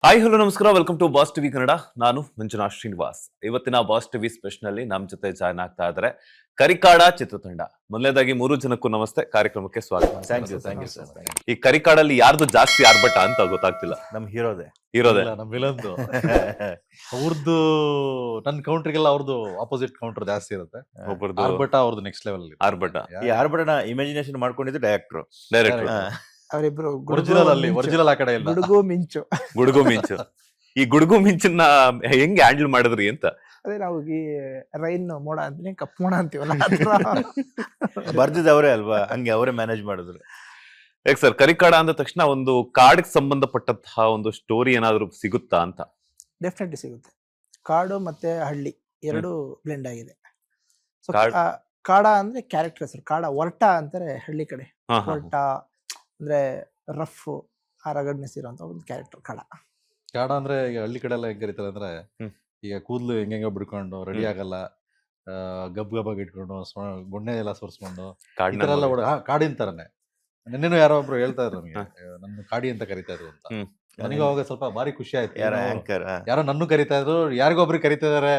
Hi hello ನಮಸ್ಕಾರ, welcome to boss TV Kannada. ನಾನು ಮಂಜುನಾಥ್ ಶ್ರೀನಿವಾಸ್. ಇವತ್ತಿನ ಬಾಸ್ ಟಿವಿ ಸ್ಪೆಷಲ್ ನಲ್ಲಿ ನಮ್ಮ ಜೊತೆ ಜಾಯ್ನ್ ಆಗ್ತಾ ಇದ್ದಾರೆ ಕರಿಕಾಡ ಚಿತ್ರತಂಡ. ಮೊದಲನೇದಾಗಿ 3 ಜನಕ್ಕೂ ನಮಸ್ತೆ, ಕಾರ್ಯಕ್ರಮಕ್ಕೆ ಸ್ವಾಗತ. Thank you sir. ಈ ಕರಿಕಾಡಲ್ಲಿ ಯಾರ್ದು ಜಾಸ್ತಿ ಆರ್ಭಟ ಅಂತ ಗೊತ್ತಾಗ್ತಿಲ್ಲ. ನಮ್ ಹೀರೋದೆ ಇರೋದೇ ನಮ್ ವಿಲನ್ದು ಅವ್ರದ್ದು ನನ್ನ ಕೌಂಟ್ರಿಗೆಲ್ಲ ಅವ್ರದ್ದು ಆಪೋಸಿಟ್ ಕೌಂಟರ್ ಜಾಸ್ತಿ ಇರುತ್ತೆ. ಒಬ್ಬರದು ಆರ್ಭಟ ಅವ್ರದ್ದು ನೆಕ್ಸ್ಟ್ ಲೆವೆಲ್ ಆರ್ಭಟ. ಈ ಆರ್ಭಟನ ಇಮ್ಯಾಜಿನೇಷನ್ ಮಾಡ್ಕೊಂಡಿದ್ದು ಡೈರೆಕ್ಟ್ರು. ಡೈರೆಕ್ಟರ್ ಅವರಿಬ್ರು ಒರಿಜಿನಲ್ ಆ ಕಡೆ ಇಲ್ಲ. ಗುಡುಗು ಮಿಂಚು. ಗುಡುಗು ಮಿಂಚು. ಈ ಗುಡುಗು ಮಿಂಚನ್ನ ಹೆಂಗ್ ಹ್ಯಾಂಡಲ್ ಮಾಡಿದ್ರಿ ಅಂತ? ಅದೇ ನಾವು ಈ ರೈನ್ ಮೋಡ ಅಂತೀನಿ, ಕಪ್ ಮೋಡ ಅಂತೀವಲ್ಲ. ಬರ್ದಿದ್ದು ಅವರೇ ಅಲ್ವಾ, ಹಂಗೆ ಅವರೇ ಮ್ಯಾನೇಜ್ ಮಾಡಿದ್ರು. ಯಾಕೆ ಸರ್, ಕರಿಕಾಡ ಅಂದ ತಕ್ಷಣ ಒಂದು ಕಾಡಿಗೆ ಸಂಬಂಧಪಟ್ಟಂತಹ ಒಂದು ಸ್ಟೋರಿ ಏನಾದ್ರು ಸಿಗುತ್ತಾ ಅಂತ? ಡೆಫಿನೆಟ್ಲಿ ಸಿಗುತ್ತೆ. ಕಾಡು ಮತ್ತೆ ಹಳ್ಳಿ ಎರಡು ಬ್ಲೆಂಡ್ ಆಗಿದೆ. ಸೊ ಕಾಡ ಅಂದ್ರೆ ಕ್ಯಾರೆಕ್ಟರ್ ಹೆಸರು. ಕಾಡ ಒರ್ಟ ಅಂತಾರೆ ಹಳ್ಳಿ ಕಡೆ. ಒರ್ಟ ಅಂದ್ರೆ ರಫ್, ಆ ರಗಡ್ನೆಸ್ ಇರೋಂತ ಒಂದು ಕ್ಯಾರೆಕ್ಟರ್ ಕಾಡ. ಕಾಡ ಅಂದ್ರೆ ಈಗ ಹಳ್ಳಿ ಕಡೆ ಎಲ್ಲ ಹೆಂಗ್ ಕರೀತಾರೆ ಅಂದ್ರೆ, ಈಗ ಕೂದ್ಲು ಹೆಂಗ ಬಿಡ್ಕೊಂಡು ರೆಡಿ ಆಗಲ್ಲ, ಗಬ್ ಗಬ್ಬಾಗ ಇಟ್ಕೊಂಡು ಗೊಣ್ಣೆ ಎಲ್ಲ ಸೋರ್ಸ್ಕೊಂಡು ಈ ತರ ಎಲ್ಲ ಕಾಡಿನ ತರನೇ. ನಿನ್ನೆನೂ ಯಾರೋ ಒಬ್ರು ಹೇಳ್ತಾ ಇದ್ರು ನಮಗೆ, ನನ್ನ ಕಾಡಿ ಅಂತ ಕರಿತಾ ಇದ್ರು ಅಂತ. ನನಗೆ ಅವಾಗ ಸ್ವಲ್ಪ ಭಾರಿ ಖುಷಿ ಆಯ್ತು. ಯಾರೋ ನನ್ನ ಕರಿತಾ ಇದ್ರು, ಯಾರಿಗೋ ಒಬ್ರಿಗೆ ಕರಿತಾ ಇದಾರೆ,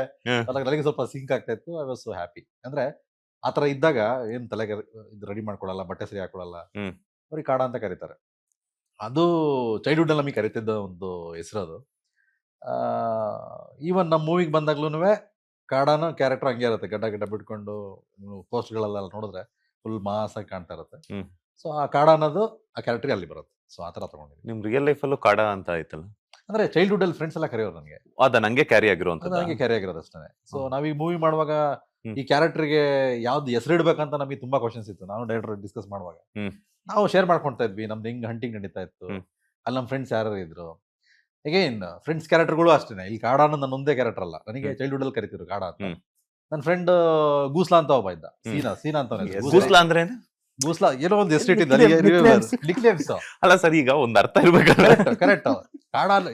ನನಗೆ ಸ್ವಲ್ಪ ಸಿಂಕ್ ಆಗ್ತಾ ಇತ್ತು. I was so happy. ಅಂದ್ರೆ ಆತರ ಇದ್ದಾಗ ಏನ್ ತಲೆಗೆ ರೆಡಿ ಮಾಡ್ಕೊಳಲ್ಲ, ಬಟ್ಟೆ ಸರಿ ಹಾಕೊಳಲ್ಲ, ಅವ್ರಿಗೆ ಕಾಡ ಅಂತ ಕರೀತಾರೆ. ಅದು ಚೈಲ್ಡ್ಹುಡ್ ಅಲ್ಲಿ ನಮಗೆ ಕರಿತಿದ್ದ ಒಂದು ಹೆಸರು ಅದು. ಈವನ್ ನಮ್ಮ ಮೂವಿಗೆ ಬಂದಾಗ್ಲೂ ಕಾಡನ ಕ್ಯಾರೆಕ್ಟರ್ ಹಂಗೆ ಇರುತ್ತೆ, ಗಡ್ಡ ಬಿಟ್ಕೊಂಡು ಪೋಸ್ಟ್ಗಳೆಲ್ಲ ನೋಡಿದ್ರೆ ಫುಲ್ ಮಾಸ್ ಆಗಿ ಕಾಣ್ತಾ ಇರುತ್ತೆ. ಸೊ ಆ ಕಾಡ ಅನ್ನೋದು ಆ ಕ್ಯಾರೆಕ್ಟರ್ ಅಲ್ಲಿ ಬರುತ್ತೆ. ಸೊ ಆ ತರ ತಗೊಂಡಿದ್ದೀನಿ. ನಿಮ್ ರಿಯಲ್ ಲೈಫ್ ಅಲ್ಲೂ ಕಾಡ ಅಂತ ಆಯ್ತಲ್ಲ? ಅಂದ್ರೆ ಚೈಲ್ಡ್ಹುಡ್ ಅಲ್ಲಿ ಫ್ರೆಂಡ್ಸ್ ಎಲ್ಲ ಕರೆಯೋರು ನನಗೆ, ಅದ ನಂಗೆ ಕ್ಯಾರಿ ಆಗಿರುವಂತದ್ದು. ನನಗೆ ಕ್ಯಾರಿ ಆಗಿರೋದು ಅಷ್ಟೇ. ಸೊ ನಾವೀಗ ಮೂವಿ ಮಾಡುವಾಗ ಈ ಕ್ಯಾರೆಕ್ಟರ್ಗೆ ಯಾವ್ದು ಹೆಸರು ಇಡ್ಬೇಕಂತ ನಮಗೆ ತುಂಬಾ ಕ್ವಶನ್ಸ್ ಇತ್ತು. ನಾವು ಡೈರೆಕ್ಟರ್ ಡಿಸ್ಕಸ್ ಮಾಡುವಾಗ ನಾವು ಶೇರ್ ಮಾಡ್ಕೊಂತಾ ಇದ್ವಿ, ನಮ್ದು ಹಿಂಗ್ ಹಂಟಿಂಗ್ ನಡೀತಾ ಇತ್ತು, ಅಲ್ಲಿ ನಮ್ಮ ಫ್ರೆಂಡ್ಸ್ ಯಾರು ಇದ್ರು. ಅಗೇನ್ ಫ್ರೆಂಡ್ಸ್ ಕ್ಯಾರೆಕ್ಟರ್ಗಳು ಅಷ್ಟೇನೆ. ಇಲ್ಲಿ ಕಾಡ ಅನ್ನೋದು ನನ್ನ ಒಂದೇ ಕ್ಯಾರೆಕ್ಟರ್ ಅಲ್ಲ, ನನಗೆ ಚೈಲ್ಡ್ಹುಡ್ ಅಲ್ಲಿ ಕರಿತಿದ್ರು ಕಾಡ ಅಂತ. ನನ್ನ ಫ್ರೆಂಡ್ ಗೂಸ್ಲಾ ಅಂತ ಒಬ್ಬ ಇದ್ದ, ಸೀನಾ ಅಂತ. ಗೂಸ್ಲಾ ಅಂದ್ರೆ ಗೂಸ್ಲಾ ಏನೋ ಒಂದು ಹೆಸರು ಇಟ್ಟಿದ್ದ. ಅಲ್ಲ ಸರ್, ಈಗ ಒಂದ್ ಅರ್ಥ ಇರ್ಬೇಕಲ್ಲ. ಕರೆಕ್ಟ್. ಕಾಡ ಅಲ್ಲ,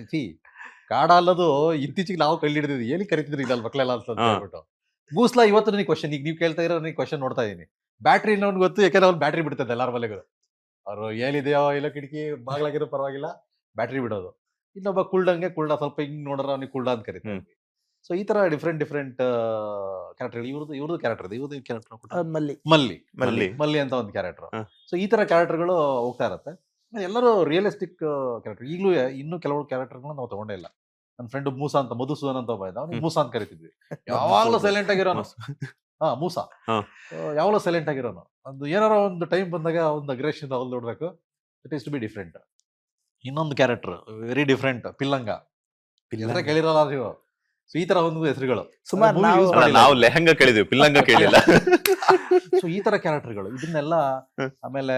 ಕಾಡ ಅಲ್ಲದು ಇತ್ತೀಚೆಗೆ ನಾವು ಕಳ್ಳಿ ಹಿಡಿದಿದ್ವಿ, ಏನಿಗೆ ಕರಿತಿದ್ರು ಇಲ್ಲ ಮಕ್ಕಳೆಲ್ಲ ಅಂತ ಹೇಳ್ಬಿಟ್ಟು. ಗೂಸ್ಲಾ ಇವತ್ತು ನನಗೆ ಕ್ವಶನ್, ಈಗ ನೀವು ಕೇಳ್ತಾ ಇರೋ ನನಗೆ ಕ್ವಶನ್ ನೋಡ್ತಾ ಇದೀನಿ. ಬ್ಯಾಟ್ರಿ ಇನ್ನೊಂದು ಗೊತ್ತು, ಯಾಕಂದ್ರೆ ಅವ್ರು ಬ್ಯಾಟ್ರಿ ಬಿಡ್ತದೆ ಎಲ್ಲಾರ ಮನೆಗೂ. ಅವ್ರು ಏನಿದೆಯೋ ಇಲ್ಲ ಕಿಟಕಿ ಬಾಗ್ಲಾಗಿರೋ ಪರವಾಗಿಲ್ಲ, ಬ್ಯಾಟ್ರಿ ಬಿಡೋದು. ಇನ್ನೊಬ್ಬ ಕುಲ್ಡಂಗೆ ಕುಲ್ಡ, ಸ್ವಲ್ಪ ಹಿಂಗ್ ನೋಡ್ರ ಅವ್ನಿಗೆ ಕುಲ್ಡ ಅಂತ ಕರಿತಾರೆ. ಸೊ ಈ ತರ ಡಿಫ್ರೆಂಟ್ ಕ್ಯಾರೆಕ್ಟರ್. ಇವ್ರದ್ದು ಕ್ಯಾರೆಕ್ಟರ್ ಮಲ್ಲಿ ಅಂತ ಒಂದು ಕ್ಯಾರೆಕ್ಟರ್. ಸೊ ಈ ತರ ಕ್ಯಾರೆಕ್ಟರ್ಗಳು ಹೋಗ್ತಾ ಇರತ್ತೆ. ಎಲ್ಲರೂ ರಿಯಲಿಸ್ಟಿಕ್ ಕ್ಯಾರೆಕ್ಟರ್. ಈಗಲೂ ಇನ್ನೂ ಕೆಲವು ಕ್ಯಾರೆಕ್ಟರ್ಗಳನ್ನ ನಾವು ತಗೊಂಡೇ ಇಲ್ಲ. ನನ್ನ ಫ್ರೆಂಡ್ ಮೂಸಾ ಅಂತ, ಮಧುಸೂದನ್ ಅಂತ ಒಬ್ಬ ಇದ್ದ, ಅವ್ನಿಗೆ ಮೂಸಾ ಅಂತ ಕರಿತಿದ್ವಿ. ಯಾವಾಗ್ಲೂ ಸೈಲೆಂಟ್ ಆಗಿರೋನು. ಮೂಸಾ ಯಾವಾಗಲೂ ಸೈಲೆಂಟ್ ಆಗಿರೋನು. ಒಂದು ಏನಾರ ಒಂದು ಟೈಮ್ ಬಂದಾಗ ಒಂದು ಅಗ್ರೆಷನ್ ಅವ್ರು ನೋಡ್ಬೇಕು. It is to be different. ಇನ್ನೊಂದು ಕ್ಯಾರೆಕ್ಟರ್ ವೆರಿ ಡಿಫ್ರೆಂಟ್, ಪಿಲ್ಲಂಗ. ಕೇಳಿರಲ್ಲ ನೀವು? ಸೊ ಈ ತರ ಒಂದು ಹೆಸರುಗಳು ಸುಮಾರು ನಾವು ಲೆಹಂಗ ಕೇಳಿದ್ವಿ, ಪಿಲ್ಲಂಗ ಕೇಳಿಲ್ಲ. ಸೊ ಈ ತರ ಕ್ಯಾರೆಕ್ಟರ್ಗಳು, ಇದನ್ನೆಲ್ಲ ಆಮೇಲೆ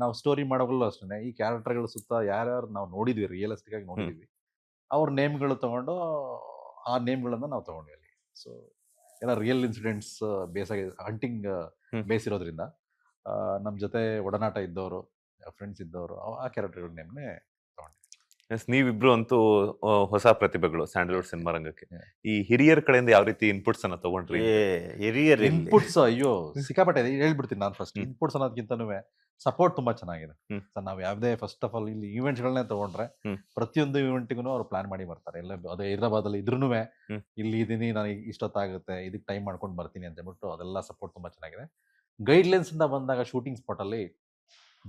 ನಾವು ಸ್ಟೋರಿ ಮಾಡೋವಾಗಲೂ ಅಷ್ಟೇ ಈ ಕ್ಯಾರೆಕ್ಟರ್ಗಳು ಸುತ್ತ ಯಾರ್ಯಾರು ನಾವು ನೋಡಿದ್ವಿ, ರಿಯಲಿಸ್ಟಿಕ್ ಆಗಿ ನೋಡಿದ್ವಿ, ಅವ್ರ ನೇಮ್ಗಳು ತಗೊಂಡು ಆ ನೇಮ್ಗಳನ್ನ ನಾವು ತಗೊಂಡ್ವಿ ಅಲ್ಲಿ. ಸೊ ಎಲ್ಲ ರಿಯಲ್ ಇನ್ಸಿಡೆಂಟ್ಸ್ ಬೇಸಾಗಿ ಹಂಟಿಂಗ್ ಬೇಸ್ ಇರೋದ್ರಿಂದ ನಮ್ಮ ಜೊತೆ ಒಡನಾಟ ಇದ್ದವರು, ಫ್ರೆಂಡ್ಸ್ ಇದ್ದವರು, ಆ ಕ್ಯಾರೆಕ್ಟರ್ಗಳ ನೇಮ್ನೇ ತಗೊಂಡ್ವಿ. ನೀವಿಬ್ರು ಅಂತೂ ಹೊಸ ಪ್ರತಿಭೆಗಳು ಸ್ಯಾಂಡಲ್ವುಡ್ ಸಿನಿಮಾ ರಂಗಕ್ಕೆ. ಈ ಹಿರಿಯರ ಕಡೆಯಿಂದ ಯಾವ ರೀತಿ ಇನ್ಪುಟ್ಸ್ ಅನ್ನ ತಗೊಂಡ್ರಿ? ಹಿರಿಯರ್ ಇನ್ಪುಟ್ಸ್ ಅಯ್ಯೋ ಸಿಕ್ಕಾಪಟ್ಟೆ ಹೇಳ್ಬಿಡ್ತೀನಿ ನಾನು. ಫಸ್ಟ್ ಇನ್ಪುಟ್ಸ್ ಅನ್ನೋದಕ್ಕಿಂತನೂ ಸಪೋರ್ಟ್ ತುಂಬಾ ಚೆನ್ನಾಗಿದೆ. ನಾವು ಯಾವ್ದೇ ಫಸ್ಟ್ ಆಫ್ ಆಲ್ ಇಲ್ಲಿ ಈವೆಂಟ್ಸ್ ಗಳನ್ನೇ ತಗೊಂಡ್ರೆ ಪ್ರತಿಯೊಂದು ಈವೆಂಟ್ಗೂ ಅವ್ರು ಪ್ಲಾನ್ ಮಾಡಿ ಬರ್ತಾರೆ. ಎಲ್ಲ ಅದೇ ಹೈದರಾಬಾದ್ ಅಲ್ಲಿ ಇದ್ರೂ ಇಲ್ಲಿ ಇದೀನಿ, ನಾನು ಇಷ್ಟೊತ್ತಾಗುತ್ತೆ, ಇದಕ್ಕೆ ಟೈಮ್ ಮಾಡ್ಕೊಂಡು ಬರ್ತೀನಿ ಅಂತ ಹೇಳ್ಬಿಟ್ಟು ಅದೆಲ್ಲ ಸಪೋರ್ಟ್ ತುಂಬಾ ಚೆನ್ನಾಗಿದೆ. ಗೈಡ್ಲೈನ್ಸ್ ಇಂದ ಬಂದಾಗ ಶೂಟಿಂಗ್ ಸ್ಪಾಟ್ ಅಲ್ಲಿ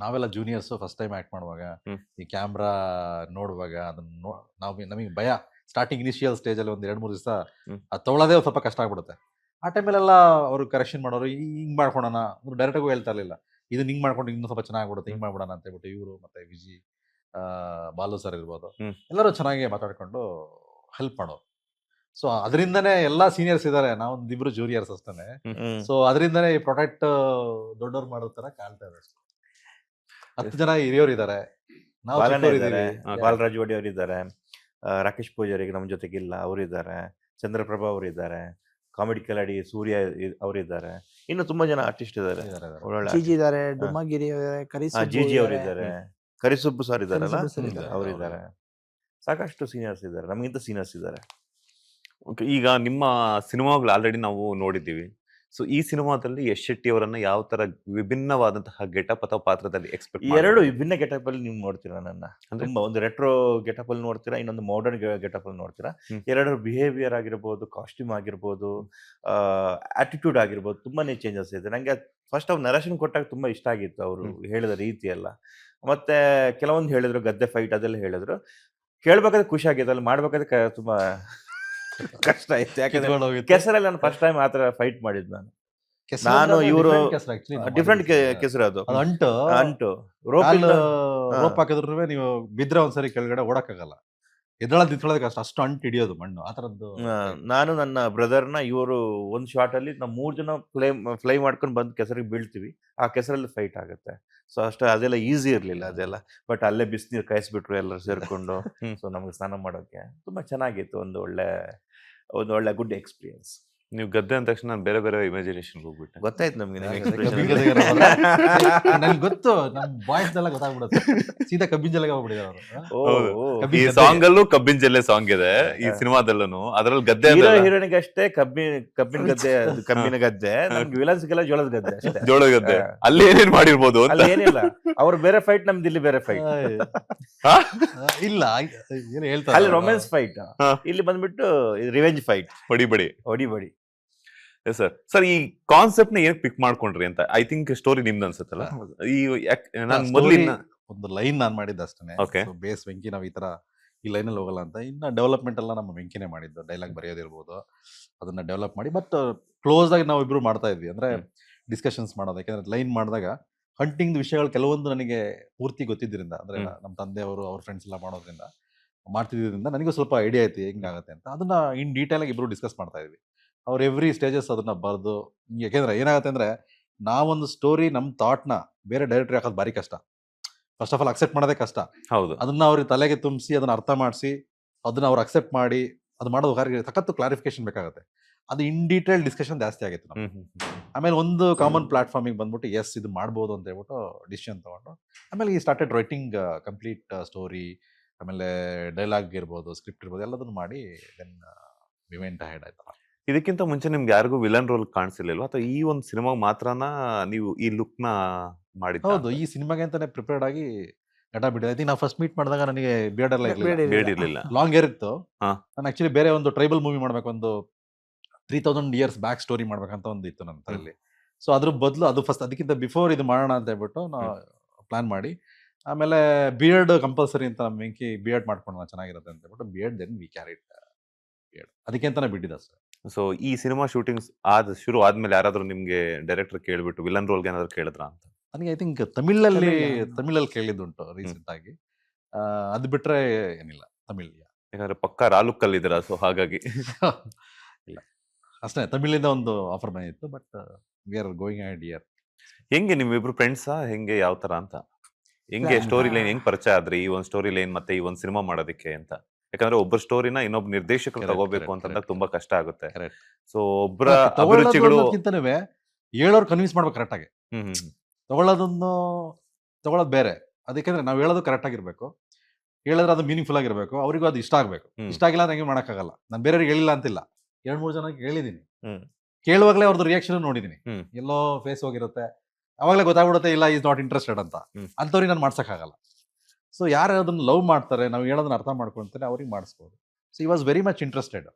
ನಾವೆಲ್ಲ ಜೂನಿಯರ್ಸ್ ಫಸ್ಟ್ ಟೈಮ್ ಆಕ್ಟ್ ಮಾಡುವಾಗ ಈ ಕ್ಯಾಮ್ರಾ ನೋಡುವಾಗ ಅದನ್ನ ನಮಗೆ ಭಯ. ಸ್ಟಾರ್ಟಿಂಗ್ ಇನಿಷಿಯಲ್ ಸ್ಟೇಜ್ ಅಲ್ಲಿ ಒಂದ್ 2-3 ದಿವಸ ಅದು ತಗೊಳ್ಳೋದೇ ಸ್ವಲ್ಪ ಕಷ್ಟ ಆಗ್ಬಿಡುತ್ತೆ. ಆ ಟೈಮಲ್ಲೆಲ್ಲ ಅವರು ಕರೆಕ್ಷನ್ ಮಾಡೋರು, ಹಿಂಗ್ ಮಾಡ್ಕೊಳೋಣ, ಡೈರೆಕ್ಟ್ ಆಗೂ ಹೇಳ್ತಾ ಇರ್ಲಿಲ್ಲ, ಇದನ್ನ ಹಿಂಗ್ ಮಾಡ್ಕೊಂಡು ಇನ್ನೂ ಸ್ವಲ್ಪ ಚೆನ್ನಾಗ್ಬಿಡುತ್ತೆ, ಹಿಂಗ್ ಮಾಡ್ಬಿಡೋಣ ಅಂತ ಹೇಳ್ಬಿಟ್ಟು ಇವರು ಮತ್ತೆ ವಿಜಿ, ಬಾಲು ಸರ್ ಇರ್ಬೋದು, ಎಲ್ಲರೂ ಚೆನ್ನಾಗಿ ಮಾತಾಡ್ಕೊಂಡು ಹೆಲ್ಪ್ ಮಾಡೋರು. ಸೊ ಅದರಿಂದನೇ ಎಲ್ಲಾ ಸೀನಿಯರ್ಸ್ ಇದಾರೆ, ನಾವೊಂದಿಬ್ರು ಜೂನಿಯರ್ಸ್ ಅಷ್ಟೇ. ಸೊ ಅದರಿಂದನೇ ಈ ಪ್ರೊಟೆಕ್ಟ್ ದೊಡ್ಡವ್ರು ಮಾಡೋ ತರ ಕಾಣ್ತಾ ಇದೆ. 10 ಜನ ಹಿರಿಯವರು ಇದಾರೆ, ಬಾಲರಾಜ್ ವಡಿ ಅವರು ಇದ್ದಾರೆ, ರಾಕೇಶ್ ಪೂಜಾರಿ ನಮ್ಮ ಜೊತೆಗಿಲ್ಲ ಅವರಿದ್ದಾರೆ, ಚಂದ್ರಪ್ರಭಾ ಅವರಿದ್ದಾರೆ, ಕಾಮಿಡಿ ಕಲಾಡಿ ಸೂರ್ಯ ಅವರಿದ್ದಾರೆ, ಇನ್ನು ತುಂಬಾ ಜನ ಆರ್ಟಿಸ್ಟ್ ಇದ್ದಾರೆ. ಜಿಜಿ ಅವರಿದ್ದಾರೆ, ಕರಿಸುಬ್ಬು ಸರ್ ಇದಾರಲ್ಲ ಅವರಿದ್ದಾರೆ, ಸಾಕಷ್ಟು ಸೀನಿಯರ್ಸ್ ಇದ್ದಾರೆ, ನಮಗಿಂತ ಸೀನಿಯರ್ಸ್ ಇದ್ದಾರೆ. ಈಗ ನಿಮ್ಮ ಸಿನಿಮಾಗಳು ಆಲ್ರೆಡಿ ನಾವು ನೋಡಿದ್ದೀವಿ. ಸೊ ಈ ಸಿನಿಮಾದಲ್ಲಿ ಯಶ್ ಶೆಟ್ಟಿ ಅವರನ್ನ ಯಾವ ತರ ವಿಭಿನ್ನವಾದಂತಹ ಗೆಟಪ್ ಅಥವಾ ಪಾತ್ರದಲ್ಲಿ ಎಕ್ಸ್ಪೆಕ್ಟ್ ಎರಡು ವಿಭಿನ್ನ ಗೆಟಪ್ ಅಲ್ಲಿ ನೀವು ನೋಡ್ತೀರಾ ನನ್ನ. ಅಂದ್ರೆ? ತುಂಬಾ ಒಂದು ರೆಟ್ರೋ ಗೆಟಪ್ ಅಲ್ಲಿ ನೋಡ್ತೀರಾ, ಇನ್ನೊಂದು ಮಾಡರ್ನ್ ಗೆಟಪ್ ಅಲ್ಲಿ ನೋಡ್ತೀರಾ. ಹ್ಮ್. ಎರಡರ ಬಿಹೇವಿಯರ್ ಆಗಿರ್ಬೋದು, ಕಾಸ್ಟ್ಯೂಮ್ ಆಗಿರ್ಬೋದು, ಆಟಿಟ್ಯೂಡ್ ಆಗಿರ್ಬೋದು, ತುಂಬಾನೇ ಚೇಂಜಸ್ ಇದೆ. ನಂಗೆ ಫಸ್ಟ್ ಅವ್ರು ನರೇಶನ್ ಕೊಟ್ಟಾಗ ತುಂಬಾ ಇಷ್ಟ ಆಗಿತ್ತು ಅವರು ಹೇಳಿದ ರೀತಿ ಎಲ್ಲ. ಮತ್ತೆ ಕೆಲವೊಂದು ಹೇಳಿದ್ರು, ಗದ್ದೆ ಫೈಟ್ ಅದೆಲ್ಲ ಹೇಳಿದ್ರು, ಕೇಳ್ಬೇಕಾದ್ರೆ ಖುಷಿ ಆಗಿತ್ತು, ಅಲ್ಲಿ ಮಾಡ್ಬೇಕಾದ್ರೆ ತುಂಬಾ ಕಷ್ಟ ಇತ್ತು. ಯಾಕಂದ್ರೆ ಕಿತ್ಕೊಂಡು ಹೋಗಿತ್ತು. ಕೆಸರಲ್ಲಿ ನಾನು ಫಸ್ಟ್ ಟೈಮ್ ಆತರ ಫೈಟ್ ಮಾಡಿದ್ ನಾನು. ಕೆಸರು ನಾನು ಅಂದ್ರೆ ಇವ್ರು different ಕೆಸರು actually ನಾವು ಡಿಫ್ರೆಂಟ್ ಮಾಡಿದ್ದು. ಕೆಸರು ಅದು. ಅದು ಅಂಟು ಅಂಟು ರೋಪ್ ರೋಪ್ ಹಾಕಿದ್ರು ನೀವು ಬಿದ್ರೆ ಒಂದ್ಸರಿ ಕೆಳಗಡೆ ಓಡಕ್ಕಾಗಲ್ಲ, ಎದ್ದೇಳೋದಕ್ಕೆ ಅಷ್ಟು ಅಂಟು ಹಿಡಿಯೋದು ಮಣ್ಣು ಆ ತರದ್ದು. ನಾನು ನನ್ನ ಬ್ರದರ್ನ ಇವರು ಒಂದು ಶಾರ್ಟ್ ಅಲ್ಲಿ ನಾವು 3 ಜನ ಫ್ಲೈ ಮಾಡ್ಕೊಂಡು ಬಂದು ಕೆಸರಿಗೆ ಬೀಳ್ತೀವಿ. ಆ ಕೆಸರಲ್ಲಿ ಫೈಟ್ ಆಗುತ್ತೆ. ಸೊ ಅಷ್ಟು ಅದೆಲ್ಲ ಈಸಿ ಇರ್ಲಿಲ್ಲ ಅದೆಲ್ಲ. ಬಟ್ ಅಲ್ಲೇ ಬಿಸಿನೀರು ಕಾಯಿಸ್ಬಿಟ್ರು ಎಲ್ಲರೂ ಸೇರ್ಕೊಂಡು. ಸೊ ನಮ್ಗೆ ಸ್ನಾನ ಮಾಡೋಕೆ ತುಂಬಾ ಚೆನ್ನಾಗಿತ್ತು. ಒಂದು ಒಳ್ಳೆ ಗುಡ್ ಎಕ್ಸ್ಪೀರಿಯನ್ಸ್. ನೀವು ಗದ್ದೆ ಅಂದ ತಕ್ಷಣ ನಾನು ಬೇರೆ ಬೇರೆ ಇಮ್ಯಾಜಿನೇಷನ್ ಹೋಗ್ಬಿಟ್ಟೆ. ಗೊತ್ತಾಯ್ತು ನಮ್ಗೆ ನನ್ಗೆ ಗೊತ್ತು, ನಮ್ ಬಾಯ್ಸ್ ಎಲ್ಲ ಗೊತ್ತಾಗ್ಬಿಡುತ್ತೆ, ಸೀದಾ ಕಬ್ಬಿನ ಜಲೆಗೆ ಹೋಗ್ಬಿಟ್ಟಿದ್ದಾರೆ ಈ ಸಾಂಗ್ ಅಲ್ಲೂ ಕಬ್ಬಿನ ಜಲ್ಲೆ ಸಾಂಗ್ ಇದೆ ಈ ಸಿನಿಮಾದಲ್ಲೂ, ಅದ್ರಲ್ಲಿ ಗದ್ದೆ ಹೀರೋನಿಗೆ ಅಷ್ಟೇ ಕಬ್ಬಿನ ಗದ್ದೆ, ಕಬ್ಬಿನ ಗದ್ದೆ. ನಮ್ಗೆ ವಿಲನ್ಸ್ಗೆಲ್ಲ ಜೋಳದ ಗದ್ದೆ ಅಷ್ಟೇ. ಜೋಳ ಗದ್ದೆ ಅಲ್ಲಿ ಏನೇನ್ ಮಾಡಿರ್ಬೋದು ಅಂತ. ಅಲ್ಲಿ ಏನಿಲ್ಲ, ಅವ್ರು ಬೇರೆ ಫೈಟ್, ನಮ್ದು ಇಲ್ಲಿ ಬೇರೆ ಫೈಟ್. ಇಲ್ಲ ಏನು ಹೇಳ್ತಾರೆ, ಅಲ್ಲಿ ರೊಮ್ಯಾನ್ಸ್ ಫೈಟ್, ಇಲ್ಲಿ ಬಂದ್ಬಿಟ್ಟು ರಿವೆಂಜ್ ಫೈಟ್, ಹೊಡಿ. ಸರ್ ಈ ಕಾನ್ಸೆಪ್ಟ್ ನ ಏನ್ ಪಿಕ್ ಮಾಡ್ಕೊಂಡ್ರಿ ಅಂತ? ಐ ಥಿಂಕ್ ಸ್ಟೋರಿ ನಿಮ್ದು ಅನ್ಸುತ್ತಲ್ಲ. ಈ ನಾನು ಮೊದಲಿನ ಒಂದು ಲೈನ್ ನಾನ್ ಮಾಡಿದ್ದ ಅಷ್ಟೇ. Okay. ಬೇಸ್ ವೆಂಕಿ ನಾವ್ ಈ ತರ ಈ ಲೈನ್ ಅಲ್ಲಿ ಹೋಗಲ್ಲ ಅಂತ. ಇನ್ನ ಡೆವಲಪ್ಮೆಂಟ್ ಎಲ್ಲ ನಮ್ಮ ವೆಂಕಿನೇ ಮಾಡಿದ್ದು, ಡೈಲಾಗ್ ಬರೆಯೋದಿರ್ಬೋದು ಅದನ್ನ ಡೆವಲಪ್ ಮಾಡಿ. ಬಟ್ ಕ್ಲೋಸ್ ಆಗಿ ನಾವು ಇಬ್ರು ಮಾಡ್ತಾ ಇದ್ವಿ, ಅಂದ್ರೆ ಡಿಸ್ಕಷನ್ಸ್ ಮಾಡೋದು. ಯಾಕಂದ್ರೆ ಲೈನ್ ಮಾಡಿದಾಗ ಹಂಟಿಂಗ್ ವಿಷಯಗಳು ಕೆಲವೊಂದು ನನಗೆ ಪೂರ್ತಿ ಗೊತ್ತಿದ್ದರಿಂದ, ಅಂದ್ರೆ ನಮ್ಮ ತಂದೆಯವರು ಅವ್ರ ಫ್ರೆಂಡ್ಸ್ ಎಲ್ಲ ಮಾಡೋದ್ರಿಂದ ಮಾಡ್ತಿದ್ರಿಂದ ನನಗೂ ಸ್ವಲ್ಪ ಐಡಿಯಾ ಐತಿ ಹೆಂಗಾಗತ್ತೆ ಅಂತ. ಅದನ್ನ ಇನ್ ಡೀಟೇಲ್ ಆಗಿ ಇಬ್ರು ಡಿಸ್ಕಸ್ ಮಾಡ್ತಾ ಇದ್ವಿ. ಅವ್ರು ಎವ್ರಿ ಸ್ಟೇಜಸ್ ಅದನ್ನ ಬರೆದು, ಯಾಕೆಂದ್ರೆ ಏನಾಗುತ್ತೆ ಅಂದ್ರೆ ನಾವೊಂದು ಸ್ಟೋರಿ ನಮ್ಮ ಥಾಟ್ನ ಬೇರೆ ಡೈರೆಕ್ಟರ್ ಹಾಕೋದು ಭಾರಿ ಕಷ್ಟ. ಫಸ್ಟ್ ಆಫ್ ಆಲ್ ಅಕ್ಸೆಪ್ಟ್ ಮಾಡೋದೇ ಕಷ್ಟ. ಹೌದು. ಅದನ್ನ ಅವ್ರಿಗೆ ತಲೆಗೆ ತುಂಬಿಸಿ ಅದನ್ನ ಅರ್ಥ ಮಾಡಿಸಿ ಅದನ್ನ ಅವ್ರು ಅಕ್ಸೆಪ್ಟ್ ಮಾಡಿ ಅದು ಮಾಡೋದು ಸಖತ್ತು ಕ್ಲಾರಿಫಿಕೇಶನ್ ಬೇಕಾಗುತ್ತೆ. ಅದು ಇನ್ ಡೀಟೇಲ್ ಡಿಸ್ಕಷನ್ ಜಾಸ್ತಿ ಆಗಿತ್ತು ನಮ್ಗೆ. ಆಮೇಲೆ ಒಂದು ಕಾಮನ್ ಪ್ಲಾಟ್ಫಾರ್ಮಿಗೆ ಬಂದ್ಬಿಟ್ಟು ಎಸ್ ಇದು ಮಾಡ್ಬೋದು ಅಂತ ಹೇಳ್ಬಿಟ್ಟು ಡಿಸಿಷನ್ ತಗೊಂಡು ಆಮೇಲೆ ಈ ಸ್ಟಾರ್ಟೆಡ್ ರೈಟಿಂಗ್ ಕಂಪ್ಲೀಟ್ ಸ್ಟೋರಿ, ಆಮೇಲೆ ಡೈಲಾಗ್ ಇರ್ಬೋದು, ಸ್ಕ್ರಿಪ್ಟ್ ಇರ್ಬೋದು, ಎಲ್ಲದನ್ನು ಮಾಡಿ ದೆನ್ ವಿ ವೆಂಟ್ ಅಹೆಡ್ ಆಯ್ತಲ್ಲ. ಇದಕ್ಕಿಂತ ಮುಂಚೆ ನಿಮ್ಗೆ ಯಾರಿಗೂ ವಿಲನ್ ರೋಲ್ ಕಾಣಿಸಿರ್ಲಿಲ್ವಾ, ಅಥವಾ ಈ ಒಂದು ಸಿನಿಮಾ ಮಾತ್ರನ ನೀವು ಈ ಲುಕ್ ನ ಮಾಡಿದ್ದು? ಹೌದು, ಈ ಸಿನಿಮಾಗೆ ಅಂತಾನೆ ಪ್ರಿಪೇರ್ಡ್ ಆಗಿ ಗಡ್ಡ ಬಿಟ್ಟಿದ್ದೆ. ನಾವು ಫಸ್ಟ್ ಮೀಟ್ ಮಾಡಿದಾಗ ನನಗೆ ಬಿಯರ್ಡ್ ಎಲ್ಲ ಬೇಡಿರ್ಲಿಲ್ಲ, ಲಾಂಗ್ ಹೇರ್ ಇತ್ತು. ಹಾ. ನಾನು ಆಕ್ಚುಲಿ ಬೇರೆ ಒಂದು ಟ್ರೈಬಲ್ ಮೂವಿ ಮಾಡ್ಬೇಕು, ಒಂದು 3000 years ಬ್ಯಾಕ್ ಸ್ಟೋರಿ ಮಾಡ್ಬೇಕಂತ ಒಂದು ಇತ್ತು ನನ್ನ ತಲೆಯಲ್ಲಿ. ಸೊ ಅದ್ರ ಬದಲು ಅದು ಫಸ್ಟ್ ಅದಕ್ಕಿಂತ ಬಿಫೋರ್ ಇದು ಮಾಡೋಣ ಅಂತ ಹೇಳ್ಬಿಟ್ಟು ನಾವು ಪ್ಲಾನ್ ಮಾಡಿ, ಆಮೇಲೆ ಬಿಯರ್ಡ್ ಕಂಪಲ್ಸರಿ ಅಂತ ನಮ್ಮ ವೆಂಕಿ ಬಿಯರ್ಡ್ ಮಾಡ್ಕೊಂಡು ಚೆನ್ನಾಗಿರುತ್ತೆ ಅಂತ ಹೇಳ್ಬಿಟ್ಟು beard then we carried beard, ಅದಕ್ಕೆ ಅಂತಾನೆ ಬಿಟ್ಟಿದ್ದ ಸರ್. ಸೊ ಈ ಸಿನಿಮಾ ಶೂಟಿಂಗ್ಸ್ ಶುರು ಆದ್ಮೇಲೆ ಯಾರಾದ್ರೂ ನಿಮ್ಗೆ ಡೈರೆಕ್ಟರ್ ಕೇಳ್ಬಿಟ್ಟು ವಿಲನ್ ರೋಲ್ಗೆ ಏನಾದ್ರು ಕೇಳಿದ್ರ ಅಂತ? ನನಗೆ ಐ ಥಿಂಕ್ ತಮಿಳಲ್ಲಿ ಕೇಳಿದ್ದುಂಟು ರೀಸೆಂಟ್ ಆಗಿ. ಅದು ಬಿಟ್ರೆ ಏನಿಲ್ಲ ತಮಿಳ್. ಯಾಕಂದ್ರೆ ಪಕ್ಕ ರಾಲುಕ್ ಅಲ್ಲಿ ಇದ್ದೀರಾ, ಸೊ ಹಾಗಾಗಿ ಇಲ್ಲ ಅಷ್ಟೇ, ತಮಿಳಿಂದ ಒಂದು ಆಫರ್ ಬಂದಿತ್ತು. But we are going ahead here. ಹೆಂಗೆ ನಿಮ್ಮಿಬ್ರು ಫ್ರೆಂಡ್ಸಾ ಹೆಂಗೆ, ಯಾವ ತರ ಅಂತ? ಹೆಂಗೆ ಸ್ಟೋರಿ ಲೈನ್ ಹೆಂಗ್ ಪರಿಚಯ ಆದ್ರಿ ಈ ಒಂದು ಸ್ಟೋರಿ ಲೈನ್ ಮತ್ತೆ ಈ ಒಂದು ಸಿನಿಮಾ ಮಾಡೋದಕ್ಕೆ ಅಂತ? ಯಾಕಂದ್ರೆ ಒಬ್ಬರ ಸ್ಟೋರಿನ ಇನ್ನೊಬ್ಬ ನಿರ್ದೇಶಕರು ತಗೋಬೇಕು ಅಂತಂದಾಗ ತುಂಬಾ ಕಷ್ಟ ಆಗುತ್ತೆ. ಸೊ ಒಬ್ಬರ ಅಭಿರುಚಿಗಳು ಹೇಳೋರು ಕನ್ವಿನ್ಸ್ ಮಾಡ್ಬೇಕು ಕರೆಕ್ಟ್ ಆಗಿ. ತಗೊಳ್ಳೋದು ಬೇರೆ, ಅದಕ್ಕೆ ನಾವು ಹೇಳೋದು ಕರೆಕ್ಟ್ ಆಗಿರ್ಬೇಕು, ಹೇಳಿದ್ರೆ ಅದು ಮೀನಿಂಗ್ಫುಲ್ ಆಗಿರ್ಬೇಕು, ಅವ್ರಿಗೂ ಅದು ಇಷ್ಟ ಆಗ್ಬೇಕು. ಇಷ್ಟ ಆಗಿಲ್ಲ ಅಂದ್ರೆ ಮಾಡೋಕ್ಕಾಗಲ್ಲ. ನಾನು ಬೇರೆಯವ್ರಿಗೆ ಹೇಳಿಲ್ಲ ಅಂತಿಲ್ಲ, 2-3 ಜನಕ್ಕೆ ಹೇಳಿದೀನಿ. ಕೇಳುವಾಗಲೇ ಅವ್ರದ್ದು ರಿಯಾಕ್ಷನ್ ನೋಡಿದೀನಿ, ಎಲ್ಲೋ ಫೇಸ್ ಹೋಗಿರುತ್ತೆ, ಅವಾಗಲೇ ಗೊತ್ತಾಗ್ಬಿಡುತ್ತೆ ಇಲ್ಲ ಈಸ್ ನಾಟ್ ಇಂಟ್ರೆಸ್ಟೆಡ್ ಅಂತ. ಅಂಥವ್ರಿಗೆ ನಾನು ಮಾಡ್ಸೋಕ್ಕಾಗಲ್ಲ. ಸೊ ಯಾರು ಅದನ್ನ ಲವ್ ಮಾಡ್ತಾರೆ, ನಾವು ಹೇಳೋದನ್ನ ಅರ್ಥ ಮಾಡ್ಕೊಂತಾರೆ, ಅವ್ರಿಗೆ ಮಾಡಿಸ್ಬೋದು. ಸೊ ಈ ವಾಸ್ ವೆರಿ ಮಚ್ ಇಂಟ್ರೆಸ್ಟೆಡ್,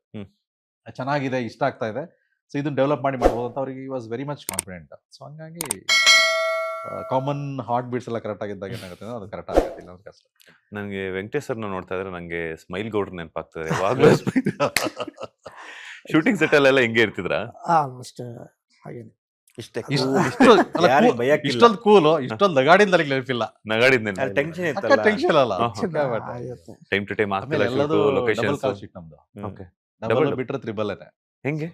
ಚೆನ್ನಾಗಿದೆ, ಇಷ್ಟ ಆಗ್ತಾ ಇದೆ, ಸೊ ಇದನ್ನ ಡೆವಲಪ್ ಮಾಡ್ಬೋದು ಅಂತ ಅವ್ರಿಗೆ ಈ was very much confident. So ಹಂಗಾಗಿ ಕಾಮನ್ ಹಾರ್ಟ್ ಬೀಟ್ಸ್ ಎಲ್ಲ ಕರೆಕ್ಟ್ ಆಗಿದ್ದಾಗ ಏನಾಗುತ್ತೆ ಅದು ಕರೆಕ್ಟ್ ಆಗುತ್ತಿಲ್ಲ ಅಂತ ಕಷ್ಟ. ನನಗೆ ವೆಂಕಟೇಶ್ ಸರ್ನ ನೋಡ್ತಾ ಇದ್ರೆ ನಂಗೆ ಸ್ಮೈಲ್ ಗೌಡ್ರು ನೆನಪಾಗ್ತದೆ ಯಾವಾಗಲೂ. ಶೂಟಿಂಗ್ ಸೆಟ್ ಅಲ್ಲೆಲ್ಲ ಹಿಂಗೆ ಇರ್ತಿದ್ರಾ? ಆಲ್ಮೋಸ್ಟ್ ಹಾಗೇನೆ. ಇಷ್ಟೊಂದು ಕೂಲು, ಇಷ್ಟೊಂದು ನಗಾಡಿಂದ ನನಗೆ ನೆನಪಿಲ್ಲ. ನಗಾಡಿದ್ನೆ ಟೆನ್ಷನ್ ಅಲ್ಲ, ಟೈಮ್ ಟು ಟೈಮ್ ಡಬಲ್ ಬಿಟ್ರೆ ತ್ರಿಬಲ್ ಹೆಂಗೆ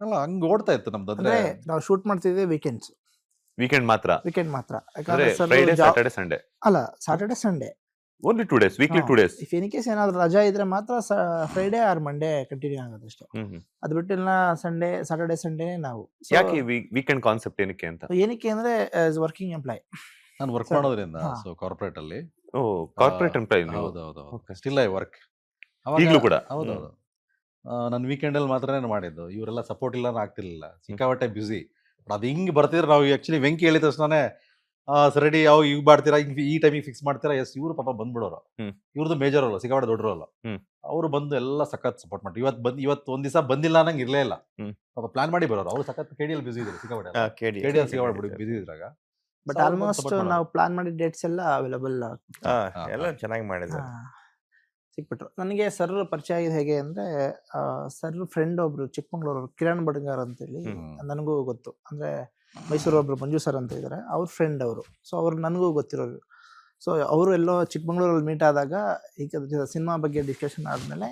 ಅಲ್ಲ, ಹಂಗ ಓಡ್ತಾ ಇತ್ತು ನಮ್ದು. ಅಂದ್ರೆ ನಾವು ಶೂಟ್ ಮಾಡ್ತಿದ್ವಿ ವೀಕೆಂಡ್ ಮಾತ್ರ. ಫ್ರೈಡೆ ಸ್ಯಾಟರ್ಡೆ ಸಂಡೇ ಅಲ್ಲ, Saturday Sunday only 2 days, weekly 2 days. If any case ಏನಾದ್ರು ರಜಾ ಇದ್ರೆ ಮಾತ್ರ ಫ್ರೈಡೆ ಆರ್ ಮಂಡೇ ಕಂಟಿನ್ಯೂ ಆಗೋದು ಅಷ್ಟೇ. ಅದು ಬಿಟ್ಟಿಲ್ಲ ಸಂಡೇ, ಸ್ಯಾಟರ್ಡೆ ಸಂಡೇ ನಾವು. ಯಾಕೆ ವೀಕೆಂಡ್ ಕಾನ್ಸೆಪ್ಟ್ ಏನಕ್ಕೆ ಅಂತ? ಏನಕ್ಕೆ ಅಂದ್ರೆ ವರ್ಕಿಂಗ್ ಎಂಪ್ಲಾಯ್ ನಾನು ವರ್ಕ್ ಮಾಡೋದ್ರಿಂದ, ಸೊ ಕಾರ್ಪೊರೇಟ್ ಅಲ್ಲಿ. Corporate employee? ಹೌದೌದು, ಸ್ಟಿಲ್ ಐ ವರ್ಕ್ ಈಗಲೂ ಕೂಡ. ಹೌದೌದು, ನಾನು ವೀಕೆಂಡಲ್ಲಿ ಮಾತ್ರನೇ ಮಾಡಿದ್ದು. ಇವರೆಲ್ಲ ಸಪೋರ್ಟ್ ಇಲ್ಲ ಆಗ್ತಿರ್ಲಿಲ್ಲ, ಸಿಕ್ಕಾಪಟ್ಟೆ ಬ್ಯುಸಿ. ಅದು ಹಿಂಗೆ ಬರ್ತಿದ್ರೆ ನಾವು ಆ್ಯಕ್ಚುಲಿ ವೆಂಕಿ ಹೇಳಿದ ತಕ್ಷಣನೇ ರೆಡಿ ಯಾವ ಈಗ ಮಾಡ್ತೀರಾ, ಹಿಂಗೆ ಈ ಟೈಮಿಗೆ ಫಿಕ್ಸ್ ಮಾಡ್ತೀರಾ, ಎಸ್ ಇವರು ಪಾಪ ಬಂದ್ಬಿಡೋರು. ಇವ್ರದ್ದು ಮೇಜರ್ ರೋಲ್, ಸಿಕ್ಕಾಪಟ್ಟೆ ದೊಡ್ಡ ರೋಲ್. ಅವರು ಬಂದು ಎಲ್ಲ ಸಖತ್ ಸಪೋರ್ಟ್ ಮಾಡ್ತಾರೆ. ಇವತ್ತು ಒಂದ್ ದಿವಸ ಬಂದಿಲ್ಲ ಅನ್ನಂಗೆ ಇರಲೇ ಇಲ್ಲ. ಪಾಪ ಪ್ಲಾನ್ ಮಾಡಿ ಬರೋರು. ಅವ್ರು ಸಖತ್ KDL ಬ್ಯುಸಿ ಇದ್ರು, ಸಿಕ್ಕಾಪಟ್ಟೆ ಸಿಕ್ಕಾಪಟ್ಟೆ ಬ್ಯುಸಿ ಇದ್ರಾಗ. ಬಟ್ ಆಲ್ಮೋಸ್ಟ್ ನಾವು ಪ್ಲಾನ್ ಮಾಡಿದ ಡೇಟ್ಸ್ ಎಲ್ಲ ಅವೈಲಬಲ್ ಎಲ್ಲ ಚೆನ್ನಾಗಿ ಮಾಡಿದ್ರು. ಸಿಕ್ಬಿಟ್ರು. ನನಗೆ ಸರ್ ಪರಿಚಯ ಆಗಿದೆ ಹೇಗೆ ಅಂದ್ರೆ, ಸರ್ ಫ್ರೆಂಡ್ ಒಬ್ರು ಚಿಕ್ಕಮಂಗ್ಳೂರು ಕಿರಣ್ ಬಡ್ಗಾರ್ ಅಂತೇಳಿ ನನಗೂ ಗೊತ್ತು. ಅಂದ್ರೆ ಮೈಸೂರು ಒಬ್ರು ಮಂಜು ಸರ್ ಅಂತ ಇದ್ದಾರೆ, ಅವ್ರ ಫ್ರೆಂಡ್ ಅವರು. ಸೊ ಅವ್ರು ನನಗೂ ಗೊತ್ತಿರೋರು. ಸೊ ಅವರು ಎಲ್ಲೋ ಚಿಕ್ಕಮಂಗ್ಳೂರಲ್ಲಿ ಮೀಟ್ ಆದಾಗ ಈಗ ಸಿನಿಮಾ ಬಗ್ಗೆ ಡಿಸ್ಕಷನ್ ಆದಮೇಲೆ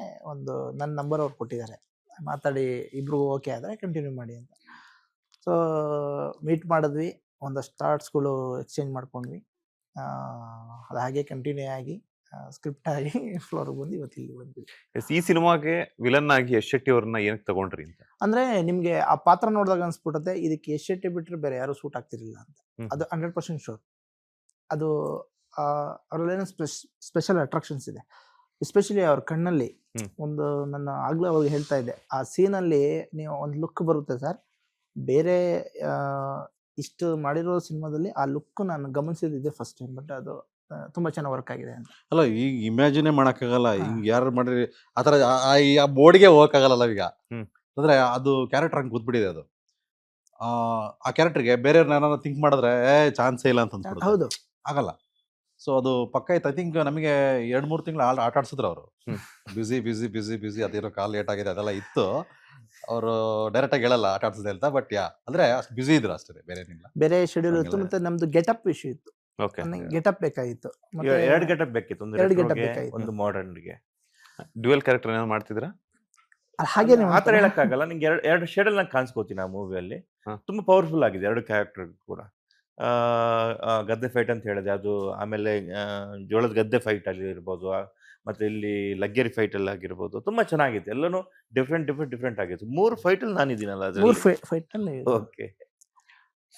ನನ್ನ ನಂಬರ್ ಅವ್ರು ಕೊಟ್ಟಿದ್ದಾರೆ, ಮಾತಾಡಿ ಇಬ್ರು ಓಕೆ ಆದರೆ ಕಂಟಿನ್ಯೂ ಮಾಡಿ ಅಂತ. ಸೊ ಮೀಟ್ ಮಾಡಿದ್ವಿ, ಒಂದಷ್ಟು ಥಾಟ್ಸ್ಗಳು ಎಕ್ಸ್ಚೇಂಜ್ ಮಾಡ್ಕೊಂಡ್ವಿ. ಅದು ಹಾಗೆ ಕಂಟಿನ್ಯೂ ಆಗಿ ಸ್ಕ್ರಿಪ್ಟ್ ಆಗಿ ಫ್ಲೋರ್ ಬಂದು ಇವತ್ತು ಇಲ್ಲಿ ಬಂದ್ವಿ. ಈ ಸಿನಿಮಾಗೆ ವಿಲನ್ ಆಗಿ ಯಶ್ ಶೆಟ್ಟಿ ಅವ್ರನ್ನ ಏನಕ್ಕೆ ತಗೊಂಡ್ರಿ ಅಂತ? ಅಂದ್ರೆ ನಿಮ್ಗೆ ಆ ಪಾತ್ರ ನೋಡಿದಾಗ ಅನ್ಸ್ಬಿಡುತ್ತೆ ಇದಕ್ಕೆ ಯಶ್ ಶೆಟ್ಟಿ ಬಿಟ್ಟರೆ ಬೇರೆ ಯಾರು ಸೂಟ್ ಆಗ್ತಿರ್ಲಿಲ್ಲ ಅಂತ. ಅದು 100% ಶೋರ್. ಅದು ಅವರಲ್ಲೇನೋ ಸ್ಪೆಷಲ್ ಅಟ್ರಾಕ್ಷನ್ಸ್ ಇದೆ. ಎಸ್ಪೆಷಲಿ ಅವ್ರ ಕಣ್ಣಲ್ಲಿ ನನ್ನ ಆಗ್ಲೇ ಅವ್ರಿಗೆ ಹೇಳ್ತಾ ಇದ್ದೆ, ಆ ಸೀನಲ್ಲಿ ನೀವು ಒಂದು ಲುಕ್ ಬರುತ್ತೆ ಸರ್, ಬೇರೆ ಇಷ್ಟು ಮಾಡಿರೋ ಸಿನಿಮಾದಲ್ಲಿ ಆ ಲುಕ್ ನಾನು ಗಮನಿಸಿದ್ದೆ ಫಸ್ಟ್ ಟೈಮ್. ಬಟ್ ಅದು ತುಂಬಾ ಚೆನ್ನಾಗಿ ವರ್ಕ್ ಆಗಿದೆ ಅಂತ. ಅಲ್ಲ, ಈಗ ಇಮ್ಯಾಜಿನೇ ಮಾಡೋಕ್ಕಾಗಲ್ಲ. ಈಗ ಯಾರು ಮಾಡಿರಿ ಆ ಥರ ಆ ಬೋರ್ಡ್ಗೆ ಹೋಗೋಕ್ಕಾಗಲ್ಲ ಈಗ. ಅಂದ್ರೆ ಅದು ಕ್ಯಾರೆಕ್ಟರ್ ಹಂಗೆ ಕೂತ್ಬಿಟ್ಟಿದೆ. ಅದು ಆ ಕ್ಯಾರೆಕ್ಟರ್ಗೆ ಬೇರೆಯವ್ರನ್ನ ಏನಾದ್ರು ಥಿಂಕ್ ಮಾಡಿದ್ರೆ ಚಾನ್ಸೇ ಇಲ್ಲ ಅಂತ ಅನ್ಸ್ಬಿಡುತ್ತೆ. ಹೌದು, ಆಗಲ್ಲ. ಸೊ ಅದು ಪಕ್ಕ ಇತ್ತು. ಐ ಥಿಂಕ್ ನಮಗೆ 2-3 ತಿಂಗಳು ಆಟ ಆಡ್ಸಿದ್ರು ಅವರು. ಬ್ಯುಸಿ ಅದಿರೋ ಕಾಲ್ ಲೇಟ್ ಆಗಿದೆ ಅದೆಲ್ಲ ಇತ್ತು. ಅವರು ಡೈರೆಕ್ಟ್ ಆಗಿ ಹೇಳಲ್ಲ ಆಟ ಆಡ್ಸಿದೆ ಅಂತ. ಬಟ್ ಅಂದ್ರೆ ಅಷ್ಟು ಬ್ಯುಸಿ ಇದ್ರು ಅಷ್ಟೇ, ಬೇರೆ ಏನಿಲ್ಲ. ಬೇರೆ ಶೆಡ್ಯೂಲ್ ಇತ್ತು. ಮತ್ತೆ ನಮ್ದು ಗೆಟಪ್ ಇಶ್ಯೂ ಇತ್ತು. ಗೆಟಪ್ ಬೇಕಾಗಿತ್ತು. ಎರಡು ಗೆಟಪ್ ಬೇಕಿತ್ತು, ಎರಡು ಗೆಟಪ್ ಬೇಕಾಗಿತ್ತು. ಒಂದು ಮಾಡರ್ನ್ಗೆ. ಡ್ಯುಯಲ್ ಕ್ಯಾರೆಕ್ಟರ್ ಏನೋ ಮಾಡ್ತಿದ್ರಾ? ಹಾಗೆ ಆತರ ಹೇಳಕ್ಕಾಗಲ್ಲ. ನಿಂಗೆ ಎರಡು ಶೇಡಲ್ಲಿ ನಾನು ಕಾಣಿಸ್ಕೋತೀನಿ ಆ ಮೂವಿಯಲ್ಲಿ. ತುಂಬಾ ಪವರ್ಫುಲ್ ಆಗಿದೆ ಎರಡು ಕ್ಯಾರೆಕ್ಟರ್ ಕೂಡ. ಗದ್ದೆ ಫೈಟ್ ಅಂತ ಹೇಳಿದೆ ಅದು, ಆಮೇಲೆ ಜೋಳದ ಗದ್ದೆ ಫೈಟ್ ಅಲ್ಲಿ ಇರ್ಬೋದು, ಮತ್ತೆ ಇಲ್ಲಿ ಲಗ್ಗೆರಿ ಫೈಟ್ ಅಲ್ಲಿ ಆಗಿರ್ಬೋದು, ತುಂಬಾ ಚೆನ್ನಾಗಿತ್ತು. ಎಲ್ಲನೂ ಡಿಫ್ರೆಂಟ್ ಆಗಿತ್ತು. 3 ಫೈಟ್ ಅಲ್ಲಿ ನಾನಿದ್ದೀನಲ್ಲ ಅದ್ರಲ್ಲಿ. Okay.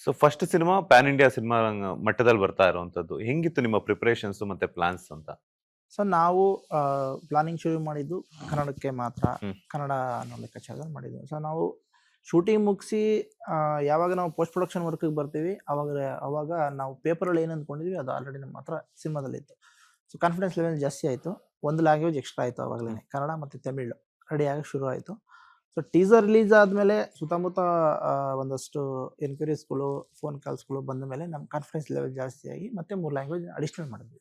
So first cinema PAN India cinema ಮಟ್ಟದಲ್ಲಿ ಬರ್ತಾ ಇರುವಂತದ್ದು. ಹೆಂಗಿತ್ತು ನಿಮ್ಮ ಪ್ರಿಪರೇಷನ್ಸ್ ಮತ್ತೆ ಪ್ಲಾನ್ಸ್ ಅಂತ? ಸೊ ನಾವು ಪ್ಲಾನಿಂಗ್ ಶುರು ಮಾಡಿದ್ದು ಕನ್ನಡಕ್ಕೆ ಮಾತ್ರ, ಕನ್ನಡ ಅನ್ನೋ ಲೆಕ್ಕಾಚಾರದಲ್ಲಿ ಮಾಡಿದ್ವಿ. ಸೊ ನಾವು ಶೂಟಿಂಗ್ ಮುಗಿಸಿ ಯಾವಾಗ ನಾವು ಪೋಸ್ಟ್ ಪ್ರೊಡಕ್ಷನ್ ವರ್ಕಿಗೆ ಬರ್ತೀವಿ ಅವಾಗ ನಾವು ಪೇಪರಲ್ಲಿ ಏನು ಅಂದ್ಕೊಂಡಿದ್ವಿ ಅದು ಆಲ್ರೆಡಿ ನಮ್ಮ ಹತ್ರ ಸಿನಿಮಾದಲ್ಲಿತ್ತು. ಸೊ ಕಾನ್ಫಿಡೆನ್ಸ್ ಲೆವೆಲ್ ಜಾಸ್ತಿ ಆಯಿತು. ಒಂದು ಲ್ಯಾಂಗ್ವೇಜ್ ಎಕ್ಸ್ಟ್ರಾ ಆಯಿತು ಆವಾಗಲೇ, ಕನ್ನಡ ಮತ್ತು ತಮಿಳು ರೆಡಿಯಾಗಿ ಶುರು ಆಯಿತು. ಸೊ ಟೀಸರ್ ರಿಲೀಸ್ ಆದಮೇಲೆ ಸುತ್ತಮುತ್ತ ಒಂದಷ್ಟು ಎನ್ಕ್ವೈರೀಸ್ಗಳು, ಫೋನ್ ಕಾಲ್ಸ್ಗಳು ಬಂದ ಮೇಲೆ ನಮ್ಮ ಕಾನ್ಫಿಡೆನ್ಸ್ ಲೆವೆಲ್ ಜಾಸ್ತಿ ಆಗಿ ಮತ್ತೆ 3 ಲ್ಯಾಂಗ್ವೇಜ್ ಅಡಿಷ್ನಲ್ ಮಾಡಿದ್ವಿ.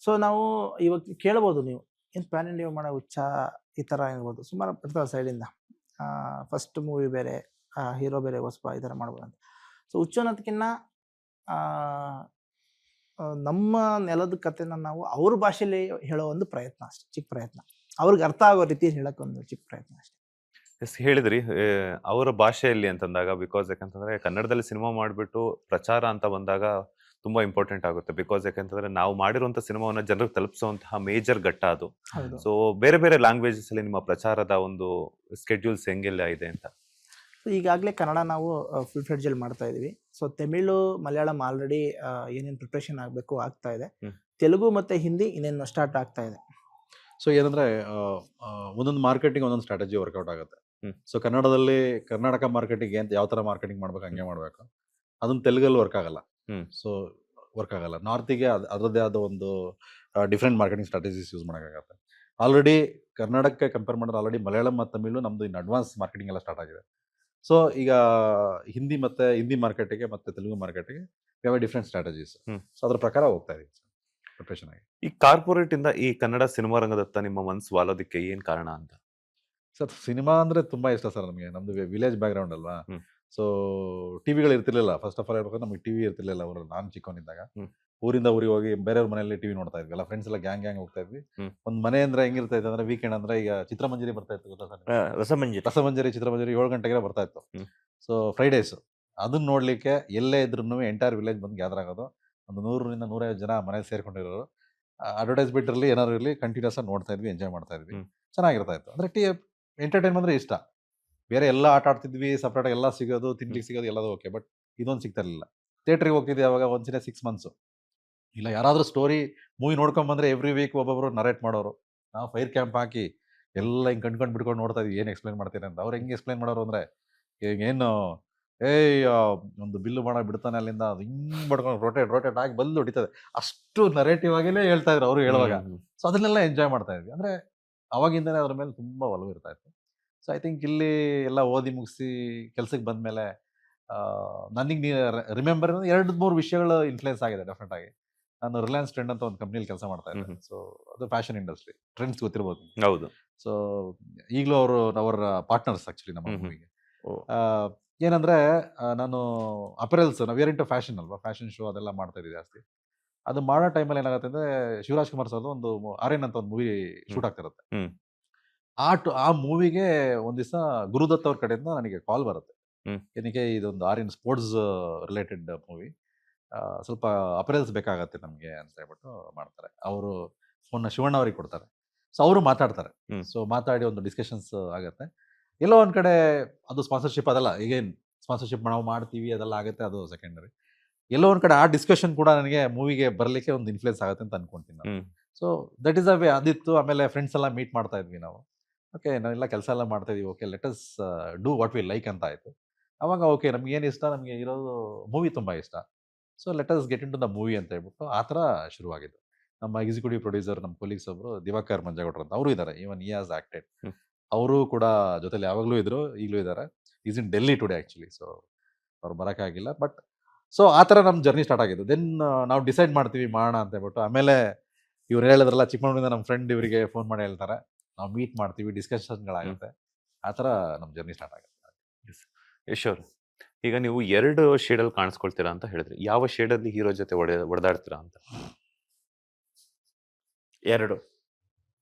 ಸೊ ನಾವು ಇವಾಗ ಕೇಳ್ಬೋದು, ನೀವು ಏನು ಪ್ಯಾನ್ ಇಂಡಿಯಾ ಮಾಡೋ ಹುಚ್ಚ ಈ ಥರ ಇರ್ಬೋದು, ಸುಮಾರು ಬರ್ತಾರೆ ಸೈಡಿಂದ. ಫಸ್ಟ್ ಮೂವಿ ಬೇರೆ, ಹೀರೋ ಬೇರೆ, ಹೊಸಬ ಈ ಥರ ಮಾಡ್ಬೋದು ಅಂತ. ಸೊ ಹುಚ್ಚು ಅನ್ನೋದಕ್ಕಿಂತ ನಮ್ಮ ನೆಲದ ಕಥೆನ ನಾವು ಅವ್ರ ಭಾಷೆಯಲ್ಲಿ ಹೇಳೋ ಒಂದು ಪ್ರಯತ್ನ ಅಷ್ಟೇ, ಚಿಕ್ಕ ಪ್ರಯತ್ನ. ಅವ್ರಿಗೆ ಅರ್ಥ ಆಗೋ ರೀತಿಯಲ್ಲಿ ಹೇಳೋಕೆ ಒಂದು ಚಿಕ್ಕ ಪ್ರಯತ್ನ ಅಷ್ಟೇ. ಹೇಳಿದ್ರಿ ಅವರ ಭಾಷೆಯಲ್ಲಿ ಅಂತಂದಾಗ, ಬಿಕಾಸ್ ಯಾಕಂತಂದ್ರೆ ಕನ್ನಡದಲ್ಲಿ ಸಿನಿಮಾ ಮಾಡಿಬಿಟ್ಟು ಪ್ರಚಾರ ಅಂತ ಬಂದಾಗ ತುಂಬಾ ಇಂಪಾರ್ಟೆಂಟ್ ಆಗುತ್ತೆ. ಬಿಕಾಸ್ ಯಾಕಂತಂದ್ರೆ ನಾವು ಮಾಡಿರುವಂತ ಸಿನಿಮಾವನ್ನ ಜನರಿಗೆ ತಲುಪಿಸುವಂತಹ ಮೇಜರ್ ಘಟ್ಟ ಅದು. ಸೊ ಬೇರೆ ಬೇರೆ ಲ್ಯಾಂಗ್ವೇಜಸ್ ಅಲ್ಲಿ ನಿಮ್ಮ ಪ್ರಚಾರದ ಒಂದು ಸ್ಕೆಡ್ಯೂಲ್ಸ್ ಹೆಂಗೆಲ್ಲ ಇದೆ ಅಂತ? ಈಗಾಗಲೇ ಕನ್ನಡ ನಾವು ಫುಲ್ ಫ್ಲೆಡ್ಜಲ್ಲಿ ಮಾಡ್ತಾ ಇದೀವಿ. ಸೊ ತಮಿಳು, ಮಲಯಾಳಂ ಆಲ್ರೆಡಿ ಏನೇನು ಪ್ರಿಪ್ರೇಷನ್ ಆಗಬೇಕು ಆಗ್ತಾ ಇದೆ. ತೆಲುಗು ಮತ್ತೆ ಹಿಂದಿ ಇನ್ನೇನು ಸ್ಟಾರ್ಟ್ ಆಗ್ತಾ ಇದೆ. ಸೊ ಏನಂದ್ರೆ ಒಂದೊಂದು ಮಾರ್ಕೆಟಿಂಗ್ ಒಂದೊಂದು ಸ್ಟ್ರಾಟಜಿ ವರ್ಕೌಟ್ ಆಗುತ್ತೆ. ಸೊ ಕನ್ನಡದಲ್ಲಿ ಕರ್ನಾಟಕ ಮಾರ್ಕೆಟಿಂಗ್ ಅಂತ ಯಾವ ತರ ಮಾರ್ಕೆಟಿಂಗ್ ಮಾಡ್ಬೇಕು ಹಂಗೆ ಮಾಡ್ಬೇಕು. ಅದನ್ನ ತೆಲುಗಲ್ಲಿ ವರ್ಕ್ ಆಗಲ್ಲ. ಸೊ ವರ್ಕ್ ಆಗಲ್ಲ. ನಾರ್ತಿಗೆ ಅದರದ್ದೇ ಆದ ಒಂದು ಡಿಫ್ರೆಂಟ್ ಮಾರ್ಕೆಟಿಂಗ್ ಸ್ಟ್ರಾಟಜೀಸ್ ಯೂಸ್ ಮಾಡೋಕ್ಕಾಗತ್ತೆ. ಆಲ್ರೆಡಿ ಕನ್ನಡಕ್ಕೆ ಕಂಪೇರ್ ಮಾಡಿದ್ರೆ ಆಲ್ರೆಡಿ ಮಲಯಾಳಂ ಮತ್ತು ತಮಿಳು ನಮ್ದು ಇನ್ನು ಅಡ್ವಾನ್ಸ್ ಮಾರ್ಕೆಟಿಂಗ್ ಎಲ್ಲ ಸ್ಟಾರ್ಟ್ ಆಗಿದೆ. ಸೊ ಈಗ ಹಿಂದಿ ಮಾರ್ಕೆಟಿಗೆ ಮತ್ತು ತೆಲುಗು ಮಾರ್ಕೆಟಿಗೆ ಯಾವ ಡಿಫ್ರೆಂಟ್ ಸ್ಟ್ರಾಟಜೀಸ್. ಸೊ ಅದ್ರ ಪ್ರಕಾರ ಹೋಗ್ತಾ ಇದೀವಿ ಪ್ರಿಪ್ರೇಷನ್ ಆಗಿ. ಈ ಕಾರ್ಪೊರೇಟ್ ಇಂದ ಈ ಕನ್ನಡ ಸಿನಿಮಾ ರಂಗದತ್ತ ನಿಮ್ಮ ಮನಸ್ಸು ವಾಲೋದಕ್ಕೆ ಏನ್ ಕಾರಣ ಅಂತ? ಸರ್ ಸಿನಿಮಾ ಅಂದ್ರೆ ತುಂಬಾ ಇಷ್ಟ ಸರ್ ನಮಗೆ. ನಮ್ದು ವಿಲೇಜ್ ಬ್ಯಾಕ್ ಗ್ರೌಂಡ್ ಅಲ್ವಾ. ಸೊ ಟಿವಿಗಳು ಇರ್ತಿರ್ಲಿಲ್ಲ. ಫಸ್ಟ್ ಆಫ್ ಆಲ್ ಹೇಳ್ಬೇಕು, ನಮಗೆ ಟಿವಿ ಇರ್ತಿರ್ಲಿಲ್ಲ. ನಾನು ಚಿಕ್ಕವನಿದ್ದಾಗ ಊರಿಂದ ಊರಿಗೆ ಹೋಗಿ ಬೇರೆಯವ್ರ ಮನೆಯಲ್ಲಿ ಟಿವಿ ನೋಡ್ತಾ ಇದ್ವಿ. ಎಲ್ಲ ಫ್ರೆಂಡ್ಸ್ ಎಲ್ಲ ಗ್ಯಾಂಗ್ ಹೋಗ್ತಾ ಇದ್ವಿ. ಒಂದು ಮನೆ ಅಂದ್ರೆ ಹೆಂಗಿರ್ತಾ ಇತ್ತು ಅಂದ್ರೆ ವೀಕೆಂಡ್ ಅಂದ್ರೆ ಈಗ ಚಿತ್ರಮಂಜರಿ ಬರ್ತಾ ಇತ್ತು, ಗೊತ್ತಾ ಸರ್? ರಸಮಂಜರಿ ಚಿತ್ರಮಂಜರಿ 7 ಗಂಟೆಗೆ ಬರ್ತಾ ಇತ್ತು. ಸೊ ಫ್ರೈಡೇಸ್ ಅದನ್ನ ನೋಡ್ಲಿಕ್ಕೆ ಎಲ್ಲೇ ಇದ್ರು ಎಂಟೈರ್ ವಿಲೇಜ್ ಬಂದು ಗ್ಯಾದರ್ ಆಗೋದು. ಒಂದು 100ರಿಂದ 150 ಜನ ಮನೇಲಿ ಸೇರ್ಕೊಂಡಿರೋರು. ಅಡ್ವರ್ಟೈಸ್ಮೆಂಟ್ ಇರಲಿ ಏನಾದ್ರು ಇರಲಿ ಕಂಟಿನ್ಯೂಸ್ ಆಗಿ ನೋಡ್ತಾ ಇದ್ವಿ, ಎಂಜಾಯ್ ಮಾಡ್ತಾ ಇದ್ವಿ. ಚೆನ್ನಾಗಿರ್ತಾ ಇತ್ತು. ಅಂದ್ರೆ ಎಂಟರ್ಟೈನ್ಮೆಂಟ್ ಅಂದ್ರೆ ಇಷ್ಟ. ಬೇರೆ ಎಲ್ಲ ಆಟ ಆಡ್ತಿದ್ವಿ, ಸಪ್ರೇಟ್ ಎಲ್ಲ ಸಿಗೋದು, ತಿನ್ಲಿಕ್ಕೆ ಸಿಗೋದು ಎಲ್ಲದೂ ಓಕೆ. ಬಟ್ ಇದೊಂದು ಸಿಗ್ತಾ ಇರಲಿಲ್ಲ. ಥಿಯೇಟ್ರಿಗೆ ಹೋಗ್ತಿದ್ವಿ ಅವಾಗ ಒಂದ್ಸಲ 6 months. ಇಲ್ಲ ಯಾರಾದ್ರೂ ಸ್ಟೋರಿ ಮೂವಿ ನೋಡ್ಕೊಂಡ್ ಬಂದ್ರೆ ಎವ್ರಿ ವೀಕ್ ಒಬ್ಬೊಬ್ರು ನರೇಟ್ ಮಾಡೋರು. ನಾವು ಫೈರ್ ಕ್ಯಾಂಪ್ ಹಾಕಿ ಎಲ್ಲ ಹಿಂಗೆ ಕಣ್ಕೊಂಡು ಬಿಡ್ಕೊಂಡು ನೋಡ್ತಾ ಇದ್ವಿ ಏನು ಎಕ್ಸ್ಪ್ಲೈನ್ ಮಾಡ್ತೀನಿ ಅಂತ. ಅವ್ರು ಹೆಂಗೆ ಎಕ್ಸ್ಪ್ಲೈನ್ ಮಾಡೋರು ಅಂದರೆ ಈಗ ಏನು ಏಯ್ ಒಂದು ಬಿಲ್ಲು ಮಾಡೋ ಬಿಡ್ತಾನೆ ಅಲ್ಲಿಂದ ಅದು ಹಿಂಗೆ ಬಡ್ಕೊಂಡು ರೋಟೇಟ್ ಆಗಿ ಬಂದು ಹೊಡಿತದೆ, ಅಷ್ಟು ನರೇಟಿವ್ ಆಗಿನೇ ಹೇಳ್ತಾ ಇದ್ರು ಅವರು ಹೇಳುವಾಗ. ಸೊ ಅದನ್ನೆಲ್ಲ ಎಂಜಾಯ್ ಮಾಡ್ತಾ ಇದ್ವಿ. ಅಂದರೆ ಅವಾಗಿಂದನೇ ಅದ್ರ ಮೇಲೆ ತುಂಬ ಒಲವು ಇರ್ತಾ ಇತ್ತು. ಸೊ ಐ ಥಿಂಕ್ ಇಲ್ಲಿ ಎಲ್ಲ ಓದಿ ಮುಗಿಸಿ ಕೆಲ್ಸಕ್ಕೆ ಬಂದಮೇಲೆ ನನಗೆ ರಿಮೆಂಬರ್ 2-3 ವಿಷಯಗಳು ಇನ್ಫ್ಲುಯೆನ್ಸ್ ಆಗಿದೆ ಡೆಫಿನೆಟ್ ಆಗಿ. ನಾನು ರಿಲಯನ್ಸ್ ಟ್ರೆಂಡ್ ಅಂತ ಒಂದು ಕಂಪ್ನಿಲಿ ಕೆಲಸ ಮಾಡ್ತಾ ಇದ್ದೆ. ಸೊ ಅದು ಫ್ಯಾಷನ್ ಇಂಡಸ್ಟ್ರಿ, ಟ್ರೆಂಡ್ಸ್ ಗೊತ್ತಿರ್ಬೋದು. ಹೌದು. ಸೊ ಈಗಲೂ ಅವರ ಪಾರ್ಟ್ನರ್ಸ್ ಆಕ್ಚುಲಿ ನಮ್ಮ ಮೂವಿಗೆ. ಓ. ಏನಂದ್ರೆ ನಾನು ಅಪೆರಲ್ಸ್, ನಾವು ವೇರ್ ಇಂಟು ಫ್ಯಾಷನ್ ಅಲ್ವಾ, ಫ್ಯಾಷನ್ ಶೋ ಅದೆಲ್ಲ ಮಾಡ್ತಾ ಇದ್ವಿ ಜಾಸ್ತಿ. ಅದು ಮಾಡೋ ಟೈಮಲ್ಲಿ ಏನಾಗುತ್ತೆ ಅಂದ್ರೆ ಶಿವರಾಜ್ ಕುಮಾರ್ ಸರ್ದು ಒಂದು ಆರ್ಯನ್ ಅಂತ ಒಂದು ಮೂವಿ ಶೂಟ್ ಆಗ್ತಿರುತ್ತೆ. ಹ್ಮ್. ಆ ಮೂವಿಗೆ ಒಂದ್ ದಿವಸ ಗುರುದತ್ ಅವ್ರ ಕಡೆಯಿಂದ ನನಗೆ ಕಾಲ್ ಬರುತ್ತೆ. ಹ್ಮ್. ಏನಕ್ಕೆ ಇದೊಂದು ಆರ್ಯನ್ ಸ್ಪೋರ್ಟ್ಸ್ ರಿಲೇಟೆಡ್ ಮೂವಿ, ಸ್ವಲ್ಪ ಅಪೆರಲ್ಸ್ ಬೇಕಾಗತ್ತೆ ನಮಗೆ ಅಂತ ಹೇಳ್ಬಿಟ್ಟು ಮಾಡ್ತಾರೆ. ಅವರು ಫೋನ್ನ ಶಿವಣ್ಣ ಅವ್ರಿಗೆ ಕೊಡ್ತಾರೆ. ಸೊ ಅವರು ಮಾತಾಡ್ತಾರೆ. ಹ್ಮ್. ಸೊ ಮಾತಾಡಿ ಒಂದು ಡಿಸ್ಕಷನ್ಸ್ ಆಗತ್ತೆ. ಎಲ್ಲೋ ಒಂದ್ ಕಡೆ ಅದು ಸ್ಪಾನ್ಸರ್ಶಿಪ್ ಅದೆಲ್ಲ, ಈಗೇನು ಸ್ಪಾನ್ಸರ್ಶಿಪ್ ನಾವು ಮಾಡ್ತೀವಿ ಅದೆಲ್ಲ ಆಗುತ್ತೆ, ಅದು ಸೆಕೆಂಡರಿ. ಎಲ್ಲೋ ಒಂದ್ ಕಡೆ ಆ ಡಿಸ್ಕಷನ್ ಕೂಡ ನನಗೆ ಮೂವಿಗೆ ಬರಲಿಕ್ಕೆ ಒಂದು ಇನ್ಫ್ಲುಯೆನ್ಸ್ ಆಗುತ್ತೆ ಅಂತ ಅನ್ಕೊಂತೀನಿ ನಾನು. Hmm. So that is a way ಅದಿತ್ತು. ಆಮೇಲೆ ಫ್ರೆಂಡ್ಸ್ ಎಲ್ಲ ಮೀಟ್ ಮಾಡ್ತಾ ಇದ್ವಿ ನಾವು. ಓಕೆ ನಾವೆಲ್ಲ ಕೆಲಸ ಎಲ್ಲ ಮಾಡ್ತಾ ಇದೀವಿ, okay let us do what we like ಅಂತ ಆಯ್ತು. ಅವಾಗ ಓಕೆ ನಮ್ಗೆ ಏನು ಇಷ್ಟ, ನಮಗೆ ಇರೋದು ಮೂವಿ ತುಂಬ ಇಷ್ಟ. So let us get into the movie ಅಂತ ಹೇಳ್ಬಿಟ್ಟು ಆ ಥರ ಶುರುವಾಗಿದ್ದು. ನಮ್ಮ ಎಕ್ಸಿಕ್ಯೂಟಿವ್ ಪ್ರೊಡ್ಯೂಸರ್ ನಮ್ಮ ಕೊಲೀಗ್ಸ್ ಒಬ್ರು ದಿವಾಕರ್ ಮಂಜಾಗೌಡ್ರು ಅಂತ ಅವರು ಇದ್ದಾರೆ. ಈವನ್ ಈ ಹ್ಯಾಸ್ ಆಕ್ಟೆಡ್. ಹ್ಮ್. ಅವರು ಕೂಡ ಜೊತೆಲಿ ಯಾವಾಗಲೂ ಇದ್ರು, ಈಗಲೂ ಇದ್ದಾರೆ. Is in Delhi today actually. So ಅವ್ರು ಬರೋಕ್ಕಾಗಿಲ್ಲ. ಬಟ್ ಸೊ ಆ ಥರ ನಮ್ಮ ಜರ್ನಿ ಸ್ಟಾರ್ಟ್ ಆಗಿದ್ದು. ದೆನ್ ನಾವು ಡಿಸೈಡ್ ಮಾಡ್ತೀವಿ ಮಾಡೋಣ ಅಂತ ಹೇಳ್ಬಿಟ್ಟು. ಆಮೇಲೆ ಇವ್ರು ಹೇಳಿದ್ರಲ್ಲ ಚಿಕ್ಕಮಗಳೂರಿಂದ ನಮ್ಮ ಫ್ರೆಂಡ್ ಇವರಿಗೆ ಫೋನ್ ಮಾಡಿ ಹೇಳ್ತಾರೆ, ನಾವು ಮೀಟ್ ಮಾಡ್ತೀವಿ, ಡಿಸ್ಕಷನ್ಗಳಾಗುತ್ತೆ. ಆ ಥರ ನಮ್ಮ ಜರ್ನಿ ಸ್ಟಾರ್ಟ್ ಆಗುತ್ತೆ. ಯಶ್ ಅವ್ರೆ, ಈಗ ನೀವು 2 ಶೇಡಲ್ಲಿ ಕಾಣಿಸ್ಕೊಳ್ತೀರಾ ಅಂತ ಹೇಳಿದ್ರಿ. ಯಾವ ಶೇಡಲ್ಲಿ ಹೀರೋ ಜೊತೆ ಹೊಡೆದಾಡ್ತೀರಾ ಅಂತ? 2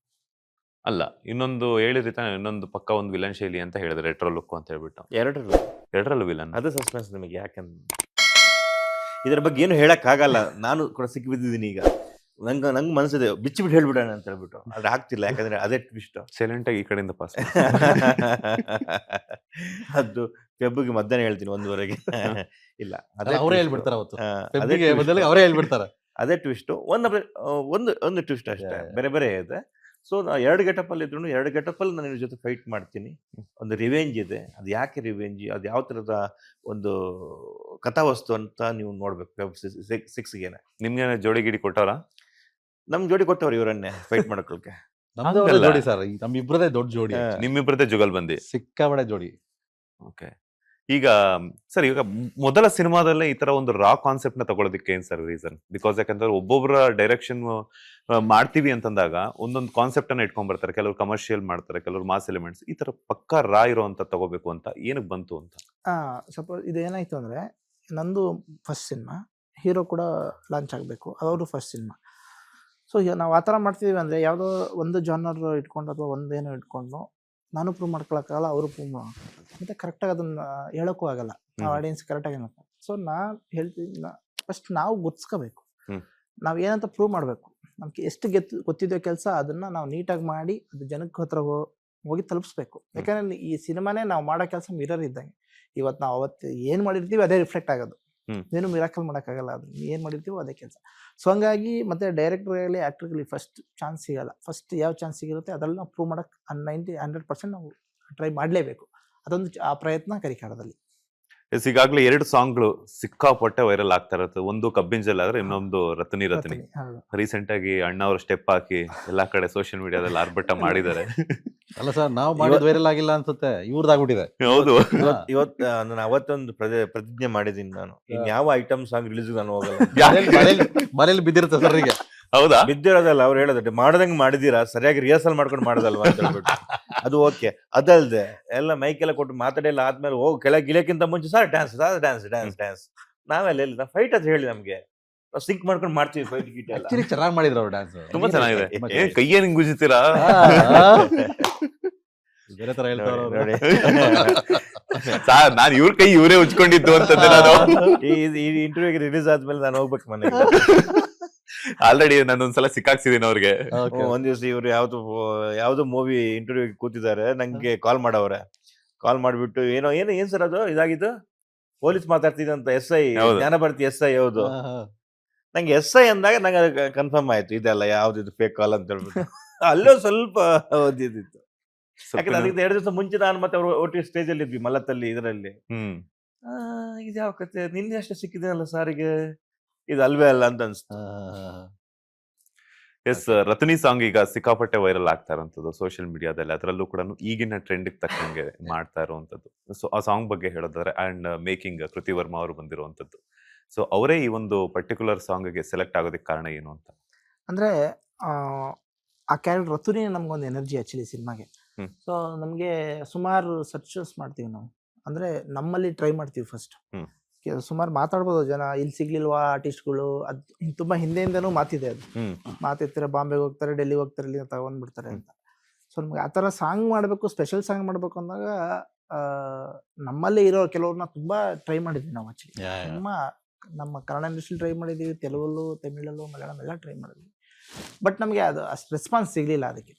ಅಲ್ಲ, ಇನ್ನೊಂದು ಹೇಳಿದ್ರಿ ತಾನೆ, ಇನ್ನೊಂದು ಪಕ್ಕ ಒಂದು ವಿಲನ್ ಶೈಲಿ ಅಂತ ಹೇಳಿದ್ರೆ ರೆಟ್ರೋ ಲುಕ್ ಅಂತ ಹೇಳ್ಬಿಟ್ಟು. 2ರಲ್ಲೂ ವಿಲನ್. ಅದು ಸಸ್ಪೆನ್ಸ್ ನಿಮಗೆ. ಯಾಕಂದ್ರೆ ಇದ್ರ ಬಗ್ಗೆ ಏನು ಹೇಳಕ್ಕಾಗಲ್ಲ. ನಾನು ಕೂಡ ಸಿಕ್ಕಿ ಬಿದ್ದಿದ್ದೀನಿ ಈಗ. ನಂಗೆ ಮನಸ್ಸಿದೆ ಬಿಚ್ಚಿಬಿಟ್ಟು ಹೇಳ್ಬಿಡೋಣ ಅಂತ ಹೇಳ್ಬಿಟ್ಟು, ಆದ್ರೆ ಆಗ್ತಿಲ್ಲ. ಯಾಕಂದ್ರೆ ಅದೇ ಟ್ವಿಸ್ಟ್. ಸೈಲೆಂಟ್ ಆಗಿ ಈ ಕಡೆಯಿಂದ ಪಾಸ್. ಅದು ಫೆಬ್ಬಿಗೆ ಮಧ್ಯಾಹ್ನ ಹೇಳ್ತೀನಿ 1:30ಗೆ. ಇಲ್ಲ ಅದೇ ಅವರೇ twist. ಹೇಳ್ಬಿಡ್ತಾರೆ ಅವತ್ತು. ಹಾ, ಅದೇ ಫೆಬ್ರಿಗೆ twist. ಬದಲಿಗೆ ಅವರೇ ಹೇಳ್ಬಿಡ್ತಾರೆ. ಅದೇ ಟ್ವಿಸ್ಟ್. ಒಂದು ಟ್ವಿಸ್ಟ್ ಅಷ್ಟೇ, ಬೇರೆ ಬೇರೆ ಇದೆ. ಸೊ 2 ಗೆಟಪ್ ಅಲ್ಲಿ ಇದ್ರು 2 ಗೆಟಪ್ ಅಲ್ಲಿ ನಾನು ಇವ್ರ ಜೊತೆ ಫೈಟ್ ಮಾಡ್ತೀನಿ. ಒಂದು ರಿವೆಂಜ್ ಇದೆ. ಅದು ಯಾಕೆ ರಿವೆಂಜ್, ಅದು ಯಾವ ತರದ ಒಂದು ಕಥಾವಸ್ತು ಅಂತ ನೀವು ನೋಡ್ಬೇಕು. Feb 6ಗೆ ನಿಮ್ಗೆ ಜೋಡಿ ಗಿಡಿ ಕೊಟ್ಟವ್ರ? ನಮ್ ಜೋಡಿ ಕೊಟ್ಟವ್ರು ಇವರನ್ನೇ ಫೈಟ್ ಮಾಡ್ಕೊಳ್ಕೆ. ನಮ್ದು ಅವ್ರೇ ಹಂಗಲ್ಲ. ಜೋಡಿ ಸರ್, ನಮ್ಮಿಬ್ರದೇ ದೊಡ್ಡ ಜೋಡಿ. ಹಾ. ನಿಮ್ಮಿಬ್ಬರದೇ ಜುಗಲ್ ಬಂದಿ. ಸಿಕ್ಕಾಬಡೆ ಜೋಡಿ. ಓಕೆ. ಈಗ ಸರ್, ಈಗ ಮೊದಲ ಸಿನಿಮಾದಲ್ಲೇ ಈ ತರ ಒಂದು ರಾ ಕಾನ್ಸೆಪ್ಟ್ ನ ತಗೊಳ್ಳೋದಕ್ಕೆ ಏನ್ ಸರ್ ರೀಸನ್? ಬಿಕಾಸ್ ಯಾಕಂದ್ರೆ ಒಬ್ಬೊಬ್ಬರ ಡೈರೆಕ್ಷನ್ ಮಾಡ್ತೀವಿ ಅಂತಂದಾಗ ಒಂದೊಂದು ಕಾನ್ಸೆಪ್ಟ್ ಅನ್ನ ಇಟ್ಕೊಂಡ್ ಬರ್ತಾರೆ. ಕೆಲವರು ಕಮರ್ಷಿಯಲ್ ಮಾಡ್ತಾರೆ, ಕೆಲವರು ಮಾಸ್ ಎಲಿಮೆಂಟ್ಸ್. ಈ ತರ ಪಕ್ಕಾ ರಾ ಇರೋ ಅಂತ ತಗೋಬೇಕು ಅಂತ ಏನಕ್ಕೆ ಬಂತು ಅಂತ? ಸಪೋಸ್ ಇದು ಏನಾಯ್ತು ಅಂದರೆ, ನಂದು ಫಸ್ಟ್ ಸಿನಿಮಾ, ಹೀರೋ ಕೂಡ ಲಾಂಚ್ ಆಗಬೇಕು, ಅವರು ಫಸ್ಟ್ ಸಿನಿಮಾ. ಸೊ ಈಗ ನಾವು ಆ ಥರ ಮಾಡ್ತಿದ್ದೀವಿ ಅಂದರೆ, ಯಾವುದೋ ಒಂದು ಜಾನರ್ ಇಟ್ಕೊಂಡು ಅಥವಾ ಒಂದೇನೋ ಇಟ್ಕೊಂಡು ನಾನು ಪ್ರೂವ್ ಮಾಡ್ಕೊಳಕ್ಕಾಗಲ್ಲ, ಅವರು ಪ್ರೂವ್ ಮಾಡೋಕ್ಕಾಗಲ್ಲ. ಮತ್ತು ಕರೆಕ್ಟಾಗಿ ಅದನ್ನು ಹೇಳೋಕ್ಕೂ ಆಗಲ್ಲ. ನಾವು ಆಡಿಯನ್ಸ್ ಕರೆಕ್ಟಾಗಿ ಏನಪ್ಪ. ಸೊ ನಾನು ಹೇಳ್ತೀನಿ, ಫಸ್ಟ್ ನಾವು ಗುರ್ತಿಸ್ಕೋಬೇಕು. ನಾವು ಏನಂತ ಪ್ರೂವ್ ಮಾಡಬೇಕು. ನಮಗೆ ಎಷ್ಟು ಗೊತ್ತಿದೆಯೋ ಕೆಲಸ ಅದನ್ನು ನಾವು ನೀಟಾಗಿ ಮಾಡಿ ಅದು ಜನಕ್ಕೆ ಹತ್ರ ಹೋಗಿ ತಲುಪಿಸ್ಬೇಕು. ಯಾಕಂದರೆ ಈ ಸಿನಿಮಾನೇ ನಾವು ಮಾಡೋ ಕೆಲಸ ಮಿರರ್ ಇದ್ದಂಗೆ. ಇವತ್ತು ನಾವು ಅವತ್ತು ಏನು ಮಾಡಿರ್ತೀವಿ ಅದೇ ರಿಫ್ಲೆಕ್ಟ್ ಆಗೋದು. ಏನು ಮಿರಾಕಲ್ ಮಾಡೋಕ್ಕಾಗಲ್ಲ. ಅದು ಏನು ಮಾಡಿರ್ತೀವೋ ಅದೇ ಕೆಲಸ. ಸೊ ಹಂಗಾಗಿ ಮತ್ತೆ ಡೈರೆಕ್ಟ್ರಾಗಲಿ ಆ್ಯಕ್ಟ್ರಾಗಲಿ ಫಸ್ಟ್ ಚಾನ್ಸ್ ಸಿಗಲ್ಲ. ಫಸ್ಟ್ ಯಾವ ಚಾನ್ಸ್ ಸಿಗಿರುತ್ತೆ ಅದರಲ್ಲಿ ನಾವು ಪ್ರೂವ್ ಮಾಡೋಕ್ಕೆ 100% ನಾವು ಟ್ರೈ ಮಾಡಲೇಬೇಕು. ಅದೊಂದು ಆ ಪ್ರಯತ್ನ ಕರಿಕಾರದಲ್ಲಿ. ಈಗಾಗಲೇ 2 ಸಾಂಗ್ಗಳು ಸಿಕ್ಕಾಪಟ್ಟೆ ವೈರಲ್ ಆಗ್ತಾ ಇರುತ್ತೆ. ಒಂದು ಕಬ್ಬಿಂಜಲ್ ಆದ್ರೆ ಇನ್ನೊಂದು ರತ್ನಿ. ಹೌದು. ರೀಸೆಂಟ್ ಆಗಿ ಅಣ್ಣ ಅವ್ರ ಸ್ಟೆಪ್ ಹಾಕಿ ಎಲ್ಲಾ ಕಡೆ ಸೋಷಿಯಲ್ ಮೀಡಿಯಾದಲ್ಲಿ ಆರ್ಭಟ ಮಾಡಿದ್ದಾರೆ. ಅಲ್ಲ ಸರ್, ನಾವು ಮಾಡಿದ ವೈರಲ್ ಆಗಿಲ್ಲ ಅನ್ಸುತ್ತೆ, ಇವ್ರದಾಗ್ಬಿಟ್ಟಿದೆ. ಹೌದು. ಇವತ್ತು ನಾನು ಅವತ್ತೊಂದು ಪ್ರತಿಜ್ಞೆ ಮಾಡಿದ್ದೀನಿ. ನಾನು ಇನ್ಯಾವ ಐಟಮ್ ಸಾಂಗ್ ರಿಲೀಸ್ ನಾನು ಹೋಗಲ್ಲ. ಮನೇಲಿ ಬಿದ್ದಿರುತ್ತೆ ಸರ್ ಈಗ. ಹೌದಾ? ಬಿದ್ದಿರೋದಲ್ಲ, ಅವ್ರು ಹೇಳೋದು ಮಾಡ್ದಂಗೆ ಮಾಡಿದೀರಾ, ಸರಿಯಾಗಿ ರಿಹರ್ಸಲ್ ಮಾಡ್ಕೊಂಡು ಮಾಡೋದಲ್ವಾ ಅಂತ ಹೇಳ್ಬಿಟ್ಟು. ಅದು ಓಕೆ. ಅದಲ್ದೆ ಎಲ್ಲ ಮೈಕೆಲ್ಲ ಕೊಟ್ಟು ಮಾತಾಡಿಲ್ಲ ಆದ್ಮೇಲೆ ಹೋಗಿ ಕೆಳಗೆ ಇಳಿಯಕ್ಕಿಂತ ಮುಂಚೆ ಸರ್ ಡ್ಯಾನ್ಸ್ ನಾವೆಲ್ಲ ಫೈಟ್ ಅಂತ ಹೇಳಿ ನಮ್ಗೆ ನಾವು ಸಿಂಕ್ ಮಾಡ್ಕೊಂಡು ಮಾಡ್ತೀವಿ ಫೈಟ್ ಗೀಟ್ ಎಲ್ಲ. ಆಕ್ಚುಲಿ ಚೆನ್ನಾಗಿ ಮಾಡಿದ್ರು ಅವ್ರು ಡ್ಯಾನ್ಸ್. ತುಂಬಾ ಚೆನ್ನಾಗಿದೆ. ಏನ್ ಕೈಯೇ ನಿಂಗ್ ಗುಜಿತೀರಾ? ಬೇರೆ ತರ ಹೇಳ್ತಾರ ನೋಡಿ. ಸಾರ್, ನಾನ್ ಇವ್ರ ಕೈ ಇವರೇ ಉಚ್ಕೊಂಡಿದ್ದು ಅಂತಂದೆ ನಾನು. ಈ ಇಂಟರ್ವ್ಯೂಗೆ ರಿಲೀಸ್ ಆದ್ಮೇಲೆ ನಾನು ಹೋಗ್ಬೇಕು ಮನೆಗೆ. ಆಲ್ರೆಡಿ ನಾನೊಂದ್ಸಲ ಸಿಕ್ಕಾಕ್ಸಿದೀನಿ ಅವ್ರಿಗೆ. ಒಂದ್ ದಿವಸ ಇವ್ರು ಯಾವ್ದೋ ಮೂವಿ ಇಂಟರ್ವ್ಯೂ ಕೂತಿದ್ದಾರೆ, ನಂಗೆ ಕಾಲ್ ಮಾಡವ್ರೆ. ಕಾಲ್ ಮಾಡ್ಬಿಟ್ಟು ಏನ್ ಸರ್ ಅದು ಇದಾಗಿದ್ದು, ಪೊಲೀಸ್ ಮಾತಾಡ್ತಿದಂತ SI ಜ್ಞಾನಭಾರತಿ SI. ಹೌದು. ನಂಗೆ SI ಅಂದಾಗ ನಂಗೆ ಕನ್ಫರ್ಮ್ ಆಯ್ತು ಇದೆಲ್ಲ ಯಾವ್ದಿದು ಫೇಕ್ ಕಾಲ್ ಅಂತ ಹೇಳ್ಬಿಟ್ಟು. ಅಲ್ಲೂ ಸ್ವಲ್ಪ ಓದಿದ್ದು. ಯಾಕಂದ್ರೆ ಅದಕ್ಕೆ 2 ದಿವಸ ಮುಂಚೆ ನಾನು ಮತ್ತೆ ಅವರು ಒಟ್ಟಿಗೆ ಸ್ಟೇಜ್ ಅಲ್ಲಿ ಇದ್ವಿ ಮಲ್ಲತ್ತಲ್ಲಿ ಇದರಲ್ಲಿ. ಹ್ಮ್ ಇದು ಯಾವ ಕತೆ, ನಿನ್ನೆ ಅಷ್ಟೇ ಸಿಕ್ಕಿದೇನಲ್ಲ ಸಾರಿಗೆ, ಇದು ಅಲ್ವೇ ಅಲ್ಲ ಅಂತ ಅನ್ಸ್ತು. ಎಸ್, ರತನಿ ಸಾಂಗ್ ಈಗ ಸಿಕ್ಕಾಪಟ್ಟೆ ವೈರಲ್ ಆಗ್ತಾ ಇರೋಂಥದ್ದು ಸೋಷಿಯಲ್ ಮೀಡಿಯಾದಲ್ಲಿ, ಅದರಲ್ಲೂ ಕೂಡ ಈಗಿನ ಟ್ರೆಂಡ್ ತಕ್ಕಂಗೆ ಮಾಡ್ತಾ ಇರುವಂತದ್ದು. ಸೊ ಆ ಸಾಂಗ್ ಬಗ್ಗೆ ಹೇಳೋದಾದ್ರೆ, ಅಂಡ್ ಮೇಕಿಂಗ್ ಕೃತಿ ವರ್ಮಾ ಅವರು ಬಂದಿರುವಂತದ್ದು. ಸೊ ಅವರೇ ಈ ಒಂದು ಪರ್ಟಿಕ್ಯುಲರ್ ಸಾಂಗ್ಗೆ ಸೆಲೆಕ್ಟ್ ಆಗೋದಕ್ಕೆ ಕಾರಣ ಏನು ಅಂತ? ಅಂದ್ರೆ ಆ ಕ್ಯಾರೆಕ್ಟರ್ ರತುನಿ ನಮ್ಗೊಂದು ಎನರ್ಜಿ ಆಕ್ಚುಲಿ ಸಿನಿಮಾಗೆ. ಹ್ಮ್. ಸೊ ನಮಗೆ ಸುಮಾರು ಸರ್ಚಸ್ ಮಾಡ್ತೀವಿ ನಾವು, ಅಂದ್ರೆ ನಮ್ಮಲ್ಲಿ ಟ್ರೈ ಮಾಡ್ತೀವಿ ಫಸ್ಟ್. ಹ್ಮ್. ಸುಮಾರು ಮಾತಾಡ್ಬೋದು ಜನ, ಇಲ್ಲಿ ಸಿಗ್ಲಿಲ್ವಾ ಆರ್ಟಿಸ್ಟ್ಗಳು, ಅದ್ ತುಂಬಾ ಹಿಂದೆಯಿಂದನೂ ಮಾತಿದೆ ಅದು. ಮಾತಿರ್ತಾರೆ, ಬಾಂಬೆಗೆ ಹೋಗ್ತಾರೆ, ಡೆಲ್ಲಿಗೆ ಹೋಗ್ತಾರೆ, ಇಲ್ಲಿ ತಗೊಂಡ್ಬಿಡ್ತಾರೆ ಅಂತ. ಸೊ ನಮ್ಗೆ ಆ ಥರ ಸಾಂಗ್ ಮಾಡಬೇಕು, ಸ್ಪೆಷಲ್ ಸಾಂಗ್ ಮಾಡ್ಬೇಕು ಅಂದಾಗ ನಮ್ಮಲ್ಲಿ ಇರೋ ಕೆಲವ್ರನ್ನ ತುಂಬಾ ಟ್ರೈ ಮಾಡಿದ್ವಿ ನಾವು ಆಕ್ಚುಲಿ. ನಮ್ಮ ಕನ್ನಡ ಇಂಡಸ್ಟ್ರಿ ಟ್ರೈ ಮಾಡಿದೀವಿ, ತೆಲುಗಲ್ಲೂ, ತಮಿಳಲ್ಲೂ, ಮಲಯಾಳಂ ಎಲ್ಲ ಟ್ರೈ ಮಾಡಿದ್ವಿ. ಬಟ್ ನಮಗೆ ಅದು ಅಷ್ಟು ರೆಸ್ಪಾನ್ಸ್ ಸಿಗ್ಲಿಲ್ಲ. ಅದಕ್ಕೆ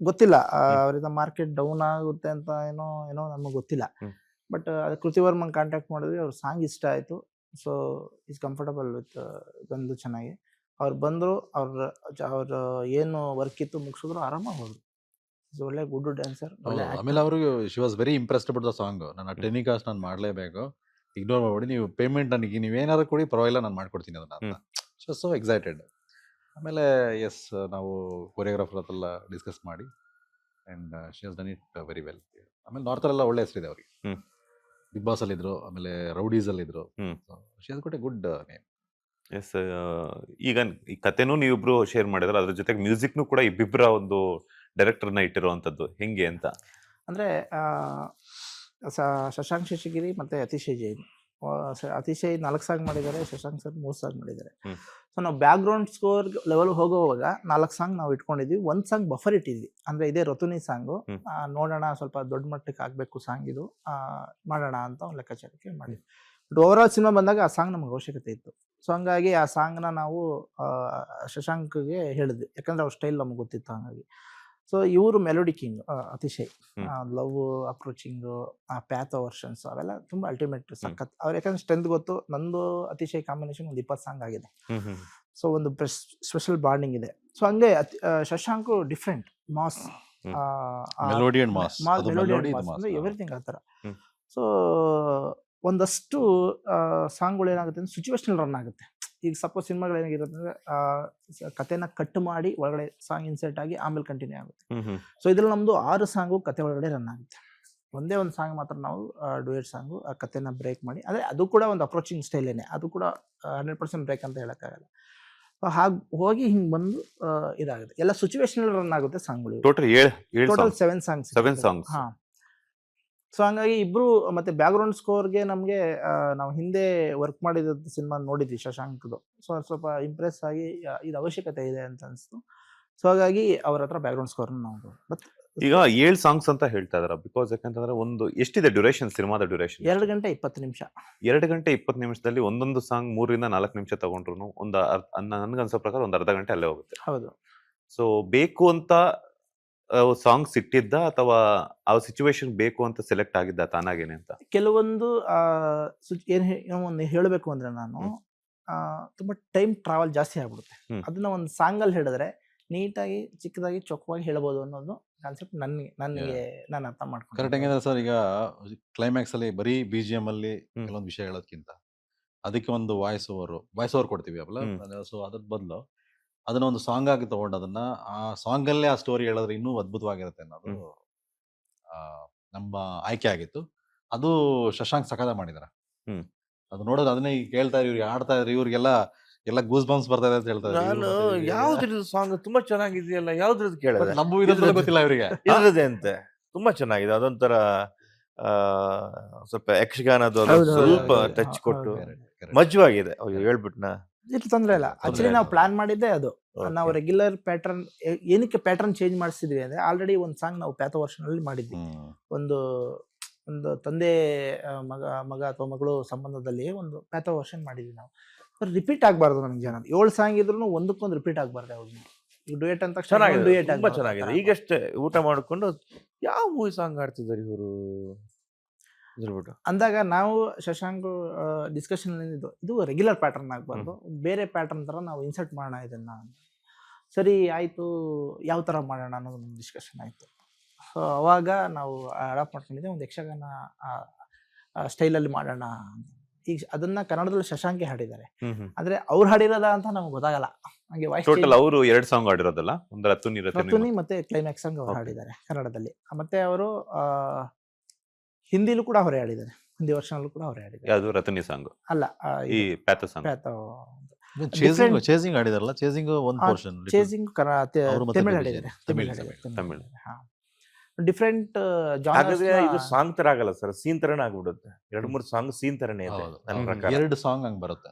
ಗೊತ್ತಿಲ್ಲ, ಅವರಿಂದ ಮಾರ್ಕೆಟ್ ಡೌನ್ ಆಗುತ್ತೆ ಅಂತ ಏನೋ ನಮಗೆ ಗೊತ್ತಿಲ್ಲ. ಬಟ್ ಅದು ಕೃತಿ ವರ್ಮನ್ ಕಾಂಟ್ಯಾಕ್ಟ್ ಮಾಡಿದ್ವಿ, ಅವ್ರ ಸಾಂಗ್ ಇಷ್ಟ ಆಯಿತು. ಸೊ ಈಸ್ ಕಂಫರ್ಟಬಲ್ ವಿತ್ ಬಂದು ಚೆನ್ನಾಗಿ ಅವ್ರು ಬಂದರು. ಅವ್ರ ಏನು ವರ್ಕ್ ಇತ್ತು ಮುಗಿಸಿದ್ರು, ಆರಾಮಾಗಿ ಹೋದ್ರು. ಒಳ್ಳೆ ಗುಡ್ ಡ್ಯಾನ್ಸರ್. ಆಮೇಲೆ ಅವರು she was very impressed about the song. ನನ್ನ ಟೆಲಿಕಾಸ್ಟ್ ನಾನು ಮಾಡಲೇಬೇಕು, ಇಗ್ನೋರ್ ಮಾಡ್ಬೇಡಿ, ನೀವು ಪೇಮೆಂಟ್ ನನಗೆ ನೀವೇನಾದ್ರು ಕೊಡಿ ಪರವಾಗಿಲ್ಲ, ನಾನು ಮಾಡ್ಕೊಡ್ತೀನಿ ಅದನ್ನ ಅಂತ. So excited. ಆಮೇಲೆ ಎಸ್, ನಾವು ಕೊರಿಯೋಗ್ರಾಫರ್ ಹತ್ರೆಲ್ಲ ಡಿಸ್ಕಸ್ ಮಾಡಿ and she has done it very well. ಆಮೇಲೆ ನಾರ್ತಲ್ಲೆಲ್ಲ ಒಳ್ಳೆ ಹೆಸರಿದೆ ಅವ್ರಿಗೆ. ಬಿಗ್ ಬಾಸ್ ಅಲ್ಲಿ ಇದ್ರು, ಆಮೇಲೆ ರೌಡೀಸ್ ಅಲ್ಲಿ ಇದ್ರು. She has got a good name. Yes, ಈಗ ಈ ಕತೆನೂ ನೀವಿಬ್ರು ಶೇರ್ ಮಾಡಿದ್ರೆ, ಅದ್ರ ಜೊತೆಗೆ ಮ್ಯೂಸಿಕ್ನು ಕೂಡ ಇಬ್ಬಿಬ್ಬರ ಒಂದು ಡೈರೆಕ್ಟರ್ನ ಇಟ್ಟಿರುವಂಥದ್ದು ಹೆಂಗೆ ಅಂತ? ಅಂದ್ರೆ ಶಶಾಂಕ್ ಶೇಷಗಿರಿ ಮತ್ತೆ ಅತಿಶಯ್ ಜೈನ್. ಅತಿಶಯ್ 4 ಸಾಂಗ್ ಮಾಡಿದ್ದಾರೆ, ಶಶಾಂಕ್ ಸರ್ 3 ಸಾಂಗ್ ಮಾಡಿದ್ದಾರೆ. ಸೊ ನಾವು ಬ್ಯಾಕ್ ಗ್ರೌಂಡ್ ಸ್ಕೋರ್ ಲೆವೆಲ್ ಹೋಗುವಾಗ 4 ಸಾಂಗ್ ನಾವು ಇಟ್ಕೊಂಡಿದ್ವಿ, 1 ಸಾಂಗ್ ಬಫರ್ ಇಟ್ಟಿದ್ವಿ. ಅಂದ್ರೆ ಇದೇ ರತುನಿ ಸಾಂಗು, ನೋಡೋಣ ಸ್ವಲ್ಪ ದೊಡ್ಡ ಮಟ್ಟಕ್ಕೆ ಆಗ್ಬೇಕು ಸಾಂಗ್ ಇದು, ಮಾಡೋಣ ಅಂತ ಒಂದು ಲೆಕ್ಕಾಚಾರಕ್ಕೆ ಮಾಡಿದ್ವಿ. ಬಟ್ ಓವರ್ ಆಲ್ ಸಿನಿಮಾ ಬಂದಾಗ ಆ ಸಾಂಗ್ ನಮ್ಗೆ ಅವಶ್ಯಕತೆ ಇತ್ತು. ಸೊ ಹಂಗಾಗಿ ಆ ಸಾಂಗ್ನ ನಾವು ಶಶಾಂಕ್ಗೆ ಹೇಳಿದ್ವಿ, ಯಾಕಂದ್ರೆ ಅವ್ರ ಸ್ಟೈಲ್ ನಮ್ಗೆ ಗೊತ್ತಿತ್ತು. ಹಂಗಾಗಿ ಸೊ ಇವರು melody king Atishay, love approaching, pathos versions ಅವೆಲ್ಲ ತುಂಬ ಅಲ್ಟಿಮೇಟ್ ಸಖತ್. ಅವ್ರು ಯಾಕಂದ್ರೆ ಸ್ಟ್ರೆಂತ್ ಗೊತ್ತು. ನಂದು ಅತಿಶಯ್ ಕಾಂಬಿನೇಷನ್ ಒಂದು 20 ಸಾಂಗ್ ಆಗಿದೆ. ಸೊ ಒಂದು ಸ್ಪೆಷಲ್ ಬಾಂಡಿಂಗ್ ಇದೆ. ಸೊ ಹಂಗೆ Shashank different mass, melody and mass, ಅಂದ್ರೆ ಎವ್ರಿಥಿಂಗ್ ಆ ಥರ. ಸೊ ಒಂದಷ್ಟು ಸಾಂಗ್ಗಳು ಏನಾಗುತ್ತೆ ಅಂದ್ರೆ ಸಿಚುವೇಶನಲ್ ರನ್ ಆಗುತ್ತೆ. ಈಗ ಸಪೋಸ್ ಸಿನಿಮಾಗಳು ಏನಾಗಿರುತ್ತೆ ಅಂದ್ರೆ ಕತೆನ ಕಟ್ ಮಾಡಿ ಒಳಗಡೆ ಸಾಂಗ್ ಇನ್ಸರ್ಟ್ ಆಗಿ ಆಮೇಲೆ ಕಂಟಿನ್ಯೂ ಆಗುತ್ತೆ. ಸೊ ಇದ್ರಲ್ಲಿ ನಮ್ದು 6 ಸಾಂಗು ಕತೆ ಒಳಗಡೆ ರನ್ ಆಗುತ್ತೆ. ಒಂದೇ ಒಂದು ಸಾಂಗ್ ಮಾತ್ರ ನಾವು ಡುಯೆಟ್ ಸಾಂಗು ಆ ಕತೆನ ಬ್ರೇಕ್ ಮಾಡಿ, ಅಂದ್ರೆ ಅದು ಕೂಡ ಒಂದು ಅಪ್ರೋಚಿಂಗ್ ಸ್ಟೈಲೇನೆ, ಅದು ಕೂಡ 100% ಬ್ರೇಕ್ ಅಂತ ಹೇಳಕ್ಕಾಗಲ್ಲ. ಹಾಗೆ ಹೋಗಿ ಹಿಂಗೆ ಬಂದು ಇದಾಗುತ್ತೆ. ಎಲ್ಲ ಸಿಚುವೇಶನಲ್ ರನ್ ಆಗುತ್ತೆ ಸಾಂಗ್ಗಳು. Total 7 songs. ಹಾ. ಸೊ ಹಂಗಾಗಿ ಇಬ್ರು ಮತ್ತೆ ಬ್ಯಾಕ್ ಗ್ರೌಂಡ್ ಸ್ಕೋರ್ಗೆ ನಮಗೆ ನಾವು ಹಿಂದೆ ವರ್ಕ್ ಮಾಡಿದ ಸಿನಿಮಾ ನೋಡಿದ್ವಿ ಶಶಾಂಕ್ದು. ಸೊ ಸ್ವಲ್ಪ ಇಂಪ್ರೆಸ್ ಆಗಿ ಇದು ಅವಶ್ಯಕತೆ ಇದೆ ಅಂತ ಅನಿಸ್ತು. ಸೊ ಹಾಗಾಗಿ ಅವ್ರ ಹತ್ರ ಬ್ಯಾಕ್ ಗ್ರೌಂಡ್ ಸ್ಕೋರ್ ನಾವು. ಬಟ್ ಈಗ 7 ಸಾಂಗ್ಸ್ ಅಂತ ಹೇಳ್ತಾ ಇದಾರೆ, ಬಿಕಾಸ್ ಯಾಕಂತಂದ್ರೆ ಒಂದು ಎಷ್ಟಿದೆ ಡ್ಯೂರೇಷನ್, ಸಿನಿಮಾದ ಡ್ಯೂರೇಷನ್ 2 ಗಂಟೆ 20 ನಿಮಿಷ. 2 ಗಂಟೆ 20 ನಿಮಿಷದಲ್ಲಿ ಒಂದೊಂದು ಸಾಂಗ್ 3 ರಿಂದ 4 ನಿಮಿಷ ತಗೊಂಡ್ರು ಒಂದು ನನ್ಗನ್ಸೋ ಪ್ರಕಾರ ಒಂದು ಅರ್ಧ ಗಂಟೆ ಅಲ್ಲೇ ಹೋಗುತ್ತೆ. ಹೌದು. ಸೊ ಬೇಕು ಅಂತ ಸಾಂಗ್ಸ್ ಇಟ್ಟಿದ್ದ, ಅಥವಾ ಆ ಸಿಚುವೇಶನ್ ಬೇಕು ಅಂತ ಸೆಲೆಕ್ಟ್ ಆಗಿದ್ದ ತಾನಾಗೇನೆ ಅಂತ? ಕೆಲವೊಂದು ಏನು ಹೇಳಬೇಕು ಅಂದ್ರೆ ನಾನು ತುಂಬಾ ಟೈಮ್ ಟ್ರಾವೆಲ್ ಜಾಸ್ತಿ ಆಗ್ಬಿಡುತ್ತೆ. ಅದನ್ನ ಒಂದು ಸಾಂಗ್ ಅಲ್ಲಿ ಹೇಳಿದ್ರೆ ನೀಟಾಗಿ ಚಿಕ್ಕದಾಗಿ ಚೊಕ್ಕವಾಗಿ ಹೇಳ್ಬೋದು ಅನ್ನೋದು ಕಾನ್ಸೆಪ್ಟ್ ನಾನು ಅರ್ಥ ಮಾಡ್ಕೊಂಡು. ಕರೆಕ್ಟ್. ಹೆಂಗಂದ್ರೆ ಸರ್, ಈಗ ಕ್ಲೈಮ್ಯಾಕ್ಸ್ ಅಲ್ಲಿ ಬರೀ BGM ಅಲ್ಲಿ ಕೆಲವೊಂದು ವಿಷಯ ಹೇಳೋದ್ಕಿಂತ ಅದಕ್ಕೆ ಒಂದು ವಾಯ್ಸ್ ಓವರ್ ಕೊಡ್ತೀವಿ ಅಲ್ಲ. ಸೊ ಅದ್ರ ಬದಲು ಅದನ್ನ ಒಂದು ಸಾಂಗ್ ಆಗಿ ತಗೊಂಡು ಅದನ್ನ ಆ ಸಾಂಗ್ ಅಲ್ಲೇ ಆ ಸ್ಟೋರಿ ಹೇಳಿದ್ರೆ ಇನ್ನೂ ಅದ್ಭುತವಾಗಿರುತ್ತೆ ಅನ್ನೋದು ನಮ್ಮ ಆಯ್ಕೆ ಆಗಿತ್ತು. ಅದು ಶಶಾಂಕ್ ಸಖತ್ ಮಾಡಿದಾರೆ. ಅದು ನೋಡೋದು ಅದನ್ನೇ ಕೇಳ್ತಾ ಇವ್ರು ಆಡ್ತಾ ಇದ್ರು, ಇವ್ರಿಗೆಲ್ಲ ಗೂಸ್ ಬಂಪ್ಸ್ ಬರ್ತಾ ಇದೆ ಅಂತ ಹೇಳ್ತಾ ನಾನು ಯಾವ್ದ್ರದ್ದು ಸಾಂಗ್ ತುಂಬಾ ಚೆನ್ನಾಗಿದೆಯಲ್ಲ, ಯಾವ್ದ್ರದ್ದು ಕೇಳಿದ್ರೆ ನಮ್ಮ ಇದ್ರಲ್ಲಿ ಗೊತ್ತಿಲ್ಲ ಇವರಿಗೆ ಇದ್ರದ್ದೇ ಅಂತೆ. ತುಂಬಾ ಚೆನ್ನಾಗಿದೆ. ಅದೊಂಥರ ಸ್ವಲ್ಪ ಯಕ್ಷಗಾನದ್ದು ಸ್ವಲ್ಪ ಟಚ್ ಕೊಟ್ಟು ಮಜವಾಗಿದೆ. ಹೇಳ್ಬಿಟ್ನಾ, ತೊಂದ್ರೆ ಇಲ್ಲ. ಆಕ್ಚುಲಿ ನಾವು ಪ್ಲಾನ್ ಮಾಡಿದ್ದೆ ಅದು. ನಾವು ರೆಗ್ಯುಲರ್ ಪ್ಯಾಟರ್ನ್ ಏನಕ್ಕೆ ಪ್ಯಾಟರ್ನ್ ಚೇಂಜ್ ಮಾಡಿಸಿದ್ವಿ ಅಂದ್ರೆ, ಆಲ್ರೆಡಿ ಒಂದು ಸಾಂಗ್ ನಾವು ಪ್ಯಾಥೋ ವರ್ಷನ್ ಅಲ್ಲಿ ಮಾಡಿದ್ವಿ. ಒಂದು ತಂದೆ ಮಗ ಅಥವಾ ಮಗಳು ಸಂಬಂಧದಲ್ಲಿ ಒಂದು ಪ್ಯಾಥೋ ವರ್ಷನ್ ಮಾಡಿದ್ವಿ ನಾವು. ರಿಪೀಟ್ ಆಗ್ಬಾರ್ದು ನಮ್ಗೆ ಜನ. 7 ಸಾಂಗ್ ಇದ್ರು ಒಂದಕ್ಕೊಂದು ರಿಪೀಟ್ ಆಗ್ಬಾರ್ದು. ಅವ್ರು ಡುಯೆಟ್ ಅಂತ ಚೆನ್ನಾಗಿದೆ, ತುಂಬಾ ಚೆನ್ನಾಗಿದೆ. ಈಗಷ್ಟೇ ಊಟ ಮಾಡ್ಕೊಂಡು ಯಾವ ಮೂವಿ ಸಾಂಗ್ ಆಡ್ತಿದ್ದಾರೆ ಇವರು ಅಂದಾಗ ನಾವು ಶಶಾಂಕ್ ಡಿಸ್ಕಷನ್ ಇದು ರೆಗ್ಯುಲರ್ ಪ್ಯಾಟರ್ನ್ ಆಗ್ಬಾರ್ದು, ಬೇರೆ ಪ್ಯಾಟರ್ನ್ ತರ ನಾವು ಇನ್ಸರ್ಟ್ ಮಾಡೋಣ ಇದನ್ನ. ಸರಿ ಆಯ್ತು, ಯಾವ ತರ ಮಾಡೋಣ ಅನ್ನೋದು ಡಿಸ್ಕಷನ್ ಆಯ್ತು. ಸೊ ಅವಾಗ ನಾವು ಅಡಾಪ್ಟ್ ಮಾಡ್ಕೊಂಡಿದ್ದೆ, ಒಂದು ಯಕ್ಷಗಾನ ಸ್ಟೈಲಲ್ಲಿ ಮಾಡೋಣ ಅಂತ. ಈಗ ಅದನ್ನ ಕನ್ನಡದಲ್ಲಿ ಶಶಾಂಕಿ ಹಾಡಿದ್ದಾರೆ, ಅಂದ್ರೆ ಅವ್ರು ಹಾಡಿರೋದ ಅಂತ ನಮ್ಗೆ ಗೊತ್ತಾಗಲ್ಲ. ಹಂಗೆ ವಾಯ್ಸ್ ಟೋಟಲ್ ಅವರು 2 ಸಾಂಗ್ ಆಡಿರೋದಲ್ಲ, ಒಂದು ರತುನಿ ರತುನಿ ಮತ್ತೆ ಕ್ಲೈಮ್ಯಾಕ್ಸ್ ಸಾಂಗ್ ಅವ್ರು Okay. ಹಾಡಿದ್ದಾರೆ ಕನ್ನಡದಲ್ಲಿ. ಮತ್ತೆ ಅವರು ಹಿಂದಿಲೂ ಕೂಡ ಅವರೇ ಹಾಡಿದ್ದಾರೆ, ಹಿಂದಿ ವರ್ಷನಲ್ಲೂ ಕೂಡ ಅವರೇ ಹಾಡಿದ್ದಾರೆ. ಯಾವ್ದು ರತುನಿ ಸಾಂಗ್? ಅಲ್ಲ ಈ ಪ್ಯಾಥ ಸಾಂಗ್. ಚೇಸಿಂಗ್ ಆಡಿದಾರಲ್ಲ, ಚೇಸಿಂಗ್ ಒಂದು ಪೋರ್ಷನ್ ಚೇಸಿಂಗ್ ಅವ್ರು ಮತ್ತೆ ತಮಿಳ್ ತಮಿಳ್ ಹಾಡಿದ್ದಾರೆ, ತಮಿಳ್ ತಮಿಳ್ ತಮಿಳ್. ಡಿಫ್ರೆಂಟ್ ಹಾಗಾದ್ರೆ ಇದು ಸಾಂಗ್ ತರ ಆಗಲ್ಲ ಸರ್, ಸೀನ್ ತರನೇ ಆಗ್ಬಿಡುತ್ತೆ. 2-3 ಸಾಂಗ್ ಸೀನ್ ತರನೇ ಇದೆ ನನ್ನ ಪ್ರಕಾರ. 2 ಸಾಂಗ್ ಹಂಗ್ ಬರುತ್ತೆ.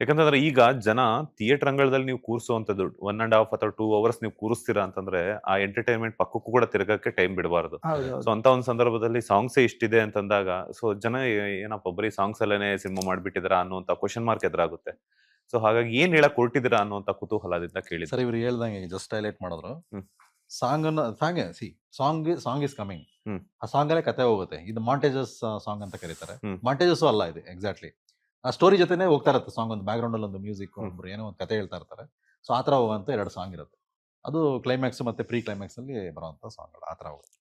ಯಾಕಂತಂದ್ರೆ ಈಗ ಜನ ಥಿಯೇಟರ್ ಅಂಗಳದಲ್ಲಿ ನೀವು ಕೂರಿಸುವಂತದ್ದು 1.5 ಅಥವಾ 2 ಅವರ್ಸ್ ನೀವು ಕೂರಿಸ್ತೀರಾ ಅಂತಂದ್ರೆ ಆ ಎಂಟರ್ಟೈನ್ಮೆಂಟ್ ಪಕ್ಕಕ್ಕೂ ಕೂಡ ತಿರ್ಗಕ್ಕೆ ಟೈಮ್ ಬಿಡಬಾರ್ದು. ಸೊ ಅಂತ ಒಂದು ಸಂದರ್ಭದಲ್ಲಿ ಸಾಂಗ್ಸ್ ಇಷ್ಟಿದೆ ಅಂತಂದಾಗ ಸೊ ಜನ ಏನಪ್ಪ ಬರೀ ಸಾಂಗ್ಸ್ ಅಲ್ಲೇನೆ ಸಿನಿಮಾ ಮಾಡ್ಬಿಟ್ಟಿದಾರ ಅನ್ನುವಂತ ಕ್ವಶನ್ ಮಾರ್ಕ್ ಎದುರಾಗುತ್ತೆ. ಸೊ ಹಾಗಾಗಿ ಏನ್ ಹೇಳಕ್ ಹೊರಟಿದ್ದೀರಾ ಅನ್ನುವಂತ ಕುತೂಹಲದಿಂದ ಕೇಳಿ ಸರ್ ಇವ್ರು ಹೇಳ್ದಂಗೆ ಜಸ್ಟ್ ಹೈಲೈಟ್ ಮಾಡಿದ್ರು. Hmm. Song is coming. Hmm. ಆ ಸಾಂಗ್ ಅಲ್ಲೇ ಕತೆ ಹೋಗುತ್ತೆ. ಇದು ಮಾಂಟೇಜಸ್ ಸಾಂಗ್ ಅಂತ ಕರೀತಾರೆ. ಹ್ಮ್. ಮಾಂಟೇಜಸ್ ಅಲ್ಲ ಇದು ಎಕ್ಸಾಕ್ಟ್ಲಿ. ಆ ಸ್ಟೋರಿ ಜೊತೆನೆ ಹೋಗ್ತಾ ಇರುತ್ತೆ ಸಾಂಗ್. ಒಂದು ಬ್ಯಾಕ್ ಗ್ರೌಂಡ್ ಅಲ್ಲಿ ಒಂದು ಮ್ಯೂಸಿಕ್, ಒಬ್ರು ಏನೋ ಒಂದು ಕತೆ ಹೇಳ್ತಾ ಇರ್ತಾರೆ. ಸೊ ಆತರ ಹೋಗುವಂತ 2 ಸಾಂಗ್ ಇರುತ್ತೆ. ಅದು ಕ್ಲೈಮ್ಯಾಕ್ಸ್ ಮತ್ತೆ ಪ್ರೀ ಕ್ಲೈಮ್ಯಾಕ್ಸ್ ಅಲ್ಲಿ ಬರುವಂತ ಸಾಂಗ್ಗಳು ಆತರ ಹೋಗುತ್ತೆ.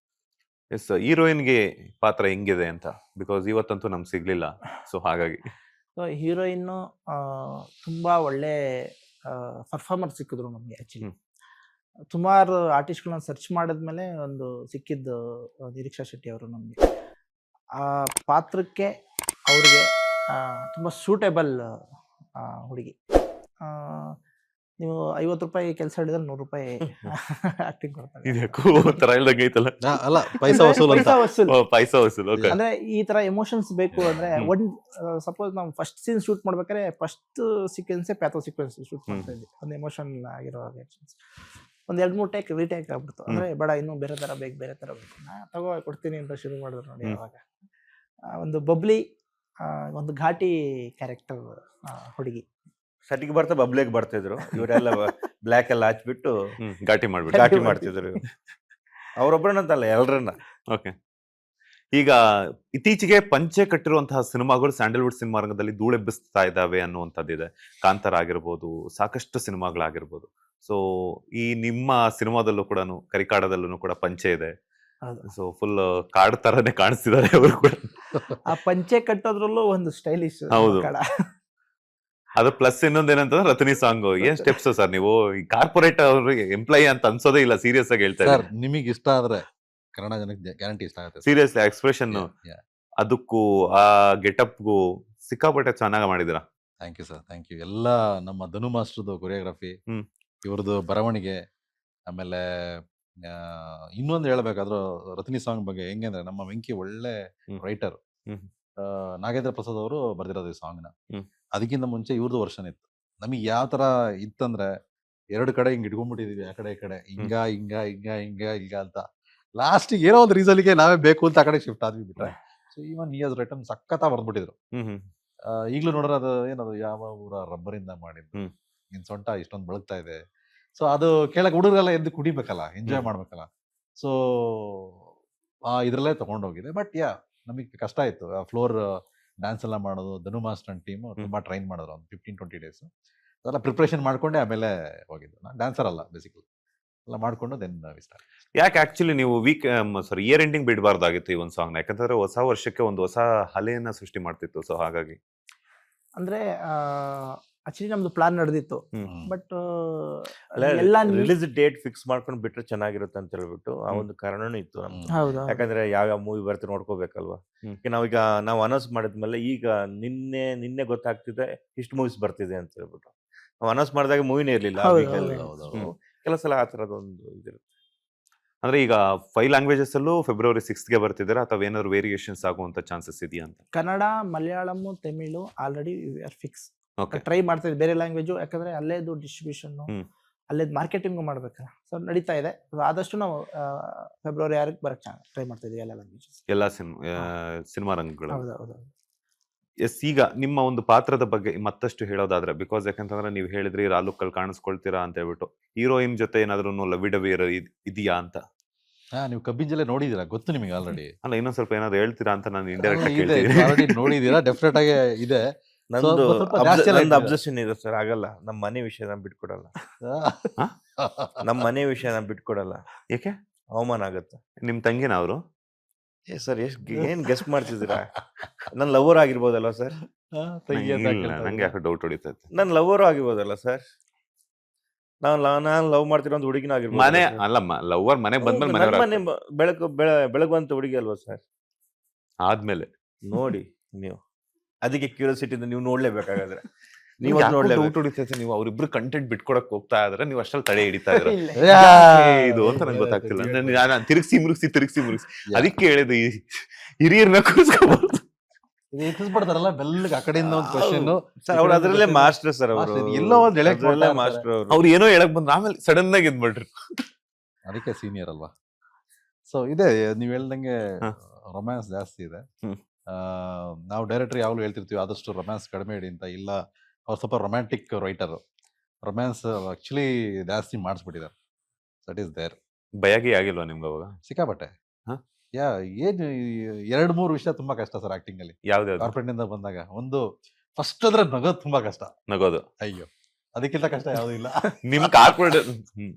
ಎಸ್, ಹೀರೋಯಿನ್ಗೆ ಪಾತ್ರ ಹೆಂಗಿದೆ ಅಂತ, ಬಿಕಾಸ್ ಇವತ್ತಂತೂ ನಮ್ಗೆ ಸಿಗ್ಲಿಲ್ಲ. ಸೊ ಹಾಗಾಗಿ ಹೀರೋಯಿನ್ನು ತುಂಬಾ ಒಳ್ಳೆ ಪರ್ಫಾರ್ಮರ್ ಸಿಕ್ಕಿದ್ರು ನಮ್ಗೆ. ಆಕ್ಚುಲಿ ಸುಮಾರು ಆರ್ಟಿಸ್ಟ್ಗಳನ್ನ ಸರ್ಚ್ ಮಾಡಿದ್ಮೇಲೆ ಒಂದು ಸಿಕ್ಕಿದ್ದು ನಿರೀಕ್ಷಾ ಶೆಟ್ಟಿ ಅವರು ನಮಗೆ. ಆ ಪಾತ್ರಕ್ಕೆ ಅವ್ರಿಗೆ ತುಂಬ ಸೂಟೇಬಲ್ ಹುಡುಗಿ. ನೀವು 50 ರೂಪಾಯಿ ಕೆಲಸ ಹಿಡಿದ್ರೆ 100 ರೂಪಾಯಿ ಆಕ್ಟಿಂಗ್ ಕೊಡ್ತಾರೆ. ಇದಕ್ಕೂ ಒಂಥರ ಹೇಳ್ದಂಗೆ ಐತಲ್ಲ, ಅಲ್ಲ ಪೈಸಾ ವಸೂಲ್ ಅಂತ. ಪೈಸಾ ವಸೂಲ್. ಪೈಸಾ ವಸೂಲ್. ಓಕೆ. ಅಂದ್ರೆ ಈ ತರ ಎಮೋಷನ್ಸ್ ಬೇಕು ಅಂದ್ರೆ ಒಂದ್ ಸಪೋಸ್ ನಾವು ಫಸ್ಟ್ ಸೀನ್ ಶೂಟ್ ಮಾಡ್ಬೇಕಾದ್ರೆ ಫಸ್ಟ್ ಸೀಕ್ವೆನ್ಸೇ ಪ್ಯಾಥೋ ಸೀಕ್ವೆನ್ಸ್ ಶೂಟ್ ಮಾಡ್ತಾ ಇದ್ವಿ. ಒಂದು ಎಮೋಷನ್ ಆಗಿರೋ ಒಂದ್ 2-3 ಟೇಕ್ ರೀಟೇಕ್ ಆಗ್ಬಿಡ್ತು. ಅಂದ್ರೆ ಬೇಡ ಇನ್ನೂ ಬೇರೆ ತರ ಬೇಕು, ಬೇರೆ ತರ ಬೇಕು, ನಾ ತಗೋ ಕೊಡ್ತೀನಿ ಅಂತ ಶುರು ಮಾಡಿದ್ರು ನೋಡಿ. ಅವಾಗ ಒಂದು ಬಬ್ಲಿ, ಒಂದು ಘಾಟಿ ಕ್ಯಾರೆಕ್ಟರ್ ಹುಡುಗಿ. ಸಟಿಗೆ ಬರ್ತಾ ಬಬ್ಲೇಗ್ ಬರ್ತಾ ಇದ್ರು, ಇವರೆಲ್ಲ ಬ್ಲ್ಯಾಕ್ ಎಲ್ಲ ಹಚ್ಬಿಟ್ಟು ಘಾಟಿ ಮಾಡ್ಬಿಟ್ಟು ಘಾಟಿ ಮಾಡ್ತಿದ್ರು. ಅವ್ರೊಬ್ಬರನ್ನಂತಲ್ಲ ಎಲ್ಲರನ್ನ. ಓಕೆ. ಈಗ ಇತ್ತೀಚೆಗೆ ಪಂಚೆ ಕಟ್ಟಿರುವಂತಹ ಸಿನಿಮಾಗಳು ಸ್ಯಾಂಡಲ್ವುಡ್ ಸಿನಿಮಾ ರಂಗದಲ್ಲಿ ಧೂಳೆಬ್ಬಿಸ್ತಾ ಇದ್ದಾವೆ ಅನ್ನುವಂಥದ್ದಿದೆ. ಕಾಂತಾರ ಆಗಿರ್ಬೋದು, ಸಾಕಷ್ಟು ಸಿನಿಮಾಗಳಾಗಿರ್ಬೋದು. ಸೊ ಈ ನಿಮ್ಮ ಸಿನಿಮಾದಲ್ಲೂ ಕೂಡ, ಕರಿಕಾಡದಲ್ಲೂ ಕೂಡ ಪಂಚೆ ಇದೆ. ಸೊ ಫುಲ್ ಕಾಡ್ ತರನೇ ಕಾಣಿಸ್ತಿದ್ದಾರೆ ಅವರು ಕೂಡ. ಆ ಪಂಚೆ ಕಟ್ಟೋದ್ರಲ್ಲೂ ಒಂದು ಸ್ಟೈಲಿಶ್. ಹೌದು. ಅದು ಪ್ಲಸ್ ಇನ್ನೊಂದೇನಂತಂದ್ರೆ ರತನಿ ಸಾಂಗ್. ಏನ್ ಸ್ಟೆಪ್ಸ್ ಸರ್ ನೀವು ಕಾರ್ಪೊರೇಟ್ ಅವ್ರಿಗೆ ಎಂಪ್ಲಾಯಿ ಅಂತ ಅನ್ಸೋದೇ ಇಲ್ಲ, ಸೀರಿಯಸ್ ಆಗಿ ಹೇಳ್ತಾ ಸರ್ ನಿಮಗೆ ಇಷ್ಟ ಆದ್ರೆ ಕನ್ನಡ ಜನಕ್ಕೆ ಗ್ಯಾರಂಟಿ ಇಷ್ಟ ಆಗುತ್ತೆ. ಸೀರಿಯಸ್ಲಿ ಎಕ್ಸ್ಪ್ರೆಷನ್ ಅದಕ್ಕೂ ಆ ಗೆಟಪ್ಗೂ ಸಿಕ್ಕಾಪಟ್ಟೆ ಚೆನ್ನಾಗಿ ಮಾಡಿದಿರಾ. Thank you sir, thank you. ಎಲ್ಲ ನಮ್ಮ ಧನು ಮಾಸ್ಟರ್ದು ಕೊರಿಯೋಗ್ರಫಿ, ಇವ್ರದ್ದು ಬರವಣಿಗೆ, ಆಮೇಲೆ ಇನ್ನೊಂದು ಹೇಳ್ಬೇಕಾದ್ರೂ ರತನಿ ಸಾಂಗ್ ಬಗ್ಗೆ ಹೆಂಗೆ ಅಂದ್ರೆ ನಮ್ಮ ವೆಂಕಿ ಒಳ್ಳೆ ರೈಟರ್. ನಾಗೇಂದ್ರ ಪ್ರಸಾದ್ ಅವರು ಬರ್ದಿರೋದು ಈ ಸಾಂಗ್ನ. ಅದಕ್ಕಿಂತ ಮುಂಚೆ ಇವ್ರದ್ದು ವರ್ಷನ್ ಇತ್ತು. ನಮಗೆ ಯಾವ ತರ ಇತ್ತಂದ್ರೆ 2 ಕಡೆ ಹಿಂಗ್ ಇಟ್ಕೊಂಡ್ಬಿಟ್ಟಿದೀವಿ, ಆ ಕಡೆ ಈ ಕಡೆ ಹಿಂಗ ಹಿಂಗ ಹಿಂಗ ಹಿಂಗ ಹಿಂಗ ಅಂತ. ಲಾಸ್ಟಿಗೆ ಏನೋ ಒಂದು ರೀಸನ್ಗೆ ನಾವೇ ಬೇಕು ಅಂತ ಆ ಕಡೆ ಶಿಫ್ಟ್ ಆದ್ವಿ ಬಿಟ್ರೆ. ಸೊ ಇವನ್ ನಿಯಸ್ ರಿಟರ್ನ್ ಸಖತ್ತ ಬರ್ದ್ಬಿಟ್ಟಿದ್ರು. ಈಗ್ಲೂ ನೋಡ್ರೆ ಅದು ಏನದು ಯಾವ ಊರ ರಬ್ಬರಿಂದ ಮಾಡಿದ್ದು, ನಿನ್ ಸೊಂಟ ಇಷ್ಟೊಂದು ಬೆಳಗ್ತಾ ಇದೆ. ಸೊ ಅದು ಕೇಳಕ್ ಹುಡುಗರೆಲ್ಲ ಎದ್ದು ಕುಡಿಬೇಕಲ್ಲ, ಎಂಜಾಯ್ ಮಾಡ್ಬೇಕಲ್ಲ. ಸೊ ಇದ್ರಲ್ಲೇ ತಗೊಂಡೋಗಿದೆ. ಬಟ್ ನಮಗೆ ಕಷ್ಟ ಆಯ್ತು ಫ್ಲೋರ್ ಡ್ಯಾನ್ಸ್ ಎಲ್ಲ ಮಾಡೋದು. ಧನು ಮಾಸ್ಟರ್ ಟೀಮ್ ತುಂಬಾ ಟ್ರೈನ್ ಮಾಡಿದ್ರು, ಒಂದು 15-20 ಡೇಸ್ ಅದೆಲ್ಲ ಪ್ರಿಪ್ರೇಷನ್ ಮಾಡ್ಕೊಂಡೆ ಆಮೇಲೆ ಹೋಗಿದ್ದು. ನಾನು ಡ್ಯಾನ್ಸರ್ ಅಲ್ಲ ಬೇಸಿಕಲಿ, ಎಲ್ಲ ಮಾಡ್ಕೊಂಡು ದೆನ್ ಸ್ಟಾರ್ಟ್. ಯಾಕೆ ಆಕ್ಚುಲಿ ನೀವು ಇಯರ್ ಎಂಡಿಂಗ್ ಬಿಡಬಾರ್ದಾಗಿತ್ತು ಈ ಒಂದು ಸಾಂಗ್? ಯಾಕಂತಂದ್ರೆ ಹೊಸ ವರ್ಷಕ್ಕೆ ಒಂದು ಹೊಸ ಅಲೆಯನ್ನ ಸೃಷ್ಟಿ ಮಾಡ್ತಿತ್ತು. ಸೊ ಹಾಗಾಗಿ ಅಂದ್ರೆ ಆಕ್ಚುಲಿ ನಮ್ದು ಪ್ಲಾನ್ ನಡೆದಿತ್ತು. ಬಟ್ ರಿಲೀಸ್ ಡೇಟ್ ಫಿಕ್ಸ್ ಮಾಡ್ಕೊಂಡು ಬಿಟ್ರೆ ಚೆನ್ನಾಗಿರುತ್ತೆ ಅಂತ ಹೇಳ್ಬಿಟ್ಟು ಆ ಒಂದು ಕಾರಣನೂ ಇತ್ತು ನಮ್ಗೆ. ಯಾಕಂದ್ರೆ ಯಾವ ಮೂವಿ ಬರ್ತೀವಿ ನೋಡ್ಕೋಬೇಕಲ್ವಾ. ನಾವೀಗ ನಾವು ಅನೌನ್ಸ್ ಮಾಡಿದ್ಮೇಲೆ ಈಗ ನಿನ್ನೆ ಗೊತ್ತಾಗ್ತಿದೆ ಇಷ್ಟು ಮೂವೀಸ್ ಬರ್ತಿದೆ ಅಂತ ಹೇಳ್ಬಿಟ್ಟು. ನಾವು ಅನೌನ್ಸ್ ಮಾಡಿದಾಗ ಮೂವಿನೇ ಇರ್ಲಿಲ್ಲ. ಕೆಲವು ಸಲ ಆ ತರದೊಂದು ಇದಿರುತ್ತೆ. ಅಂದ್ರೆ ಈಗ 5 ಲ್ಯಾಂಗ್ವೇಜಸ್ ಅಲ್ಲೂ February 6th ಬರ್ತಿದ್ದೀರಾ ಅಥವಾ ಏನಾದ್ರು ವೇರಿಯೇಷನ್ಸ್ ಆಗುವಂತ ಚಾನ್ಸಸ್ ಇದೆಯಾ ಅಂತ? Kannada, Malayalam, Tamil already fix. Try ಮಾಡ್ತಾ ಇದ್ದೀವಿ ಬೇರೆ ಲ್ಯಾಂಗ್ವೇಜು, ಯಾಕಂದ್ರೆ ಅಲ್ಲೇದು ಡಿಸ್ಟ್ರಿಬ್ಯೂಷನ್, ಅಲ್ಲೇದು ಮಾರ್ಕೆಟಿಂಗ್ ಮಾಡ್ಬೇಕಲ್ಲ. ಸೊ ನಡೀತಾ ಇದೆ. ಆದಷ್ಟು ನಾವು February 6ಕ್ಕೆ ಬರಕ್ಕೆ ಟ್ರೈ ಮಾಡ್ತಾ ಇದೀವಿ ಎಲ್ಲ ಲ್ಯಾಂಗ್ವೇಜಸ್, ಎಲ್ಲ ಸಿನಿಮಾ ರಂಗಗಳು. ಹೌದು. ಎಸ್, ಈಗ ನಿಮ್ಮ ಒಂದು ಪಾತ್ರದ ಬಗ್ಗೆ ಮತ್ತಷ್ಟು ಹೇಳೋದಾದ್ರೆ, ಬಿಕಾಸ್ ಯಾಕಂತಂದ್ರೆ ನೀವು ಹೇಳಿದ್ರಿ ರಾಲುಕ್ಕಲ್ಲಿ ಕಾಣಿಸ್ಕೊಳ್ತೀರಾ ಅಂತ ಹೇಳ್ಬಿಟ್ಟು, ಹೀರೋಯಿನ್ ಜೊತೆ ಏನಾದ್ರು ಲವಿಡವಿಯರ್ ಇದೆಯಾ ಅಂತ? ನೀವು ಕಬ್ಬಿನ ಜೊತೆ ನೋಡಿದೀರಾ, ಗೊತ್ತು ನಿಮಗೆ ಆಲ್ರೆಡಿ. ಅಲ್ಲ, ಇನ್ನೊಂದ್ ಸ್ವಲ್ಪ ಏನಾದ್ರು ಹೇಳ್ತೀರಾ ಅಂತ ನಾನು ಇಂಡೈರೆಕ್ಟ್ ಆಲ್ರೆಡಿ ನೋಡಿದೀರಾ, ಡೆಫಿನೆಟ್ ಆಗಿ ಇದೆ. ನಂದು ಅಬ್ಸೆಷನ್ ಇದೆ ಸರ್, ಆಗಲ್ಲ. ನಮ್ಮ ಮನೆ ವಿಷಯ ನಾನು ಬಿಟ್ಕೊಡಲ್ಲ. ನಮ್ಮ ಮನೆ ವಿಷಯ ನಾನು ಬಿಟ್ಕೊಡಲ್ಲ. ಯಾಕೆ? ಅವಮಾನ ಆಗುತ್ತೆ. ನಿಮ್ ತಂಗಿನ ಅವರು? ಸರ್ ಏನ್ ಗೆಸ್ಟ್ ಮಾಡ್ತಿದ್ದೀರಾ? ನನ್ನ ಲವರ್ ಆಗಿರ್ಬೋದಲ್ವಾ ಸರ್? ನಂಗೆ ಯಾಕೆ ಡೌಟ್ ಹೊಡಿತೈತೆ. ನನ್ನ ಲವರ್ ಆಗಿರ್ಬೋದಲ್ಲ ಸರ್? ನಾನು ಲವ್ ಮಾಡ್ತಿರೋ ಒಂದು ಹುಡುಗಿನ ಆಗಿರ್ಬೋದು. ಮನೆ ಅಲ್ಲಮ್ಮ, ಲವರ್ ಮನೆಗ್ ಬಂದ್ಮೇಲೆ ಮನೆ ಬೆಳಗುವಂತ ಹುಡುಗಿ ಅಲ್ವಾ ಸರ್? ಆದ್ಮೇಲೆ ನೋಡಿ ನೀವು, ಅದಕ್ಕೆ ಕ್ಯೂರಿಯಾಸಿಟಿ ನೀವು ನೋಡ್ಲೇಬೇಕಾಗಾದ್ರೆ ನೀವು ಡೌಟ್ ನೋಡ್ಲೇಬೇಕು. ಹೊಡಿತೈತೆ. ನೀವು ಅವ್ರಿಬ್ರು ಕಂಟೆಂಟ್ ಬಿಟ್ಕೊಡಕ್ ಹೋಗ್ತಾ ಇದ್ರೆ ನೀವು ಅಷ್ಟ್ರಲ್ಲಿ ತಡೆ ಹಿಡಿತಾ ಇದ್ರ ಇಲ್ಲ. ಇದು ಅಂತ ನಂಗೆ ಗೊತ್ತಾಗ್ತಿಲ್ಲ. ನಾನು ತಿರುಗಿಸಿ ಮುರುಗಿಸಿ ಅದಕ್ಕೆ ಹೇಳಿದೆ ಈ ಹಿರಿಯರ್ನ ಕೂರಿಸ್ಕೋಬಹುದು. ಎತ್ತಿಸ್ಬಿಡ್ತಾರಲ್ಲ ಬೆಲ್ಲಗ್ ಆ ಕಡೆಯಿಂದ ಒಂದು ಕ್ವಶನ್. ಸರ್ ಅವ್ರು ಅದ್ರಲ್ಲೇ ಮಾಸ್ಟರ್ ಸರ್ ಅವರು. ಎಲ್ಲೋ ಒಂದ್ ಎಳೆಕ್ ಮಾಸ್ಟರ್ ಅವರು. ಅವ್ರು ಏನೋ ಹೇಳಕ್ ಬಂದ್ರು, ಆಮೇಲೆ ಸಡನ್ ಆಗಿ ಇದ್ಬಿಟ್ರು. ಅದಕ್ಕೆ ಸೀನಿಯರ್ ಅಲ್ವಾ. ಸೊ ಇದೆ ನೀವ್ ಹೇಳ್ದಂಗೆ ಹ. ರೊಮ್ಯಾನ್ಸ್ ಜಾಸ್ತಿ ಇದೆ. ಹ್ಮ್. ನಾವು ಡೈರೆಕ್ಟರ್ ಯಾವಾಗಲೂ ಹೇಳ್ತಿರ್ತೀವಿ ಆದಷ್ಟು ರೊಮ್ಯಾನ್ಸ್ ಕಡಿಮೆ ಇಡಿ ಅಂತ. ಇಲ್ಲ, ಅವ್ರು ಸ್ವಲ್ಪ ರೊಮ್ಯಾಂಟಿಕ್ ರೈಟರ್. ರೊಮ್ಯಾನ್ಸ್ ಆಕ್ಚುಲಿ ಜಾಸ್ತಿ ಮಾಡಿಸ್ಬಿಟ್ಟಿದ್ದಾರೆ. That is there. ಭಯಾಗಿ ಆಗಿಲ್ವಾ ನಿಮ್ಗೆ ಅವಾಗ? ಸಿಕ್ಕಾಪಟ್ಟೆ. ಹ? ಏನು 2-3 ವಿಷಯ ತುಂಬಾ ಕಷ್ಟ ಸರ್ ಆಕ್ಟಿಂಗ್ ಅಲ್ಲಿ. ಯಾವ್ದಾವ್ದು? ಕಾರ್ಪೊರೇಟ್ ಇಂದ ಬಂದಾಗ ಒಂದು ಫಸ್ಟ್ ಅಂದ್ರೆ ನಗೋದು ತುಂಬಾ ಕಷ್ಟ. ನಗೋದು ಅಯ್ಯೋ, ಅದಕ್ಕಿಂತ ಕಷ್ಟ ಯಾವ್ದು ಇಲ್ಲ. ನಿಮ್ ಕಾರ್ಪೊರೇಟ್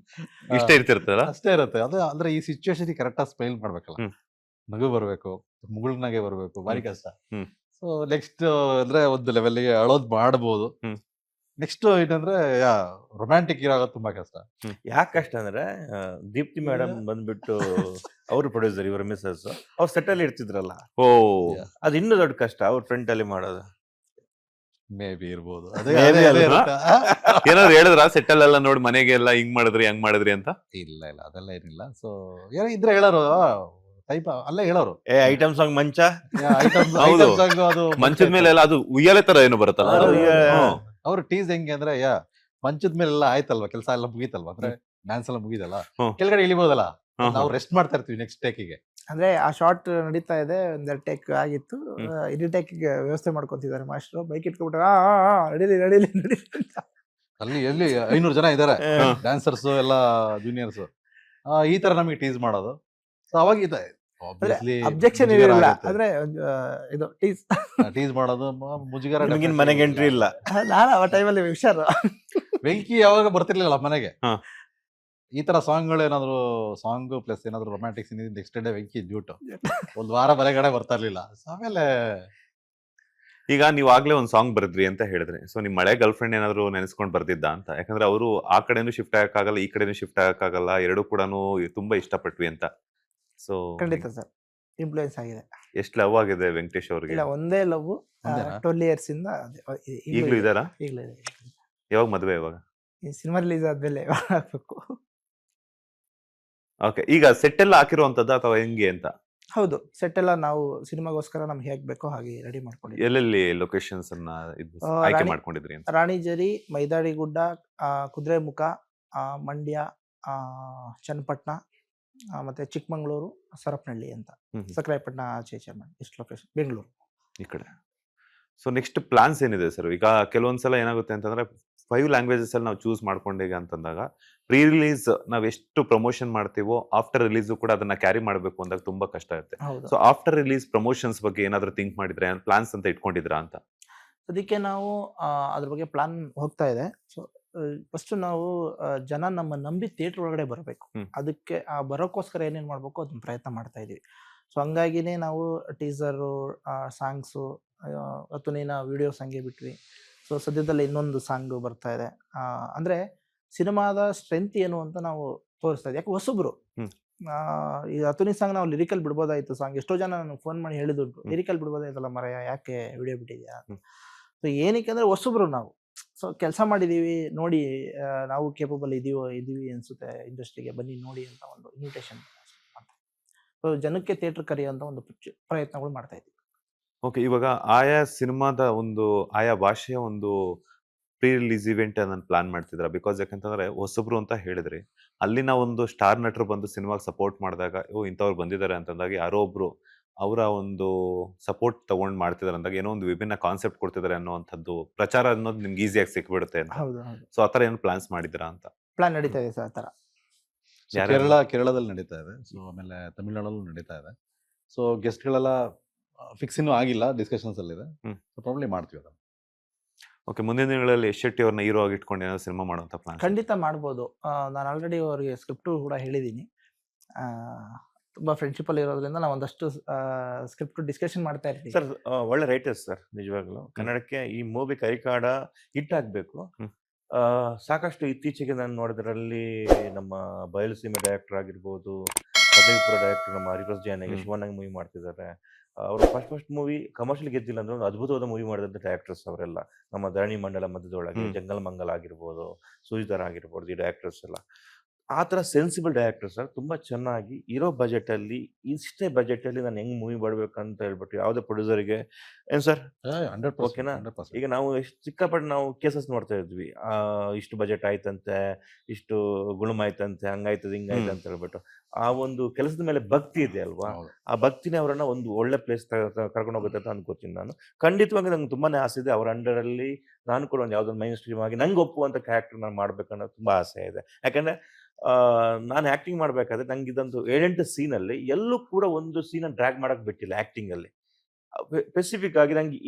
ಇಷ್ಟ ಇರ್ತಿರ್ತಲ್ಲ. ಅಷ್ಟೇ ಇರುತ್ತೆ. ಅದು ಅಂದ್ರೆ ಈ ಸಿಚುವೇಶನ್ ಕರೆಕ್ಟ್ ಆಗಿ ಸ್ಮೈಲ್ ಮಾಡ್ಬೇಕಲ್ಲ. ಹ್ಮ್. ನಗು ಬರ್ಬೇಕು, ಮುಗುಳ್ನಾಗೆ ಬರ್ಬೇಕು, ಭಾರಿ ಕಷ್ಟ. ಹ್ಮ್. ಸೊ ನೆಕ್ಸ್ಟ್ ಅಂದ್ರೆ ಒಂದು ಲೆವೆಲ್ಗೆ ಅಳೋದ್ ಮಾಡ್ಬೋದು. ಹ್ಮ್. ನೆಕ್ಸ್ಟ್ ಏನಂದ್ರೆ ರೊಮ್ಯಾಂಟಿಕ್ ಇರೋದು ತುಂಬಾ ಕಷ್ಟ. ಯಾಕೆ ಕಷ್ಟ ಅಂದ್ರೆ ದೀಪ್ತಿ ಮೇಡಮ್ ಬಂದ್ಬಿಟ್ಟು ಅವರು ಪ್ರೊಡ್ಯೂಸರ್, ಇವರ ಮಿಸಸ್. ಅವ್ರು ಸೆಟ್ ಅಲ್ಲಿ ಇರ್ತಿದ್ರಲ್ಲ, ಓ ಅದು ಇನ್ನೂ ದೊಡ್ಡ ಕಷ್ಟ ಅವ್ರ ಫ್ರಂಟ್ ಅಲ್ಲಿ ಮಾಡೋದು. ಮೇ ಬಿ ಇರ್ಬೋದು. Maybe ಅಲ್ವಾ? ಏನಾದ್ರು ಹೇಳಿದ್ರ ಸೆಟ್ಟಲ್ ಎಲ್ಲ ನೋಡಿ ಮನೆಗೆ ಎಲ್ಲ ಹಿಂಗ್ ಮಾಡಿದ್ರಿ ಹಂಗ್ ಮಾಡಿದ್ರಿ ಅಂತ? ಇಲ್ಲ ಅದೆಲ್ಲ ಏನಿಲ್ಲ. ಸೊ ಏನೋ ಇದ್ರೆ ಹೇಳೋರು ಟೈಪ್ ಅಲ್ಲೇ ಹೇಳೋರು. ಐಟಮ್ ಸಾಂಗ್ ಮಂಚ, ಹೌದು. ಅದು ಮಂಚದ ಮೇಲೆ ಎಲ್ಲ ಅದು ಉಯ್ಯಾಲೆ ತರ ಏನು ಬರುತ್ತಲ್ಲ ಅದು? ಹ್ಮ್. ಅವ್ರು ಟೀಸ್ ಹೆಂಗೆ ಅಂದ್ರೆ ಮಂಚದ ಮೇಲೆ ಎಲ್ಲ ಆಯ್ತಲ್ವಾ, ಕೆಲಸ ಎಲ್ಲ ಮುಗೀತಲ್ವಾ, ಅಂದ್ರೆ ಡ್ಯಾನ್ಸ್ ಎಲ್ಲ ಮುಗಿದಲ್ಲ, ಹ್ಮ್. ಕೆಳಗಡೆ ಇಳಿಬೋದಲ್ಲ. ಹ್ಮ್. ನಾವು ರೆಸ್ಟ್ ಮಾಡ್ತಾ ಇರ್ತೀವಿ ನೆಕ್ಸ್ಟ್ ಟೇಕಿಗೆ. ಅಂದ್ರೆ ಆ ಶಾರ್ಟ್ ನಡೀತಾ ಇದೆ, ಒಂದೆರಡು ಟೇಕ್ ಆಗಿತ್ತು. ಹ್ಮ್. ಇಡೀ ಟೇಕಿಗೆ ವ್ಯವಸ್ಥೆ ಮಾಡ್ಕೊಂತಿದ್ದಾರೆ ಮಾಸ್ಟರ್. ಬೈಕ್ ಇಟ್ಕೊಬಿಟ್ರೆ ನಡೀಲಿ ಅಂತ. ಅಲ್ಲಿ ಎಲ್ಲಿ 500 ಜನ ಇದಾರೆ, ಹ್ಮ್. ಡ್ಯಾನ್ಸರ್ಸ್ ಎಲ್ಲ ಜೂನಿಯರ್ಸ್. ಈ ತರ ನಮಗೆ ಟೀಸ್ ಮಾಡೋದು. ಸೊ ಅವಾಗ ಇದೆ ಅಬ್ಜೆಕ್ಷನ್ ಇರಲಿಲ್ಲ. ಅಂದ್ರೆ ಇದು ಟೀಸ್ ಮಾಡೋದು ಮುಜುಗರ. ನಿಮ್ಗಿನ್ ಮನೆಗೆ ಎಂಟ್ರಿ ಇಲ್ಲ. ನಾನು ಆ ಟೈಮಲ್ಲಿ ಹುಷಾರು. ಬೆಂಕಿ ಯಾವಾಗ ಬರ್ತಿರ್ಲಿಲ್ಲ ಮನೆಗೆ. ಹಾ. ಈ ತರ ಸಾಂಗ್ಗಳು ಏನಾದ್ರು ಸಾಂಗ್ ಪ್ಲಸ್ ಏನಾದ್ರು ರೊಮ್ಯಾಂಟಿಕ್ ಸೀನ್ ನೆಕ್ಸ್ಟ್ ಡೇ ಬೆಂಕಿ ಡ್ಯೂಟ್. ಒಂದ್ ವಾರ ಮನೆಗಡೆ ಬರ್ತಾ ಇರ್ಲಿಲ್ಲ. ಆಮೇಲೆ ಈಗ ನೀವ್ ಆಗ್ಲೇ ಒಂದ್ ಸಾಂಗ್ ಬರೆದ್ರಿ ಅಂತ ಹೇಳಿದ್ರಿ. ಸೊ ನಿಮ್ ಮಳೆ ಗರ್ಲ್ ಫ್ರೆಂಡ್ ಏನಾದ್ರು ನೆನೆಸ್ಕೊಂಡ್ ಬರ್ದಿದ್ದ ಅಂತ? ಯಾಕಂದ್ರೆ ಅವರು ಆ ಕಡೆನೂ ಶಿಫ್ಟ್ ಆಗಕ್ಕಾಗಲ್ಲ, ಈ ಕಡೆನೂ ಶಿಫ್ಟ್ ಆಗಕ್ಕಾಗಲ್ಲ, ಎರಡೂ ಕೂಡ ತುಂಬಾ ಇಷ್ಟಪಟ್ವಿ ಅಂತ. ಸೊ ಖಂಡಿತ ಸರ್, ಇನ್ಫ್ಲೂಯೆನ್ಸ್ ಆಗಿದೆ. ಎಷ್ಟ್ ಲವ್ ಆಗಿದೆ ವೆಂಕಟೇಶ್ ಅವ್ರಿಗೆ? ಇಲ್ಲ, ಒಂದೇ ಲವ್. ಒಂದೇನಾ? 12 years ಇಂದ ಈಗ್ಲೂ ಇದಾರಾ? ಈಗಲೂ ಇದೆ. ಯಾವಾಗ ಮದ್ವೆ ಯಾವಾಗ? ಈ ಸಿನಿಮಾ ರಿಲೀಸ್ ಆದ್ಮೇಲೆ ಹಾಕ್ಬೇಕು. ಓಕೆ, ಈಗ ಸೆಟ್ ಎಲ್ಲ ಹಾಕಿರುವಂತದ್ದು ಅಥವಾ ಹೆಂಗೆ ಅಂತ? ಹೌದು, ಸೆಟ್ ಎಲ್ಲ ನಾವು ಸಿನಿಮಾಗೋಸ್ಕರ ನಮ್ಗೆ ಹೇಗ್ ಬೇಕೋ ಹಾಗೆ ರೆಡಿ ಮಾಡ್ಕೊಂಡಿದ್ವಿ. ಎಲ್ಲೆಲ್ಲಿ ಲೊಕೇಶನ್ಸ್ ಅನ್ನ ಆಯ್ಕೆ ಮಾಡ್ಕೊಂಡಿದ್ರಿ ಅಂತ? ರಾಣಿಜರಿ, ಮೈದಾಳಿಗುಡ್ಡ, ಕುದುರೆಮುಖ, ಮಂಡ್ಯ, ಚನ್ನಪಟ್ಟಣ, ಮತ್ತೆ ಚಿಕ್ಕಮಂಗ್ಳೂರು, ಸರಪನಹಳ್ಳಿ ಅಂತ. ಸಕ್ರಾಯಪಟ್ಟಣ ಆಚೆ ಚೇರ್ಮನ್. ಇಷ್ಟು ಲೊಕೇಶನ್. ಬೆಂಗಳೂರು ಈ ಕಡೆ. ಸೊ ನೆಕ್ಸ್ಟ್ ಪ್ಲಾನ್ಸ್ ಏನಿದೆ ಸರ್? ಈಗ ಕೆಲವೊಂದ್ಸಲ ಏನಾಗುತ್ತೆ ಅಂತಂದ್ರೆ 5 ಲ್ಯಾಂಗ್ವೇಜಸ್ ಅಲ್ಲಿ ನಾವು ಚೂಸ್ ಮಾಡ್ಕೊಂಡೀಗ ಅಂತಂದಾಗ ಪ್ರೀ ರಿಲೀಸ್ ನಾವ್ ಎಷ್ಟು ಪ್ರಮೋಷನ್ ಮಾಡ್ತೀವೋ ಆಫ್ಟರ್ ರಿಲೀಸ್ ಕೂಡ ಅದನ್ನ ಕ್ಯಾರಿ ಮಾಡ್ಬೇಕು ಅಂದಾಗ ತುಂಬಾ ಕಷ್ಟ ಇರುತ್ತೆ. ಹೌದು. ಸೊ ಆಫ್ಟರ್ ರಿಲೀಸ್ ಪ್ರಮೋಷನ್ಸ್ ಬಗ್ಗೆ ಏನಾದ್ರು ಥಿಂಕ್ ಮಾಡಿದ್ರೆ, ಪ್ಲಾನ್ಸ್ ಅಂತ ಇಟ್ಕೊಂಡಿದ್ರಾ ಅಂತ? ಅದಕ್ಕೆ ನಾವು ಅದ್ರ ಬಗ್ಗೆ ಪ್ಲಾನ್ ಹೋಗ್ತಾ ಇದೆ. ಸೊ ಫಸ್ಟ್ ನಾವು ಜನ ನಮ್ಮ ನಂಬಿ ಥಿಯೇಟರ್ ಒಳಗಡೆ ಬರಬೇಕು. ಅದಕ್ಕೆ ಬರೋಕ್ಕೋಸ್ಕರ ಏನೇನು ಮಾಡ್ಬೇಕು ಅದನ್ನ ಪ್ರಯತ್ನ ಮಾಡ್ತಾ ಇದೀವಿ. ಸೊ ಹಂಗಾಗಿನೇ ನಾವು ಟೀಸರು, ಸಾಂಗ್ಸು, ಅತುನಿನ ವಿಡಿಯೋಸ್ ಹಂಗೆ ಬಿಟ್ವಿ. ಸೊ ಸದ್ಯದಲ್ಲಿ ಇನ್ನೊಂದು ಸಾಂಗ್ ಬರ್ತಾ ಇದೆ. ಅಂದ್ರೆ ಸಿನಿಮಾದ ಸ್ಟ್ರೆಂತ್ ಏನು ಅಂತ ನಾವು ತೋರಿಸ್ತಾ ಇದ್ದೀವಿ. ಯಾಕೆ ಹೊಸಬ್ರು ಈ ಅತುನಿ ಸಾಂಗ್ ನಾವು ಲಿರಿಕಲ್ ಬಿಡ್ಬೋದಾಯ್ತು. ಸಾಂಗ್ ಎಷ್ಟೋ ಜನ ನನಗೆ ಫೋನ್ ಮಾಡಿ ಹೇಳಿದುಂಟು, ಲಿರಿಕಲ್ ಬಿಡ್ಬೋದಾಯ್ತಲ್ಲ ಮರೆಯ, ಯಾಕೆ ವಿಡಿಯೋ ಬಿಟ್ಟಿದ್ಯಾ? ಸೊ ಏನಕ್ಕೆ ಅಂದ್ರೆ ಹೊಸಬ್ರು ನಾವು. ಸೊ ಕೆಲಸ ಮಾಡಿದೀವಿ ನೋಡಿ, ನಾವು ಕೇಪಬಲ್ ಇದೀವಿ ಅನ್ಸುತ್ತೆ ಇಂಡಸ್ಟ್ರಿಗೆ, ಬನ್ನಿ ನೋಡಿ ಅಂತ ಒಂದು ಇನ್ವಿಟೇಷನ್. ಸೊ ಜನಕ್ಕೆ ಥಿಯೇಟರ್ ಕರೆಯುವಂತ ಒಂದು ಪ್ರಯತ್ನಗಳು ಮಾಡ್ತಾ ಇದ್ದೀವಿ. ಓಕೆ, ಇವಾಗ ಆಯಾ ಸಿನಿಮಾದ ಆಯಾ ಭಾಷೆಯ ಒಂದು ಪ್ರೀ ರಿಲೀಸ್ ಇವೆಂಟ್ ನಾನು ಪ್ಲಾನ್ ಮಾಡ್ತಿದ್ರ? ಬಿಕಾಸ್ ಯಾಕಂತಂದ್ರೆ ಹೊಸಬ್ರು ಅಂತ ಹೇಳಿದ್ರಿ, ಅಲ್ಲಿನ ಒಂದು ಸ್ಟಾರ್ ನಟರು ಬಂದು ಸಿನಿಮಾಗೆ ಸಪೋರ್ಟ್ ಮಾಡಿದಾಗ, ಇಂಥವ್ರು ಬಂದಿದ್ದಾರೆ ಅಂತಂದಾಗ ಯಾರೋ ಒಬ್ರು ಅವರ ಒಂದು ಸಪೋರ್ಟ್ ತಗೊಂಡ್ ಮಾಡ್ತಿದಾರೆ ಅಂದಾಗ ಏನೋ ಒಂದು ವಿಭಿನ್ನ ಕಾನ್ಸೆಪ್ಟ್ ಕೊಡ್ತಿದ್ದಾರೆ ಅನ್ನೋಂಥದ್ದು ಪ್ರಚಾರ ಅನ್ನೋದು ನಿಮ್ಗೆ ಈಸಿಯಾಗಿ ಸಿಕ್ಬಿಡುತ್ತೆ ಅಂತ. ಹೌದು. ಸೊ ಆತರ ಏನು ಪ್ಲಾನ್ಸ್ ಮಾಡಿದಿರಾ ಅಂತ? ಪ್ಲಾನ್ ನಡೀತಾ ಇದೆ ಸರ್. ಆ ತರ ಕೇರಳದಲ್ಲಿ ನಡೀತಾ ಇದೆ. ಸೊ ಆಮೇಲೆ ತಮಿಳ್ನಾಡಲ್ಲೂ ನಡೀತಾ ಇದೆ. ಸೊ ಗೆಸ್ಟ್ಗಳೆಲ್ಲ ಫಿಕ್ಸ್ ಇನ್ನೂ ಆಗಿಲ್ಲ, ಡಿಸ್ಕಷನ್ಸ್ ಅಲ್ಲಿ ಇದೆ. ಪ್ರಾಬ್ಲಿ ಮಾಡ್ತೀವಿ ಅದನ್ನ. ಓಕೆ, ಮುಂದಿನ ದಿನಗಳಲ್ಲಿ ಯಶ್ ಶೆಟ್ಟಿ ಅವ್ರನ್ನ ಹೀರೋ ಆಗಿ ಇಟ್ಕೊಂಡು ಏನಾದ್ರು ಸಿನಿಮಾ ಮಾಡುವಂತ ಪ್ಲಾನ್? ಖಂಡಿತ ಮಾಡ್ಬೋದು. ನಾನು ಆಲ್ರೆಡಿ ಅವರಿಗೆ ಸ್ಕ್ರಿಪ್ಟ್ ಕೂಡ ಹೇಳಿದ್ದೀನಿ. ತುಂಬಾ ಫ್ರೆಂಡ್ಶಿಪ್ ಅಲ್ಲಿ ಇರೋದ್ರಿಂದ ನಾವು ಒಂದಷ್ಟು ಸ್ಕ್ರಿಪ್ಟ್ ಡಿಸ್ಕಷನ್ ಮಾಡ್ತಾ ಇರ್ತೀವಿ. ಸರ್ ಒಳ್ಳೆ ರೈಟರ್ಸ್ ಸರ್ ನಿಜವಾಗ್ಲು. ಕನ್ನಡಕ್ಕೆ ಈ ಮೂವಿ ಕರಿಕಾಡ ಹಿಟ್ ಆಗ್ಬೇಕು. ಸಾಕಷ್ಟು ಇತ್ತೀಚೆಗೆ ನಾನು ನೋಡಿದ್ರಲ್ಲಿ ನಮ್ಮ ಬಯಲುಸೀಮೆ ಡೈರೆಕ್ಟರ್ ಆಗಿರ್ಬೋದು, ಪದವಿಪುರ ಡೈರೆಕ್ಟರ್ ನಮ್ಮ ಹರಿಪ್ರಸ್ ಜೈನಿಗೆ ಶಿವಣ್ಣಗೆ ಮೂವಿ ಮಾಡ್ತಿದ್ದಾರೆ. ಅವರು ಫಸ್ಟ್ ಮೂವಿ ಕಮರ್ಷಿಯಲ್ ಗೆದ್ದಿಲ್ಲ ಅಂದ್ರೆ ಒಂದು ಅದ್ಭುತವಾದ ಮೂವಿ ಮಾಡಿದಂಥ ಡೈರೆಕ್ಟರ್ಸ್ ಅವರೆಲ್ಲ. ನಮ್ಮ ಧರಣಿ ಮಂಡಲ ಮಧ್ಯದೊಳಗೆ ಜಂಗಲ್ ಮಂಗಲ್ ಆಗಿರ್ಬೋದು, ಸುಜಿತಾರ್ ಆಗಿರ್ಬೋದು, ಈ ಡೈರೆಕ್ಟರ್ಸ್ ಎಲ್ಲ ಆ ಥರ ಸೆನ್ಸಿಬಲ್ ಡೈರೆಕ್ಟರ್ ಸರ್. ತುಂಬ ಚೆನ್ನಾಗಿ ಇರೋ ಬಜೆಟಲ್ಲಿ, ಇಷ್ಟೇ ಬಜೆಟಲ್ಲಿ ನಾನು ಹೆಂಗೆ ಮೂವಿ ಮಾಡಬೇಕಂತ ಹೇಳ್ಬಿಟ್ಟು ಯಾವುದೇ ಪ್ರೊಡ್ಯೂಸರಿಗೆ ಏನು ಸರ್ ಓಕೆನಾ. ಈಗ ನಾವು ಎಷ್ಟು ಸಿಕ್ಕಾಪಟ್ಟೆ ನಾವು ಕೇಸಸ್ ನೋಡ್ತಾ ಇದ್ವಿ, ಇಷ್ಟು ಬಜೆಟ್ ಆಯ್ತಂತೆ, ಇಷ್ಟು ಗುಳುಮ್ ಆಯ್ತಂತೆ, ಹಂಗಾಯ್ತದೆ ಹಿಂಗಾಯ್ತು ಅಂತ ಹೇಳ್ಬಿಟ್ಟು. ಆ ಒಂದು ಕೆಲಸದ ಮೇಲೆ ಭಕ್ತಿ ಇದೆ ಅಲ್ವಾ, ಆ ಭಕ್ತಿನೇ ಅವರನ್ನ ಒಂದು ಒಳ್ಳೆ ಪ್ಲೇಸ್ ಕರ್ಕೊಂಡು ಹೋಗುತ್ತೆ ಅಂತ ಅನ್ಕೋತೀನಿ ನಾನು. ಖಂಡಿತವಾಗಿ ನಂಗೆ ತುಂಬಾನೇ ಆಸೆ ಇದೆ ಅವ್ರ ಅಂಡರಲ್ಲಿ ನಾನು ಕೂಡ ಒಂದು ಯಾವುದೊಂದು ಮೈನ್ ಸ್ಟ್ರೀಮ್ ಆಗಿ ನಂಗೆ ಒಪ್ಪುವಂಥ ಕ್ಯಾರೆಕ್ಟರ್ ನಾನು ಮಾಡ್ಬೇಕನ್ನೋ ತುಂಬ ಆಸೆ ಇದೆ. ಯಾಕಂದ್ರೆ ನಾನು ಆಕ್ಟಿಂಗ್ ಮಾಡ್ಬೇಕಾದ್ರೆ ನಂಗೆ ಇದಂತೂ 7-8 ಸೀನಲ್ಲಿ ಎಲ್ಲೂ ಕೂಡ ಒಂದು ಸೀನ್ ಡ್ರ್ಯಾಗ್ ಮಾಡಕ್ ಬಿಟ್ಟಿಲ್ಲ. ಆಕ್ಟಿಂಗ್ ಅಲ್ಲಿ ಸ್ಪೆಸಿಫಿಕ್ ಆಗಿ ನಂಗೆ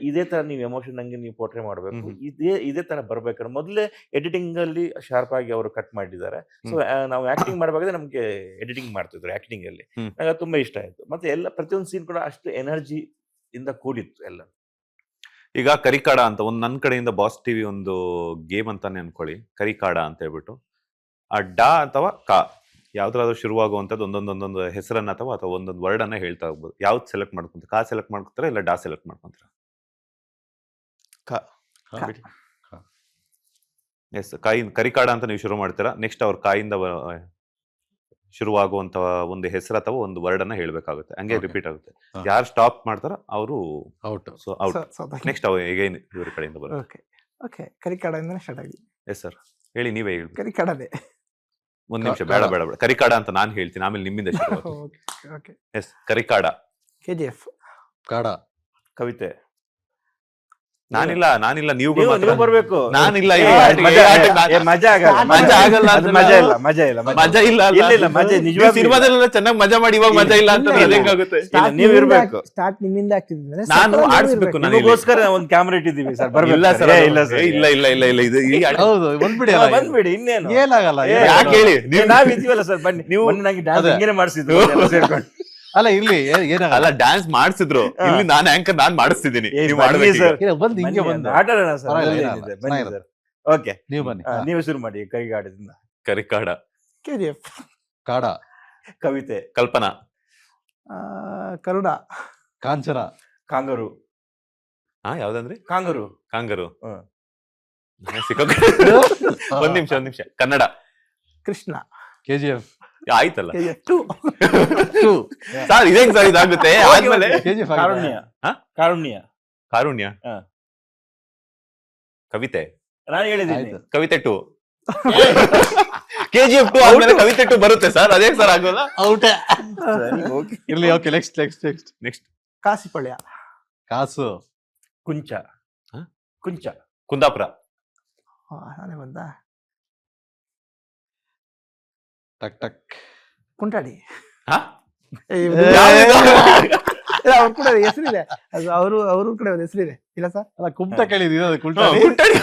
ಇದೇ ತರ ನೀವು ಎಮೋಷನ್ ನಂಗೆ ನೀವು ಪೋರ್ಟ್ರೇ ಮಾಡಬೇಕು, ಇದೇ ತರ ಬರ್ಬೇಕಾದ್ರೆ ಮೊದಲೇ ಎಡಿಟಿಂಗ್ ಅಲ್ಲಿ ಶಾರ್ಪ್ ಆಗಿ ಅವರು ಕಟ್ ಮಾಡಿದ್ದಾರೆ. ಸೊ ನಾವು ಆಕ್ಟಿಂಗ್ ಮಾಡ್ಬೇಕಾದ್ರೆ ನಮ್ಗೆ ಎಡಿಟಿಂಗ್ ಮಾಡ್ತಿದ್ರು ಆಕ್ಟಿಂಗ್ ಅಲ್ಲಿ. ನಂಗೆ ಅದು ತುಂಬಾ ಇಷ್ಟ ಆಯ್ತು. ಮತ್ತೆ ಎಲ್ಲ ಪ್ರತಿಯೊಂದು ಸೀನ್ ಕೂಡ ಅಷ್ಟು ಎನರ್ಜಿ ಇಂದ ಕೂಡಿತ್ತು ಎಲ್ಲ. ಈಗ ಕರಿಕಾಡ ಅಂತ ಒಂದು ನನ್ನ ಕಡೆಯಿಂದ ಬಾಸ್ ಟಿವಿ ಒಂದು ಗೇಮ್ ಅಂತಾನೆ ಅನ್ಕೊಳ್ಳಿ, ಕರಿಕಾಡ ಅಂತ ಹೇಳ್ಬಿಟ್ಟು. ಆ ಡಾ ಅಥವಾ ಕಾ ಯಾವ್ದಾದ್ರು ಶುರುವಾಗುವಂಥದ್ದು ಒಂದೊಂದೊಂದೊಂದು ಹೆಸರನ್ನ ಅಥವಾ ಒಂದೊಂದು ವರ್ಡ್ ಅನ್ನ ಹೇಳ್ತಾ ಹೋಗ್ಬೋದು. ಯಾವ್ದು ಸೆಲೆಕ್ಟ್ ಮಾಡ್ಕೊಂತ, ಕಾ ಸೆಲೆಕ್ಟ್ ಮಾಡ್ಕೊಂತಾರ ಇಲ್ಲ ಡಾ ಸೆಲೆಕ್ಟ್ ಮಾಡ್ಕೊಂತಾರ? ಎಸ್, ಕರಿಕಾಡ ಅಂತ ನೀವು ಶುರು ಮಾಡ್ತೀರಾ. ನೆಕ್ಸ್ಟ್ ಅವ್ರ ಕಾಯಿಂದ ಶುರುವಾಗುವಂತ ಒಂದು ಹೆಸರು ಅಥವಾ ಒಂದು ವರ್ಡ್ ಅನ್ನ ಹೇಳ್ಬೇಕಾಗುತ್ತೆ. ಹಂಗೆ ರಿಪೀಟ್ ಆಗುತ್ತೆ. ಯಾರು ಸ್ಟಾಪ್ ಮಾಡ್ತಾರ ಅವರು ಔಟ್. So out. ನೆಕ್ಸ್ಟ್ ಈಗ ಇವ್ರ ಕಡೆಯಿಂದ ಬರುತ್ತೆ. ಓಕೆ, ಕರಿಕಾಡದಿಂದ ಸ್ಟಾರ್ಟ್ ಆಗಿ. ಎಸ್ ಸರ್, ಹೇಳಿ, ನೀವೇ ಹೇಳಿ. ಕರಿಕಾಡದೆ ಒಂದ್ ನಿಮಿಷ, ಬೇಡ ಬೇಡ ಬೇಡ, ಕರಿಕಾಡ ಅಂತ ನಾನು ಹೇಳ್ತೀನಿ, ಆಮೇಲೆ ನಿಮ್ಮಿಂದ ಶುರು. ಎಸ್, ಕರಿಕಾಡ. KGF. ಕಾಡ. ಕವಿತೆ. ನಾನಿಲ್ಲ ನೀವು ಬರ್ಬೇಕು. ನಾನಿಲ್ಲ, ಮಜಾ ಇಲ್ಲ. ಸಿನಿಮಾದಲ್ಲೆಲ್ಲ ಚೆನ್ನಾಗಿ ಮಜಾ ಮಾಡಿ ಇವಾಗ ಮಜಾ ಇಲ್ಲ ಅಂತ ಹೆಂಗಾಗುತ್ತೆ? ನೀವು ಇರ್ಬೇಕು. ಸ್ಟಾರ್ಟ್ ನಿಮ್ಮಿಂದ ಆಗ್ತಿದ್ರೆ ನಾನು ಆಡಿಸ್ಬೇಕು. ನನಗೋಸ್ಕರ ಒಂದು ಕ್ಯಾಮ್ರಾ ಇಟ್ಟಿದ್ದೀವಿ ಸರ್. ಇಲ್ಲ ಸರ್, ಇಲ್ಲ ಇದು ಹೌದು, ಬಂದ್ಬಿಡಿ. ಇನ್ನೇನು ಏನಾಗಲ್ಲ. ಯಾಕೆ ಹೇಳಿ, ನಾವ್ ಇದೀವಲ್ಲ ಸರ್, ಬನ್ನಿ. ನೀವು ನನಗೆ ಡ್ಯಾನ್ಸ್ ಹಿಂಗೇನೆ ಮಾಡಿಸಿದ್ರು ಸೇರ್ಕೊಂಡು. ಅಲ್ಲ ಇಲ್ಲಿ ಅಲ್ಲ, ಡ್ಯಾನ್ಸ್ ಮಾಡಿಸಿದ್ರು, ಇಲ್ಲಿ ನಾನು ಆಂಕರ್, ನಾನ್ ಮಾಡಿಸ್ತಿದ್ದೀನಿ. ಬಂದು ಹಿಂಗೆ ಬಂದು ಆಟ ಆಡೋಣ ಸರ್. ಓಕೆ, ನೀವು ಬನ್ನಿ, ನೀವು ಶುರು ಮಾಡಿ. ಕರಿಗಾಡದಿಂದ. ಕರಿಕಾಡ. KGF. ಕಾಡ. ಕವಿತೆ. ಕಲ್ಪನಾ. ಕರುಡ. ಕಾಂಚನ. ಕಾಂಗರು. ಯಾವ್ದಂದ್ರಿ? ಕಾಂಗರು. ಕಾಂಗರು. ಒಂದ್ ನಿಮಿಷ. ಕನ್ನಡ. ಕೃಷ್ಣ. KGF. ಆಯ್ತಲ್ಲ KGF2. ಸರ್, ಇದೇಂಗ್ ಸರ್ ಇದಾಗುತ್ತೆ? ಆದ್ಮೇಲೆ KGF. ಕಾರುಣ್ಯ. ಕವಿತೆ. ನಾನು ಹೇಳಿದ್ದೀನಿ ಕವಿತೆ 2. KGF 2 ಆದ್ಮೇಲೆ ಕವಿತೆ 2 ಬರುತ್ತೆ ಸರ್. ಅದೇ ಸರ್ ಆಗೋಲ್ಲ? ಔಟ್. ಇರ್ಲಿ, ಓಕೆ. ನೆಕ್ಸ್ಟ್. ಕಾಸಿಪಳ್ಯ. ಕಾಸು. ಕುಂಚ. ಕುಂದಾಪುರ. ನಾನೇ ಬಂದ. ಟಕ್. ಕುಂಟಾಡಿ. ಯಾವ್ದು? ಅವ್ರ ಕೂಡ ಹೆಸರಿದೆ, ಅದು ಅವರು ಕೂಡ ಒಂದು ಹೆಸರಿದೆ. ಇಲ್ಲ ಸರ್, ಅಲ್ಲ, ಕುಂಟ ಕೇಳಿದೀನಿ. ಕುಂಟಾಡಿ.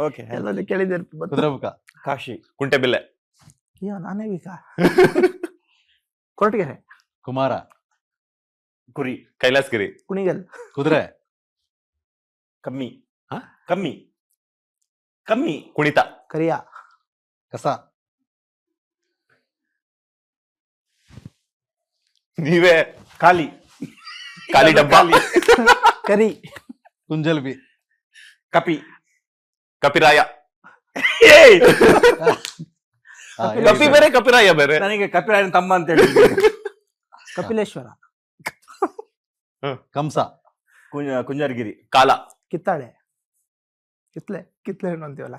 ಓಕೆ, ಎಲ್ಲರೂ ಕೇಳಿದ್ದೆ. ಕುದುರೆಮುಖ. ಕಾಶಿ. ಕುಂಟೆಬಿಲ್ಲೆ. ಅಯ್ಯೋ, ನಾನೇ ಬೇಕಾ. ಕೊರಟಗೆರೆ. ಕುಮಾರ. ಕುರಿ. ಕೈಲಾಸಗಿರಿ. ಕುಣಿಗಲ್. ಕುದುರೆ. ಕಮ್ಮಿ. ಕುಣಿತ. ಕರಿಯ. ಕಸ. ನೀವೇ. ಖಾಲಿ ಡಬ್ಬ. ಕರಿ. ಕುಂಜಲ್ಬಿ. ಕಪಿರಾಯ. ಕಪಿ ಬೇರೆ, ಕಪಿರಾಯ ಬೇರೆ. ನನಗೆ ಕಪಿರಾಯನ ತಮ್ಮ ಅಂತ ಹೇಳಿ. ಕಪಿಲೇಶ್ವರ. ಕಂಸ. ಕುಂಜಾರಗಿರಿ. ಕಾಲ. ಕಿತ್ತಾಳೆ. ಕಿತ್ಲೆ ಹಣ್ಣು ಅಂತೀವಲ್ಲ.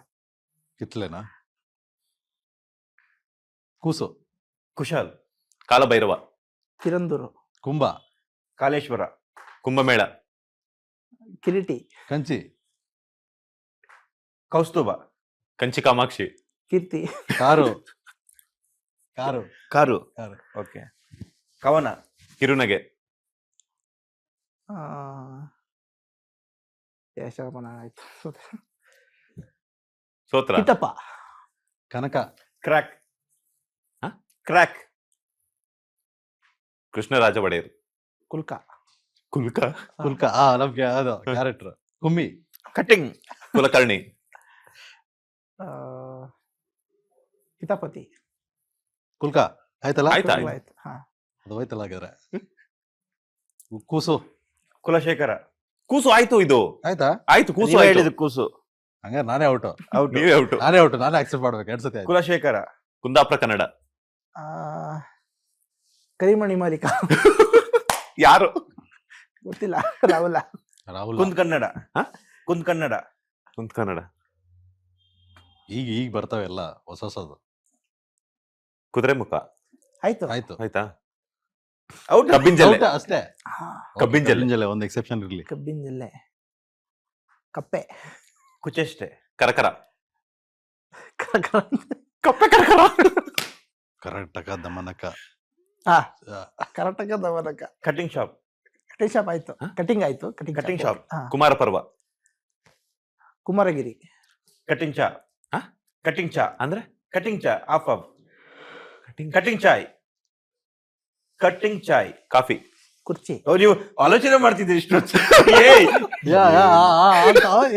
ಕಿತ್ಲೆನಾ? ಕೂಸು. ಕುಶಾಲ್. ಕಾಲಭೈರವ. ಕಿರಂದೂರು. ಕುಂಭ. ಕಾಲೇಶ್ವರ. ಕುಂಭಮೇಳ. ಕಿರೀಟಿ. ಕಂಚಿ. ಕೌಸ್ತುಭ. ಕಂಚಿ ಕಾಮಾಕ್ಷಿ. ಕೀರ್ತಿ. ಕಾರು. ಓಕೆ. ಕವನ. ಕಿರುನಗೆ. ಆಯ್ತು. ಸೋತ್ರ. ಕಿಟ್ಟಪ್ಪ. ಕನಕ. ಕ್ರ್ಯಾಕ್. ಕ್ರ್ಯಾಕ್. ಕೃಷ್ಣರಾಜ ಒಡೆಯರ್. ಕುಲ್ಕ. ಕುಲ್ಕ. ಕುಲ್ಕ ನಮ್ಗೆ ಅದು ಕ್ಯಾರೆಕ್ಟರ್. ಕುಮ್ಮಿ. ಕಟಿಂಗ್. ಕುಲಕರ್ಣಿ. ಆ, ಹಿತಾಪತಿ. ಕುಲ್ಕ ಆಯ್ತಲ್ಲ. ಆಯ್ತಾ? ಆಯ್ತು. ಹಾ. ಅದು ಹೋಯ್ತಲ್ಲ ಹಾಗಾದ್ರೆ. ಕೂಸು. ಕುಲಶೇಖರ. ಕೂಸು ಆಯ್ತು. ಇದು ಆಯ್ತಾ? ಆಯ್ತು. ಕೂಸು ನೀವೇ ಆಯ್ತು. ಹೇಳಿದ್ದು ಕೂಸು. ಹಂಗಾರೆ ನಾನೇ ಔಟ್. ಔಟ್. ನೀವೇ ಔಟ್. ನಾನೇ ಆಕ್ಸೆಪ್ಟ್ ಮಾಡ್ಬೇಕು. 2 ಸತಿ ಆಯ್ತು. ಕುಲಶೇಖರ. ಕುಂದಾಪುರ ಕನ್ನಡ. ಆ, ಕರಿಮಣಿ ಮಾಲಿಕ. ಯಾರು? ಗೊತ್ತಿಲ್ಲ. ರಾಹುಲ. ರಾಹುಲ್. ಕುಂದ್ ಕನ್ನಡ. ಹ? ಕುಂದ್ ಕನ್ನಡ. ಕುಂದ್ ಕನ್ನಡ. ಈಗ ಬರ್ತಾವೆಲ್ಲ ಹೊಸದು. ಕುದುರೆಮುಖ. ಆಯ್ತು. ಆಯ್ತು. ಆಯ್ತಾ? ಔಟ್. ಕಬ್ಬಿನ ಜಲ್ಲೆ. ಔಟ ಅಷ್ಟೇ. ಹಾ. ಕಬ್ಬಿನ ಜಲ್ಲೆ. ಕಬ್ಬಿನ ಜಲ್ಲೆ ಒಂದು ಎಕ್ಸೆಪ್ಷನ್ ಇರ್ಲಿ. ಕಬ್ಬಿನ ಜಲ್ಲೆ. ಕಪ್ಪೆ. ಕುಚೆಷ್ಟೆ. ಕರಕರ. ಕರಕರ. ಕಪ್ಪೆ ಕರಕರ. ಕರ್ನಾಟಕ ದಮನಕ. ಹಾ. ಕರ್ನಾಟಕ ದಮನಕ. Cutting shop. ಕಟಿಂಗ್ ಶಾಪ್ ಆಯ್ತು. ಹ? ಕಟಿಂಗ್ ಆಯ್ತು. Cutting shop. ಹಾ. ಕುಮಾರ ಪರ್ವ. ಕುಮಾರಗಿರಿ. ಕಟಿಂಗ್ ಚಾ. ಹ? ಕಟಿಂಗ್ ಚಾ. ಅಂದ್ರೆ ಕಟಿಂಗ್ ಚಾ. Of. Cutting chai. Cutting chai. Coffee. ಕುರ್ಚಿ. ನೀವು ಆಲೋಚನೆ ಮಾಡ್ತಿದ್ದೀರಿ ಇಷ್ಟು.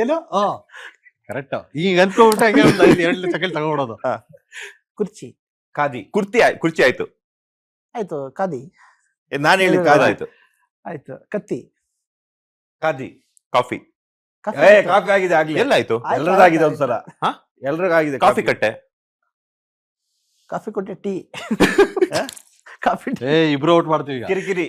ಏನು ಕರೆಕ್ಟ್. ಈಗ ಅನ್ಕೊಂಡ್ಬಿಟ್ಟೆ ಹಂಗೆ ಒಂದು 2 ಸೆಕೆಂಡ್ ತಗೊಂಡ್ಬಿಡೋದು. ಕುರ್ಚಿ. ಖಾದಿ. ಕುರ್ಚಿ ಆಯ್ತು. ಆಯ್ತು. ಖಾದಿ. ನಾನು ಹೇಳಿದ ಕಾದು ಖಾದಿ. ಆಯ್ತು. ಆಯ್ತು. ಕತ್ತಿ. ಖಾದಿ. ಕಾಫಿ. ಕಾಫಿ. ಕಾಫಿ ಆಗಿದೆ ಆಗ್ಲಿ. ಎಲ್ಲಾಯ್ತು? ಆಯ್ತು, ಎಲ್ರದಾಗಿದೆ ಆಯ್ತು, ಒಂದ್ಸಲ. ಹ? ಎಲ್ರಿಗಾಗಿದೆ ಕಾಫಿ ಕಟ್ಟೆ. ಕಾಫಿ ಕೊಟ್ಟೆ. ಟೀ. Coffee tea. ಇಬ್ರು ಔಟ್ ಮಾಡ್ತೀವಿ ಈಗ. ಕಿರಿಕಿರಿ.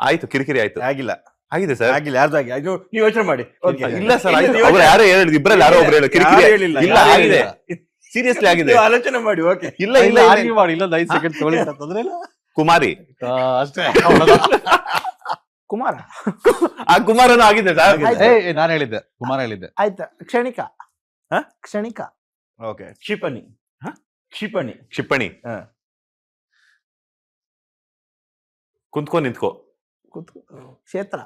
ಆಯ್ತು. ಕಿರಿಕಿರಿ ಆಯ್ತು. ಆಗಿಲ್ಲ. ಆಗಿದೆ ಸರ್. ಆಗಿಲ್ಲ. ಯಾರ್ದು ಆಗಿ ನೀವು ಯೋಚನೆ ಮಾಡಿ. Okay. ಇಲ್ಲ ಸರ್. ಇಲ್ಲ, ಆಯ್ತು. ನೀವು ಅವ್ರು ಯಾರೋ ಹೇಳಿದ್ರು. ಇಬ್ರಲ್ಲಿ ಯಾರೋ ಒಬ್ರು ಹೇಳಿ ಕಿರಿಕಿರಿ. ಯಾರು ಹೇಳಿಲ್ಲ. ಇಲ್ಲ ಯಾರು ಆಗಿದೆ. ಹೇಳಿಲ್ಲ. ಸೀರಿಯಸ್ಲಿ ಆಗಿದೆ. ನೀವು ಆಲೋಚನೆ ಮಾಡಿ. ಓಕೆ. ಇಲ್ಲ ಇಲ್ಲ ಆರ್ಗ್ಯೂ ಇಲ್ಲ. ಮಾಡಿ. ಇಲ್ಲೊಂದು 5 ಸೆಕೆಂಡ್ ತೊಗೊಳ್ಳಿ ಅಂತಂದ್ರೆ ಇಲ್ಲ. ಕುಮಾರಿ. ಅಷ್ಟೇ. ಕುಮಾರ. ಆ ಕುಮಾರನು ಆಗಿದೆ ಸರ್. ಆಯ್ತು. ನಾನು ಹೇಳಿದ್ದೆ. ಕುಮಾರ ಹೇಳಿದ್ದೆ. ಆಯ್ತು. ಕ್ಷಣಿಕ. ಹ? ಕ್ಷಣಿಕ. ಓಕೆ. ಕ್ಷಿಪಣಿ. ಹ? ಕ್ಷಿಪಣಿ. ಕ್ಷಿಪಣಿ. ಹ. ಕುಂತ್ಕೊ ನಿಂತ್ಕೋ. ಕ್ಷೇತ್ರ.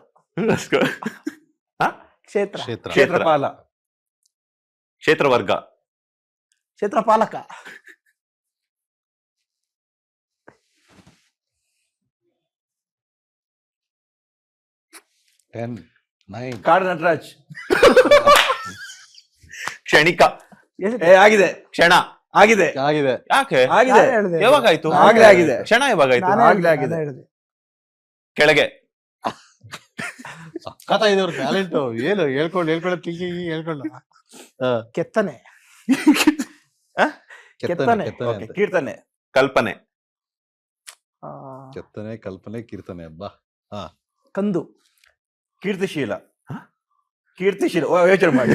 ಹ? ಕ್ಷೇತ್ರ. ಕ್ಷೇತ್ರ. ಕ್ಷೇತ್ರಪಾಲ. ಕ್ಷೇತ್ರವರ್ಗ. ಕ್ಷೇತ್ರಪಾಲಕ. Ten, 9. ಕಾಡು ನಟರಾಜ್. ಕ್ಷಣಿಕ. ಆಗಿದೆ. ಕ್ಷಣ. ಆಗಿದೆ. ಆಗಿದೆ. ಯಾಕೆ? ಆಗಿದೆ. ನಾನೇ ಹೇಳ್ದೆ. ಯಾವಾಗಾಯ್ತು? ಆಗ್ಲೇ ಆಗಿದೆ. ಕ್ಷಣ ಯಾವಾಗಾಯ್ತು? ನಾನೇ ಆಗ್ಲೇ ಹೇಳ್ದೆ, ಆಗಿದೆ. ನಾನೇ ಹೇಳ್ದೆ. ಕೆಳಗೆ. ಸಖತ್ ಇದೆ ಅವ್ರ ಟ್ಯಾಲೆಂಟ್. ಏನು ಹೇಳ್ಕೊಂಡು ಹೇಳ್ಕೊಂಡು. ಕೆತ್ತನೆ. ಕೆತ್ತನೆ. ಓಕೆ. ಕೀರ್ತನೆ. ಕಲ್ಪನೆ. ಆ, ಕೆತ್ತನೆ, ಕಲ್ಪನೆ, ಕೀರ್ತನೆ. ಹಬ್ಬ. ಕಂದು. ಕೀರ್ತಿಶೀಲ. ಕೀರ್ತಿಶೀಲ. ಯೋಚನೆ ಮಾಡಿ.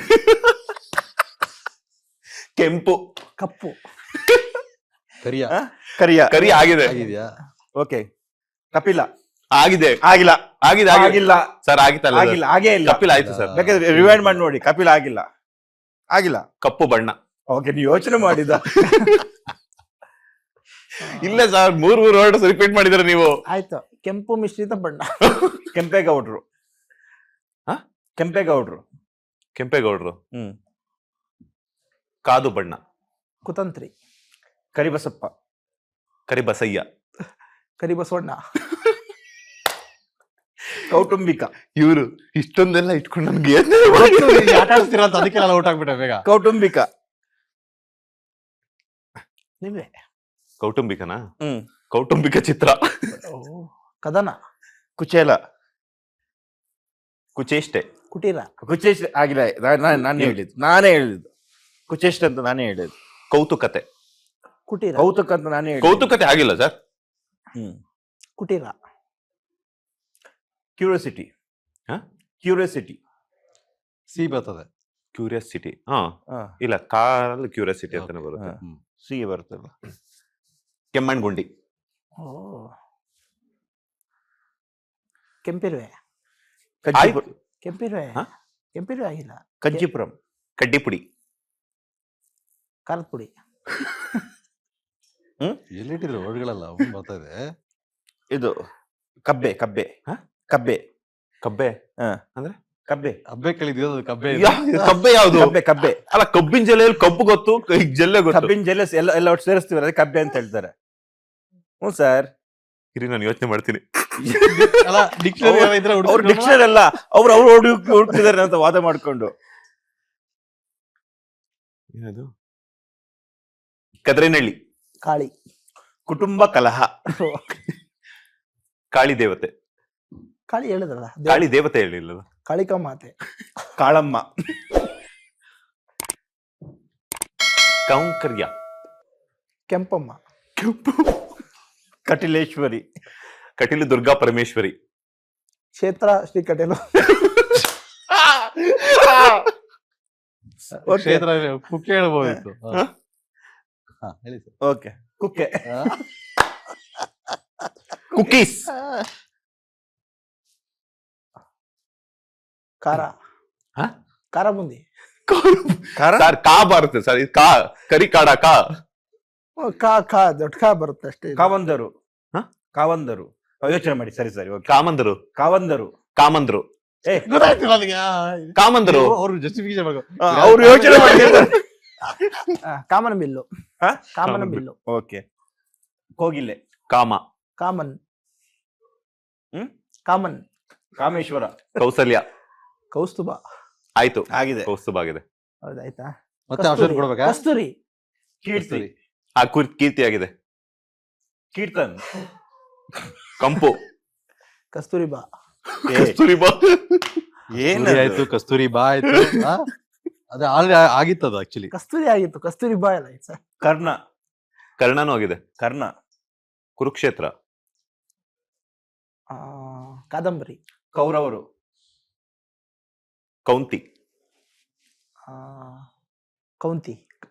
ಕೆಂಪು. ಕಪ್ಪು. ಕರಿಯ. ಕರಿಯ. ಕರಿ ಆಗಿದೆ. ಆಗಿದ್ಯಾ? ಓಕೆ. ಕಪಿಲ. ಆಗಿದೆ. ಆಗಿಲ್ಲ. ಆಗಿದೆ. ಆಗಿಲ್ಲ. ಸರ್ ಆಗಿತ್ತಲ್ಲ. ಆಗಿಲ್ಲ. ಆಗೇ ಇಲ್ಲ. ಕಪಿಲ್ ಆಯ್ತು ಸರ್. ಬೇಕಾದ್ರೆ ರಿವೈಂಡ್ ಮಾಡಿ ನೋಡಿ. ಕಪಿಲ ಆಗಿಲ್ಲ. ಆಗಿಲ್ಲ. ಕಪ್ಪು ಬಣ್ಣ. ಓಕೆ. ನೀವು ಯೋಚನೆ ಮಾಡಿದ. ಇಲ್ಲ ಸರ್. 3 ವರ್ಡ್ಸ್ ರಿಪೀಟ್ ಮಾಡಿದ್ರೆ ನೀವು. ಆಯ್ತು. ಕೆಂಪು ಮಿಶ್ರಿತ ಬಣ್ಣ. ಕೆಂಪೇಗೌಡ್ರು. ಹ? ಕೆಂಪೇಗೌಡ್ರು. ಕೆಂಪೇಗೌಡರು. ಹ್ಮ್. ಕಾದು ಬಣ್ಣ. ಕುತಂತ್ರಿ. ಕರಿಬಸಪ್ಪ. ಕರಿಬಸಯ್ಯ. ಕರಿಬಸವಣ್ಣ. ಕೌಟುಂಬಿಕ. ಇವರು ಇಷ್ಟೊಂದೆಲ್ಲ ಇಟ್ಕೊಂಡು ನಮ್ಗೆ ಆಟ ಆಡ್ತೀರಾ ಅಂತ ಅದಕ್ಕೆ ನಾನು ಔಟ್ ಆಗ್ಬಿಟ್ಟೆ ಬೇಗ. ಕೌಟುಂಬಿಕ. ನೀವೇ. ಕೌಟುಂಬಿಕನಾ? ಹ್ಮ್. ಕೌಟುಂಬಿಕ ಚಿತ್ರ. ಓ, ಕದನ. ಕುಚೇಲ. ಕುಚೇಷ್ಟೆ. ಕುಟೀರ. ಕುಚೇಶ್ ಆಗಿಲ್ಲ. ನಾನೇ ಹೇಳಿದ್ದು ಕುಚೇಷ್ಟ ಅಂತ ನಾನೇ ಹೇಳಿದ್ದು. ಕೌತುಕತೆ. ಕುಟೀರ. ಕೌತುಕ ಅಂತ ನಾನೇ ಹೇಳಿದ್ದು. ಕೌತುಕತೆ ಆಗಿಲ್ಲ ಸರ್. ಹ್ಮ್. ಕುಟೀರ. ಕ್ಯೂರಿಯಾಸಿಟಿ. ಕ್ಯೂರಿಯಾಸಿಟಿ. ಸಿ ಬರ್ತದೆ. ಕ್ಯೂರಿಯಾಸಿಟಿ. ಇಲ್ಲ, ಕಾರಲ್ಲಿ ಕ್ಯೂರಿಯಾಸಿಟಿ ಅಂತಾನೆ ಬರುತ್ತೆ. ಸಿ ಬರ್ತಲ್ಲ. ಕೆಮ್ಮಣ್ಗುಂಡಿ. ಓ, ಕೆಂಪಿರುವೆ. ಕಂಚಿಪುರಂ. ಕೆಂಪಿರುವೆ. ಹ? ಕೆಂಪಿರುವೆ ಆಗಿಲ್ಲ. ಕಂಚಿಪುರಂ. ಕಡ್ಡಿಪುಡಿ. ಖಾರದ ಪುಡಿ. ಎಲ್ಲಿಟ್ಟಿದ್ರು ವರ್ಡ್ಗಳೆಲ್ಲ ಬರ್ತಾ ಇದೆ. ಇದು ಕಬ್ಬೆ. ಕಬ್ಬೆ. ಕಬ್ಬೆ. ಕಬ್ಬೆ. ಅಂದ್ರೆ ಕಬ್ಬೆ. ಹಬ್ಬೆ ಕಲಿದಿರೋ ಕಬ್ಬೆ. ಕಬ್ಬೆ ಯಾವ್ದು? ಕಬ್ಬೆ. ಕಬ್ಬೆ ಅಲ್ಲ, ಕಬ್ಬಿನ ಜಲ್ಲೆಯಲ್ಲಿ ಕಬ್ಬು ಗೊತ್ತು, ಜಲ್ಲೆ ಗೊತ್ತು. ಕಬ್ಬಿನ ಜೆಲೆ ಎಲ್ಲ ಒಟ್ಟು ಸೇರಿಸ್ತೀವಿ, ಅದೇ ಕಬ್ಬೆ ಅಂತ ಹೇಳ್ತಾರೆ. ಹ್ಞೂ ಸರ್. ಇರಿ ನಾನು ಯೋಚನೆ ಮಾಡ್ತೀನಿ. ಅಲ್ಲ ಡಿಕ್ಷನರಿ ಇದ್ರೆ ಅವ್ರು ಡಿಕ್ಷನರಿ ಅಲ್ಲ, ಅವ್ರು ಹುಡುಕ್ತಿದ್ದಾರೆ ಅಂತ ವಾದ ಮಾಡ್ಕೊಂಡು. ಏನದು? ಕದ್ರೇನಹಳ್ಳಿ. ಕಾಳಿ. ಕುಟುಂಬ ಕಲಹ. ಕಾಳಿ ದೇವತೆ. ಕಾಳಿ ಹೇಳಿದ್ರಲ್ಲ, ಕಾಳಿ ದೇವತೆ ಹೇಳಿಲ್ಲ. ಕಾಳಿಕಾ ಮಾತೆ. ಕಾಳಮ್ಮ. ಕೌಂಕರ್ಯ. ಕೆಂಪಮ್ಮ. ಕಟಿಲೇಶ್ವರಿ. ಕಟೀಲು ದುರ್ಗಾ ಪರಮೇಶ್ವರಿ. ಕ್ಷೇತ್ರ ಶ್ರೀ ಕಟೀಲು. ಕ್ಷೇತ್ರ ಕುಕ್ಕೆ ಹೇಳ್ಬೋದಿತ್ತು. ಹೇಳಿ ಸರ್. ಓಕೆ. ಕುಕ್ಕೆ. ಕುಕೀಸ್. ಖಾರ. ಹ? ಖಾರ ಬುಂದಿ. ಸರ್ ಕಾ ಬರುತ್ತೆ ಸರ್, ಇದು ಕಾ ಕರಿ ಕಾಡ ಕಾ. ಕಾ ದೊಡ್ಡ ಕಾ ಬರುತ್ತೆ ಅಷ್ಟೇ. ಕಾವಂದರು. ಹ? ಕಾವಂದರು. ಯೋಚನೆ ಮಾಡಿ. ಸರಿ ಸರಿ. ಓಕೆ. ಕಾಮಂದರು. ಕಾವಂದರು. ಕಾಮಂದ್ರು. ಗೊತ್ತಾಯ್ತು ನನಗೆ. ಕಾಮಂದರು. ಅವ್ರು ಜಸ್ಟಿಫಿಕೇಶನ್ ಅವ್ರು ಯೋಚನೆ ಮಾಡ್ತಿದ್ದಾರೆ. ಕಾಮನ ಬಿಲ್ಲು. ಹ? ಕಾಮನ ಬಿಲ್ಲು. ಓಕೆ. ಕೋಗಿಲೆ. ಕಾಮ. ಕಾಮನ್. ಹ್ಮ್? ಕಾಮನ್. ಕಾಮೇಶ್ವರ. ಕೌಸಲ್ಯ. ಕೌಸ್ತುಭ. ಆಯ್ತು, ಆಗಿದೆ. ಕೌಸ್ತುಭ ಆಗಿದೆ. ಹೌದಾಯ್ತಾ? ಮತ್ತೆ ಆಪ್ಷನ್ ಕೊಡ್ಬೇಕಾ? ಕಸ್ತೂರಿ. ಕೀರ್ತಿ. ಆ ಕೀರ್ತಿ ಆಗಿದೆ. ಕೀರ್ತನ್. ಕಂಪು. ಕಸ್ತೂರಿ ಬಾ. ಕಸ್ತೂರಿ ಬಾ. ಆಯ್ತು, ಕಸ್ತೂರಿ ಬಾ ಆಯ್ತು. ಅದೇ ಆಲ್ರೆಡಿ ಆಗಿತ್ತದು ಆಕ್ಚುಲಿ. ಕಸ್ತೂರಿ ಆಗಿತ್ತು, ಕಸ್ತೂರಿ ಬಾ ಎಲ್ಲ ಆಯ್ತು ಸರ್. ಕರ್ಣ. ಕರ್ಣನೂ ಆಗಿದೆ. ಕರ್ಣ. ಕುರುಕ್ಷೇತ್ರ. ಕಾದಂಬರಿ. ಕೌರವರು. ಕೌಂತಿ. ಕೌಂತಿ.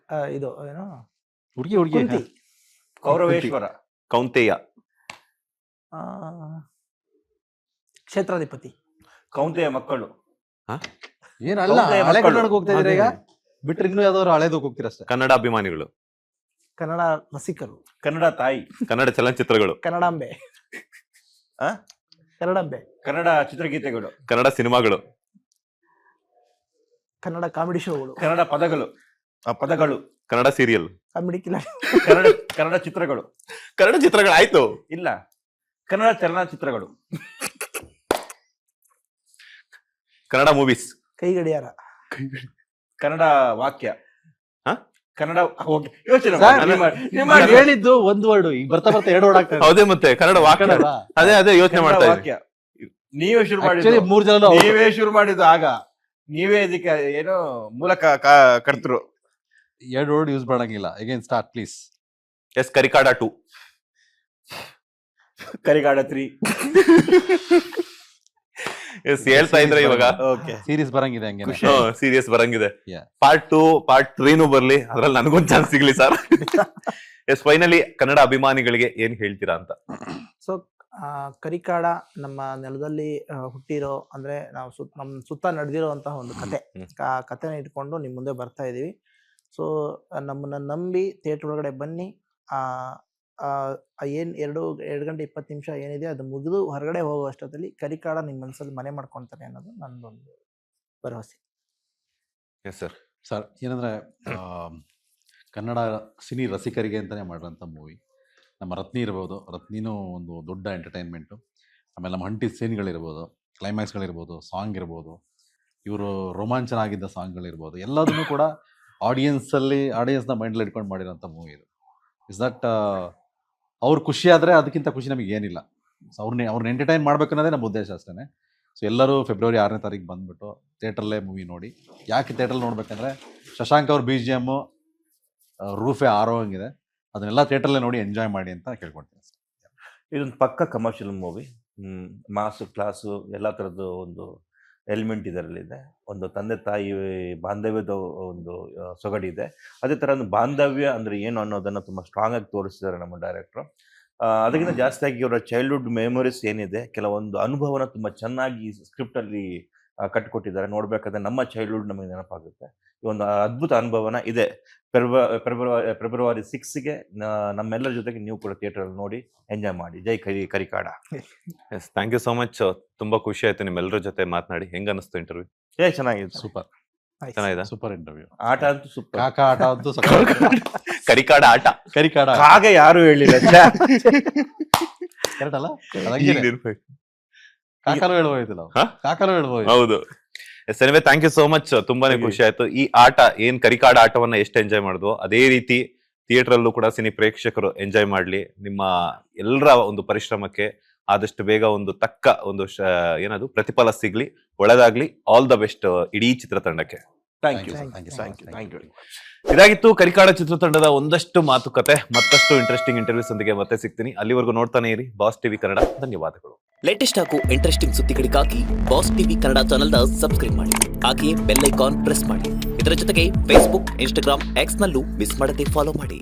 ಇದು ಏನೋ ಹುಡುಗಿ ಕುಂತಿ. ಕೌರವೇಶ್ವರ. ಕೌಂತೆಯ. ಕ್ಷೇತ್ರಾಧಿಪತಿ. ಕೌಂತೆಯ ಮಕ್ಕಳು. ಏನಲ್ಲ ಕೌಂತೆಯ ಹಳೆ ಮಕ್ಕಳು. ಕನ್ನಡಕ್ಕೆ ಹೋಗ್ತಾ ಇದ್ರೆ ಈಗ ಬಿಟ್ರೆ ಇನ್ನೂ ಯಾವ್ದಾದ್ರು ಹಳೇದಕ್ಕೆ ಹೋಗ್ತೀರಷ್ಟೇ. ಕನ್ನಡ ಅಭಿಮಾನಿಗಳು. ಕನ್ನಡ ರಸಿಕರು. ಕನ್ನಡ ತಾಯಿ. ಕನ್ನಡ ಚಲನಚಿತ್ರಗಳು. ಕನ್ನಡಾಂಬೆ. ಆ? ಕನ್ನಡಾಂಬೆ. ಕನ್ನಡ ಚಿತ್ರಗೀತೆಗಳು. ಕನ್ನಡ ಸಿನಿಮಾಗಳು. ಕನ್ನಡ ಕಾಮಿಡಿ ಶೋಗಳು. ಕನ್ನಡ ಪದಗಳು. ಪದಗಳು. ಕನ್ನಡ ಸೀರಿಯಲ್. ಕಾಮಿಡಿ ಕಿಲ. ಕನ್ನಡ ಕನ್ನಡ ಚಿತ್ರಗಳು. ಕನ್ನಡ ಚಿತ್ರಗಳು ಆಯ್ತು. ಇಲ್ಲ, ಕನ್ನಡ ಚಲನಚಿತ್ರಗಳು. ಕನ್ನಡ ಮೂವೀಸ್. ಕೈ ಗಡಿಯಾರ. ಕನ್ನಡ ವಾಕ್ಯ. ಹ? ಕನ್ನಡ. ಓಕೆ, ಯೋಚನೆ ಸರ್, ಮಾಡಿ. ನಾನು ಹೇಳಿದ್ದು ಒಂದು ವರ್ಡ್, ಈಗ ಬರ್ತಾ ಬರ್ತಾ ಎರಡು ವರ್ಡ್ ಆಗ್ತದೆ. ಹೌದೇ ಮತ್ತೆ ಕನ್ನಡ ವಾಕ್ಯ. ಅದೇ ಯೋಚನೆ ಕನ್ನಡ ಮಾಡ್ತಾ ವಾಕ್ಯ. ನೀವೇ ಶುರು ಆಕ್ಚುಲಿ ಮಾಡಿದ್ದು. 3 ಜನ ನೀವೇ ಶುರು ಮಾಡಿದ್ದು ಆಗ. ನೀವೇ ಇದಕ್ಕೆ ಏನೋ ಮೂಲಕ ಕರ್ತರು. 2 ವರ್ಡ್ ಯೂಸ್ ಮಾಡಂಗಿಲ್ಲ. Again start please. Yes Karikaada 2. Karigaada 3. Yes ಹೇಳ್ತಾ ಇದ್ರೆ ಇವಾಗ ಓಕೆ. ಸೀರೀಸ್ ಬರಂಗಿದೆ ಹಂಗೆ. ಸೀರಿಯಸ್ ಬರಂಗಿದೆ. Yeah. ಪಾರ್ಟ್ 2 ಪಾರ್ಟ್ 3 ಬರ್ಲಿ, ಅದ್ರಲ್ಲಿ ನನಗೊಂದು ಚಾನ್ಸ್ ಸಿಗ್ಲಿ ಸರ್. ಎಸ್ ಫೈನಲಿ ಕನ್ನಡ ಅಭಿಮಾನಿಗಳಿಗೆ ಏನ್ ಹೇಳ್ತೀರಾ ಅಂತ. ಸೊ ಕರಿಕಾಡ ನಮ್ಮ ನೆಲದಲ್ಲಿ ಹುಟ್ಟಿರೋ, ಅಂದ್ರೆ ನಾವು ನಮ್ಮ ಸುತ್ತ ನಡೆದಿರುವಂತಹ ಒಂದು ಕತೆ. ಆ ಕತೆನ ಇಟ್ಕೊಂಡು ನಿಮ್ ಮುಂದೆ ಬರ್ತಾ ಇದೀವಿ. ಸೊ ನಮ್ಮನ್ನ ನಂಬಿ ಥಿಯೇಟರ್ ಒಳಗಡೆ ಬನ್ನಿ. ಏನ್ 2 ಗಂಟೆ 20 ನಿಮಿಷ ಏನಿದೆ ಅದು ಮುಗಿದು ಹೊರಗಡೆ ಹೋಗುವಷ್ಟೊತ್ತಲ್ಲಿ ಕರಿಕಾಡ ನಿಮ್ಮ ಮನಸ್ಸಲ್ಲಿ ಮನೆ ಮಾಡ್ಕೊಂತಾರೆ ಅನ್ನೋದು ನನ್ನದೊಂದು ಭರವಸೆ. Yes sir. ಸರ್ ಏನಂದ್ರೆ ಕನ್ನಡ ಸಿನಿ ರಸಿಕರಿಗೆ ಅಂತಾನೆ ಮಾಡಿರೋಂಥ ಮೂವಿ. ನಮ್ಮ ರತ್ನಿ ಇರ್ಬೋದು, ರತ್ನಿನೂ ಒಂದು ದೊಡ್ಡ ಎಂಟರ್ಟೈನ್ಮೆಂಟು. ಆಮೇಲೆ ನಮ್ಮ ಹಂಟಿ ಸೀನ್ಗಳಿರ್ಬೋದು, ಕ್ಲೈಮ್ಯಾಕ್ಸ್ಗಳಿರ್ಬೋದು, ಸಾಂಗ್ ಇರ್ಬೋದು, ಇವರು ರೋಮಾಂಚನ ಆಗಿದ್ದ ಸಾಂಗ್ಗಳಿರ್ಬೋದು, ಎಲ್ಲದನ್ನೂ ಕೂಡ ಆಡಿಯನ್ಸ್ನ ಮೈಂಡಲ್ಲಿ ಇಟ್ಕೊಂಡು ಮಾಡಿರೋಂಥ ಮೂವಿ ಇದು. ಇಸ್ ದಟ್ ಅವ್ರು ಖುಷಿ ಆದರೆ ಅದಕ್ಕಿಂತ ಖುಷಿ ನಮಗೆ ಏನಿಲ್ಲ. ಸೊ ಅವ್ರನ್ನ ಎಂಟರ್ಟೈನ್ ಮಾಡ್ಬೇಕು ಅನ್ನೋದೇ ನಮ್ಮ ಉದ್ದೇಶ ಅಷ್ಟೇ. ಸೊ ಎಲ್ಲರೂ ಫೆಬ್ರವರಿ 6ನೇ ತಾರೀಕು ಬಂದುಬಿಟ್ಟು ಥಿಯೇಟ್ರಲ್ಲೇ ಮೂವಿ ನೋಡಿ. ಯಾಕೆ ಥಿಯೇಟ್ರಲ್ಲಿ ನೋಡ್ಬೇಕಂದ್ರೆ ಶಶಾಂಕ್ ಅವ್ರ BGM ರೂಫೇ ಆರೋಂಗಿದೆ. ಅದನ್ನೆಲ್ಲ ಥಿಯೇಟ್ರಲ್ಲೇ ನೋಡಿ ಎಂಜಾಯ್ ಮಾಡಿ ಅಂತ ಕೇಳ್ಕೊಳ್ತೀನಿ. ಇದೊಂದು ಪಕ್ಕ ಕಮರ್ಷಿಯಲ್ ಮೂವಿ. ಮಾಸು ಕ್ಲಾಸು ಎಲ್ಲ ಥರದ್ದು ಒಂದು ಎಲಿಮೆಂಟ್ ಇದರಲ್ಲಿದೆ. ಒಂದು ತಂದೆ ತಾಯಿ ಬಾಂಧವ್ಯದ ಒಂದು ಸೊಗಡಿದೆ. ಅದೇ ಥರ ಒಂದು ಬಾಂಧವ್ಯ ಅಂದರೆ ಏನು ಅನ್ನೋದನ್ನು ತುಂಬ ಸ್ಟ್ರಾಂಗ್ ಆಗಿ ತೋರಿಸಿದ್ದಾರೆ ನಮ್ಮ ಡೈರೆಕ್ಟ್ರು. ಅದಕ್ಕಿಂತ ಜಾಸ್ತಿಯಾಗಿ ಇವರ ಚೈಲ್ಡ್ಹುಡ್ ಮೆಮೊರೀಸ್ ಏನಿದೆ, ಕೆಲವೊಂದು ಅನುಭವನ ತುಂಬ ಚೆನ್ನಾಗಿ ಸ್ಕ್ರಿಪ್ಟಲ್ಲಿ ಕಟ್ಟಿಕೊಟ್ಟಿದ್ದಾರೆ. ನೋಡಬೇಕಾದ್ರೆ ನಮ್ಮ ಚೈಲ್ಡ್ಹುಡ್ ನಮಗೆ ನೆನಪಾಗುತ್ತೆ. ಈ ಒಂದು ಅದ್ಭುತ ಅನುಭವನ ಇದೆ. ಫೆಬ್ರವರಿ 6ಗೆ ನಮ್ಮೆಲ್ಲರ ಜೊತೆಗೆ ನೀವು ಕೂಡ ಥಿಯೇಟರ್ ನೋಡಿ ಎಂಜಾಯ್ ಮಾಡಿ. ಜೈ Karikaada. Yes, thank you so much. ತುಂಬಾ ಖುಷಿ ಆಯ್ತು ನಿಮ್ಮೆಲ್ಲರ ಜೊತೆ ಮಾತನಾಡಿ. ಹೆಂಗ ಅನಿಸ್ತು ಇಂಟರ್ವ್ಯೂ? ಚೆನ್ನಾಗಿದೆ. ಸೂಪರ್. ಚೆನ್ನಾಗಿದೆ. Super interview. ಆಟ ಅಂತೂ ಸೂಪರ್. ಕಾಕ ಆಟ ಅಂತೂ ಸಖತ್. ಕರಿಕಾಡ ಆಟ. ಕರಿಕಾಡ ಕಾಗ ಯಾರು ಹೇಳಿಲ್ಲ. ಕರೆಕ್ಟ್ ಅಲ್ಲ? ಅದಂಗೇನೆ. ಕಾಕನು ಹೇಳ್ಬೋಯ್ತು ನಾವು. ಹಾ? ಕಾಕನು ಹೇಳ್ಬೋದು. ಹೌದು. Anyway thank you so much. ತುಂಬಾನೇ ಖುಷಿ ಆಯ್ತು. ಈ ಆಟ ಏನ್ ಕರಿಕಾಡ ಆಟವನ್ನ ಎಷ್ಟು ಎಂಜಾಯ್ ಮಾಡಿದ್ವು ಅದೇ ರೀತಿ ಥಿಯೇಟರ್ ಅಲ್ಲೂ ಕೂಡ ಸಿನಿ ಪ್ರೇಕ್ಷಕರು ಎಂಜಾಯ್ ಮಾಡ್ಲಿ. ನಿಮ್ಮ ಎಲ್ಲರ ಒಂದು ಪರಿಶ್ರಮಕ್ಕೆ ಆದಷ್ಟು ಬೇಗ ಒಂದು ತಕ್ಕ ಒಂದು ಏನದು ಪ್ರತಿಫಲ ಸಿಗ್ಲಿ, ಒಳ್ಳೆದಾಗ್ಲಿ. ಆಲ್ ದ ಬೆಸ್ಟ್ ಇಡೀ ಚಿತ್ರತಂಡಕ್ಕೆ. Thank you Thank you. Thank you thank you. ಇದಾಗಿತ್ತು ಕರಿಕಾಡ ಚಿತ್ರತಂಡದ ಒಂದಷ್ಟು ಮಾತುಕತೆ. ಮತ್ತಷ್ಟು ಇಂಟ್ರೆಸ್ಟಿಂಗ್ ಇಂಟರ್ವ್ಯೂಸ್ ಒಂದಿಗೆ ಮತ್ತೆ ಸಿಗ್ತೀನಿ. ಅಲ್ಲಿವರೆಗೂ ನೋಡ್ತಾನೆ ಇರಿ ಬಾಸ್ ಟಿವಿ ಕನ್ನಡ. ಧನ್ಯವಾದಗಳು. ಲೇಟೆಸ್ಟ್ ಹಾಗೂ ಇಂಟ್ರೆಸ್ಟಿಂಗ್ ಸುದ್ದಿಗಳಿಗಾಗಿ ಬಾಸ್ ಟಿವಿ ಕನ್ನಡ ಚಾನೆಲ್ನ ಸಬ್ಸ್ಕ್ರೈಬ್ ಮಾಡಿ. ಹಾಗೆಯೇ ಬೆಲ್ ಐಕಾನ್ ಪ್ರೆಸ್ ಮಾಡಿ. ಇದರ ಜೊತೆಗೆ ಫೇಸ್ಬುಕ್, ಇನ್ಸ್ಟಾಗ್ರಾಮ್, ಎಕ್ಸ್ ನಲ್ಲೂ ಮಿಸ್ ಮಾಡದೆ ಫಾಲೋ ಮಾಡಿ.